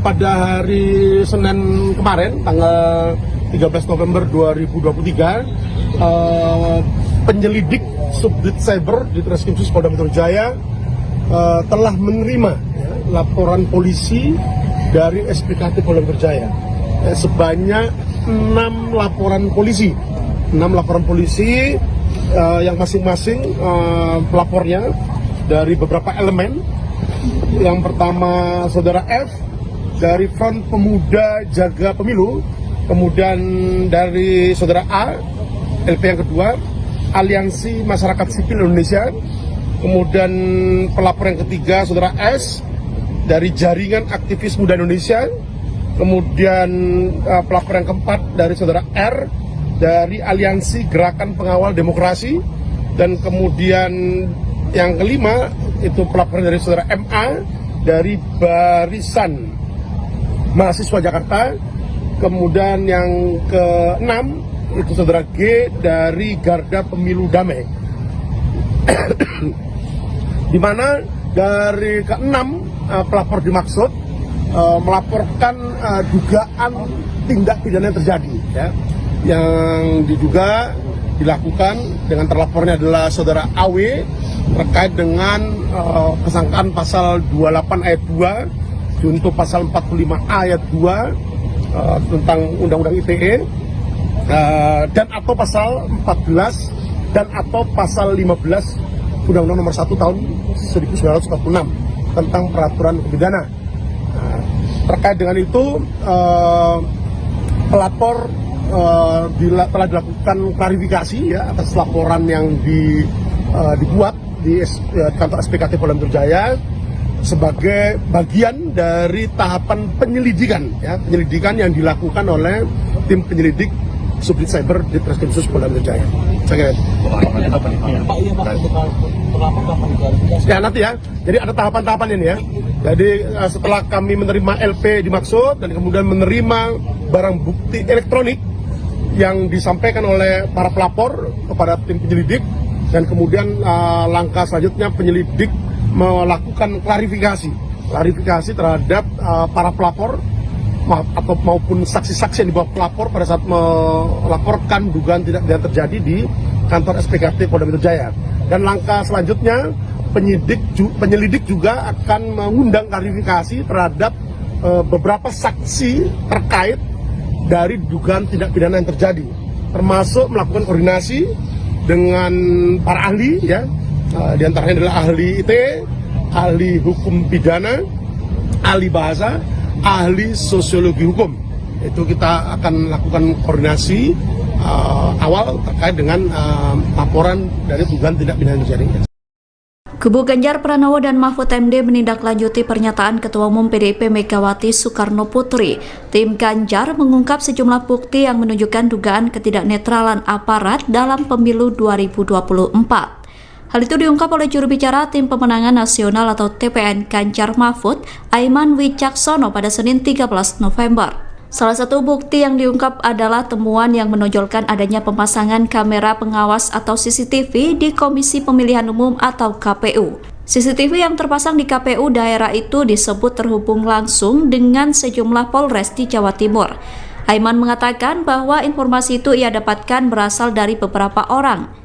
Pada hari Senin kemarin, tanggal 13 November 2023, penyelidik Subdit Cyber di Treskrimsus Polda Metro Jaya telah menerima laporan polisi dari SPKT Polda Metro Jaya sebanyak 6 laporan polisi. 6 laporan polisi yang masing-masing pelapornya dari beberapa elemen. Yang pertama Saudara F dari Front Pemuda Jaga Pemilu, kemudian dari Saudara A, LP yang kedua, Aliansi Masyarakat Sipil Indonesia, kemudian pelapor yang ketiga Saudara S dari Jaringan Aktivis Muda Indonesia, kemudian pelapor yang keempat dari Saudara R dari Aliansi Gerakan Pengawal Demokrasi, dan kemudian yang kelima itu pelapor dari Saudara MA dari Barisan Mahasiswa Jakarta, kemudian yang keenam itu Saudara G dari Garda Pemilu Damai. Di mana dari keenam pelapor dimaksud melaporkan dugaan tindak pidana yang terjadi, ya, yang diduga dilakukan dengan terlapornya adalah Saudara AW terkait dengan kesangkaan pasal 28 ayat 2 junto pasal 45 ayat 2 tentang Undang-Undang ITE, dan atau pasal 14 dan atau pasal 15 Undang-Undang Nomor 1 tahun 1946 tentang peraturan hukum pidana. Terkait dengan itu, pelapor telah dilakukan klarifikasi, ya, atas laporan yang dibuat di kantor SPKT Polda Metro Jaya, sebagai bagian dari tahapan penyelidikan, ya, penyelidikan yang dilakukan oleh tim penyelidik Subdit Cyber di Treskrim Sus Polda Metro Jaya. Saya kira. Ya nanti ya. Jadi ada tahapan-tahapan ini ya. Jadi setelah kami menerima LP dimaksud dan kemudian menerima barang bukti elektronik yang disampaikan oleh para pelapor kepada tim penyelidik, dan kemudian langkah selanjutnya penyelidik melakukan klarifikasi terhadap para pelapor atau maupun saksi-saksi yang dibawa pelapor pada saat melaporkan dugaan tidak pidana terjadi di kantor SPKT Polda Metro Jaya. Dan langkah selanjutnya penyelidik juga akan mengundang klarifikasi terhadap beberapa saksi terkait dari dugaan tindak pidana yang terjadi, termasuk melakukan koordinasi dengan para ahli, ya, di antaranya adalah ahli IT, ahli hukum pidana, ahli bahasa, ahli sosiologi hukum. Itu kita akan lakukan koordinasi awal terkait dengan laporan dari dugaan tindak pidana yang terjadi. Kubu Ganjar Pranowo dan Mahfud MD menindaklanjuti pernyataan Ketua Umum PDIP Megawati Soekarno Putri. Tim Ganjar mengungkap sejumlah bukti yang menunjukkan dugaan ketidaknetralan aparat dalam pemilu 2024. Hal itu diungkap oleh juru bicara Tim Pemenangan Nasional atau TPN Ganjar Mahfud, Aiman Wicaksono pada Senin 13 November. Salah satu bukti yang diungkap adalah temuan yang menonjolkan adanya pemasangan kamera pengawas atau CCTV di Komisi Pemilihan Umum atau KPU. CCTV yang terpasang di KPU daerah itu disebut terhubung langsung dengan sejumlah Polres di Jawa Timur. Aiman mengatakan bahwa informasi itu ia dapatkan berasal dari beberapa orang.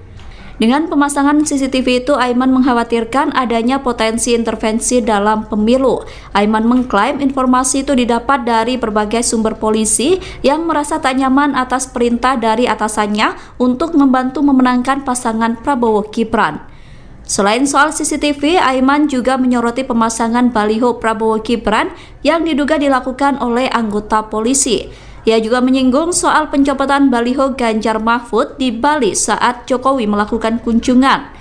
Dengan pemasangan CCTV itu, Aiman mengkhawatirkan adanya potensi intervensi dalam pemilu. Aiman mengklaim informasi itu didapat dari berbagai sumber polisi yang merasa tak nyaman atas perintah dari atasannya untuk membantu memenangkan pasangan Prabowo Gibran. Selain soal CCTV, Aiman juga menyoroti pemasangan baliho Prabowo Gibran yang diduga dilakukan oleh anggota polisi. Ia juga menyinggung soal pencopotan baliho Ganjar Mahfud di Bali saat Jokowi melakukan kunjungan.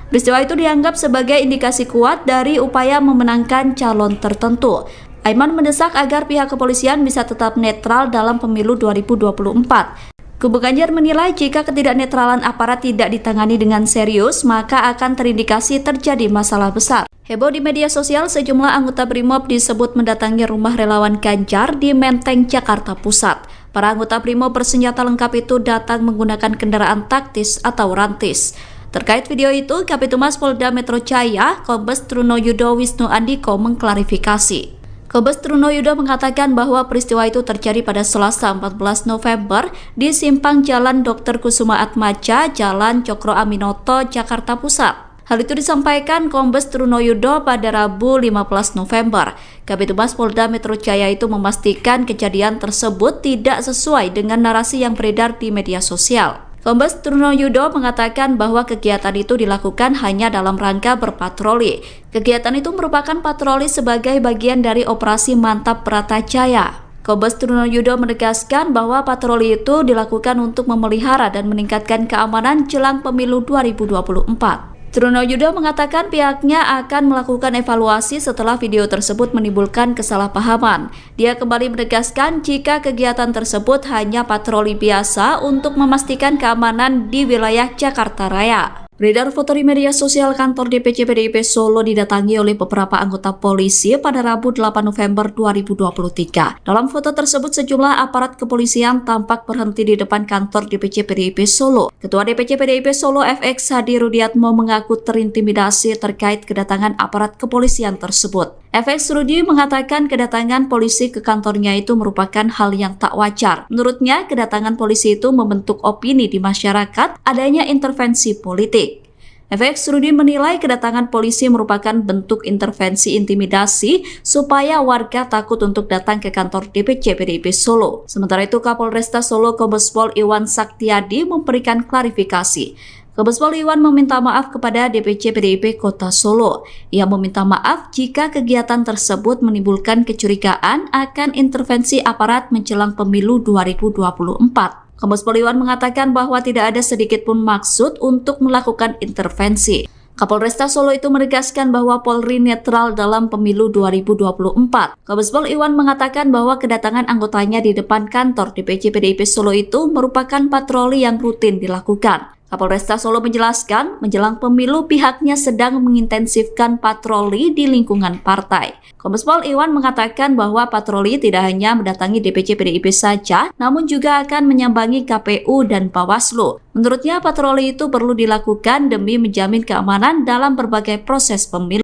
Peristiwa itu dianggap sebagai indikasi kuat dari upaya memenangkan calon tertentu. Aiman mendesak agar pihak kepolisian bisa tetap netral dalam pemilu 2024. Kubu Ganjar menilai jika ketidaknetralan aparat tidak ditangani dengan serius, maka akan terindikasi terjadi masalah besar. Heboh di media sosial, sejumlah anggota Brimob disebut mendatangi rumah relawan Ganjar di Menteng, Jakarta Pusat. Para anggota Brimob bersenjata lengkap itu datang menggunakan kendaraan taktis atau rantis. Terkait video itu, Kabitumas Polda Metro Jaya, Kombes Truno Yudo Wisnu Andiko mengklarifikasi. Kombes Truno Yudo mengatakan bahwa peristiwa itu terjadi pada Selasa 14 November di simpang Jalan Dr. Kusuma Atmaja, Jalan Cokro Aminoto, Jakarta Pusat. Hal itu disampaikan Kombes Truno Yudo pada Rabu 15 November. Kabitumas Polda Metro Jaya itu memastikan kejadian tersebut tidak sesuai dengan narasi yang beredar di media sosial. Kombes Truno Yudo mengatakan bahwa kegiatan itu dilakukan hanya dalam rangka berpatroli. Kegiatan itu merupakan patroli sebagai bagian dari operasi Mantap Pratajaya. Kombes Truno Yudo menegaskan bahwa patroli itu dilakukan untuk memelihara dan meningkatkan keamanan jelang pemilu 2024. Truno Yudo mengatakan pihaknya akan melakukan evaluasi setelah video tersebut menimbulkan kesalahpahaman. Dia kembali menegaskan jika kegiatan tersebut hanya patroli biasa untuk memastikan keamanan di wilayah Jakarta Raya. Beredar foto di media sosial kantor DPC PDIP Solo didatangi oleh beberapa anggota polisi pada Rabu 8 November 2023. Dalam foto tersebut sejumlah aparat kepolisian tampak berhenti di depan kantor DPC PDIP Solo. Ketua DPC PDIP Solo FX Hadi Rudiatmo mengaku terintimidasi terkait kedatangan aparat kepolisian tersebut. FX Rudi mengatakan kedatangan polisi ke kantornya itu merupakan hal yang tak wajar. Menurutnya, kedatangan polisi itu membentuk opini di masyarakat adanya intervensi politik. FX Rudi menilai kedatangan polisi merupakan bentuk intervensi intimidasi supaya warga takut untuk datang ke kantor DPC PDIP Solo. Sementara itu, Kapolresta Solo Kombes Pol Iwan Saktiadi memberikan klarifikasi. Kombes Pol Iwan meminta maaf kepada DPC PDIP Kota Solo. Ia meminta maaf jika kegiatan tersebut menimbulkan kecurigaan akan intervensi aparat menjelang pemilu 2024. Kombes Pol Iwan mengatakan bahwa tidak ada sedikit pun maksud untuk melakukan intervensi. Kapolresta Solo itu menegaskan bahwa Polri netral dalam pemilu 2024. Kombespol Iwan mengatakan bahwa kedatangan anggotanya di depan kantor DPC PDIP Solo itu merupakan patroli yang rutin dilakukan. Kapolresta Solo menjelaskan, menjelang pemilu pihaknya sedang mengintensifkan patroli di lingkungan partai. Kombespol Iwan mengatakan bahwa patroli tidak hanya mendatangi DPC PDIP saja, namun juga akan menyambangi KPU dan Bawaslu. Menurutnya patroli itu perlu dilakukan demi menjamin keamanan dalam berbagai proses pemilu.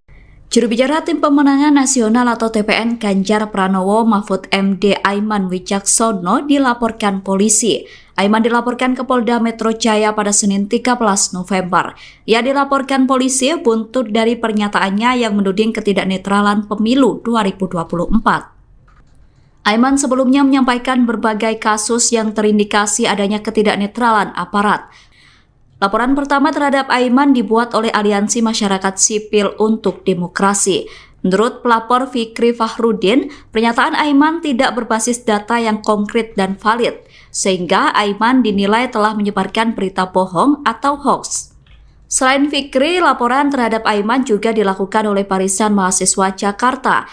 Juru bicara Tim Pemenangan Nasional atau TPN Ganjar Pranowo Mahfud MD Aiman Wicaksono dilaporkan polisi. Aiman dilaporkan ke Polda Metro Jaya pada Senin 13 November. Ia dilaporkan polisi buntut dari pernyataannya yang menuding ketidaknetralan pemilu 2024. Aiman sebelumnya menyampaikan berbagai kasus yang terindikasi adanya ketidaknetralan aparat. Laporan pertama terhadap Aiman dibuat oleh Aliansi Masyarakat Sipil untuk Demokrasi. Menurut pelapor Fikri Fahrudin, pernyataan Aiman tidak berbasis data yang konkret dan valid, sehingga Aiman dinilai telah menyebarkan berita bohong atau hoax. Selain Fikri, laporan terhadap Aiman juga dilakukan oleh Barisan Mahasiswa Jakarta.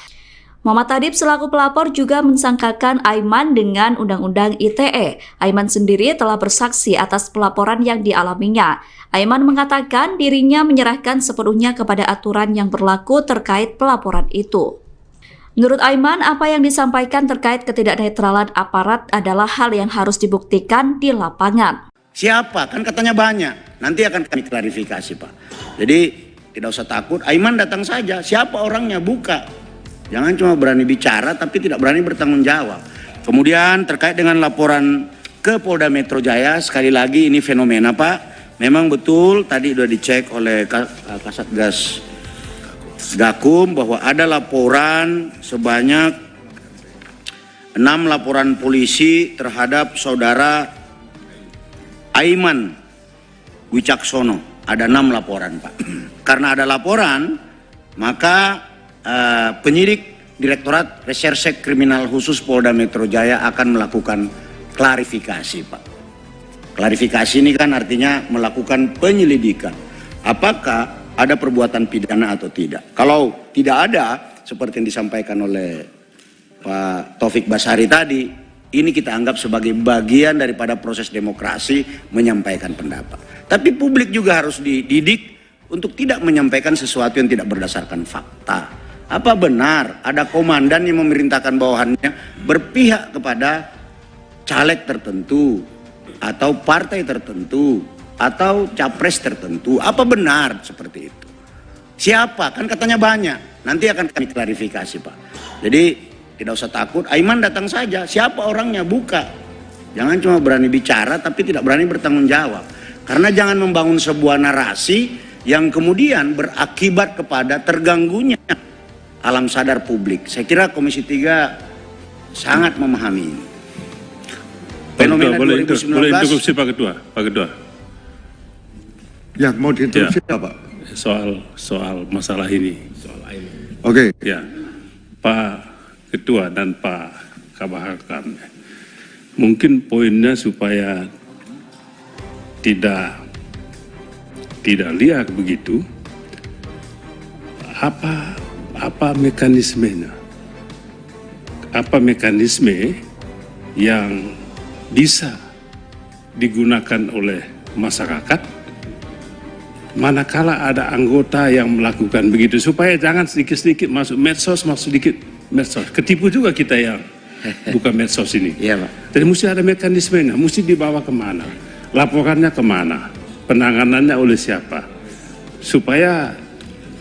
Muhammad Tadib selaku pelapor juga mensangkakan Aiman dengan Undang-Undang ITE. Aiman sendiri telah bersaksi atas pelaporan yang dialaminya. Aiman mengatakan dirinya menyerahkan sepenuhnya kepada aturan yang berlaku terkait pelaporan itu. Menurut Aiman, apa yang disampaikan terkait ketidaknetralan aparat adalah hal yang harus dibuktikan di lapangan. Siapa? Kan katanya banyak. Nanti akan kami klarifikasi, Pak. Jadi tidak usah takut. Aiman datang saja. Siapa orangnya? Buka. Jangan cuma berani bicara tapi tidak berani bertanggung jawab. Kemudian terkait dengan laporan ke Polda Metro Jaya, sekali lagi ini fenomena, Pak. Memang betul tadi sudah dicek oleh Kasatgas Gakum bahwa ada laporan sebanyak 6 laporan polisi terhadap saudara Aiman Wicaksono. Ada 6 laporan, Pak. Karena ada laporan, maka penyidik Direktorat Reserse Kriminal Khusus Polda Metro Jaya akan melakukan klarifikasi, Pak. Klarifikasi ini kan artinya melakukan penyelidikan. Apakah ada perbuatan pidana atau tidak? Kalau tidak ada, seperti yang disampaikan oleh Pak Taufik Basari tadi, ini kita anggap sebagai bagian daripada proses demokrasi menyampaikan pendapat. Tapi publik juga harus dididik untuk tidak menyampaikan sesuatu yang tidak berdasarkan fakta. Apa benar ada komandan yang memerintahkan bawahannya berpihak kepada caleg tertentu atau partai tertentu atau capres tertentu? Apa benar seperti itu? Siapa? Kan katanya banyak. Nanti akan kami klarifikasi, Pak. Jadi tidak usah takut. Aiman datang saja. Siapa orangnya? Buka. Jangan cuma berani bicara tapi tidak berani bertanggung jawab. Karena jangan membangun sebuah narasi yang kemudian berakibat kepada terganggunya alam sadar publik. Saya kira Komisi 3 sangat memahami ini. Fenomena boleh 2019. Boleh interupsi Pak Ketua. Pak Ketua. Ya, mau diinterupsi Ya. Pak? Soal masalah ini. Oke. Ya, Pak Ketua dan Pak Kabahakam. Mungkin poinnya supaya tidak liar begitu. Apa mekanismenya? Apa mekanisme yang bisa digunakan oleh masyarakat manakala ada anggota yang melakukan begitu, supaya jangan sedikit-sedikit masuk medsos, ketipu juga kita yang buka medsos ini. Iya, Pak. Jadi mesti ada mekanismenya, mesti dibawa kemana, laporannya kemana, penanganannya oleh siapa, supaya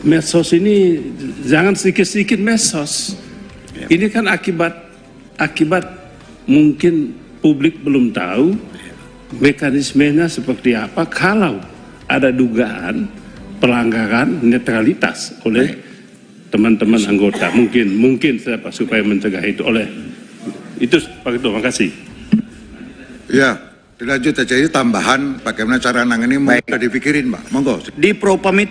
medsos ini jangan sedikit-sedikit medsos. Ini kan akibat mungkin publik belum tahu mekanismenya seperti apa kalau ada dugaan pelanggaran netralitas oleh teman-teman anggota. Mungkin siapa supaya mencegah itu Pak Ketua, makasih. Ya, dilanjut aja. Ini tambahan bagaimana cara nangani, mau dipikirin, Pak. Monggo. Di Propam itu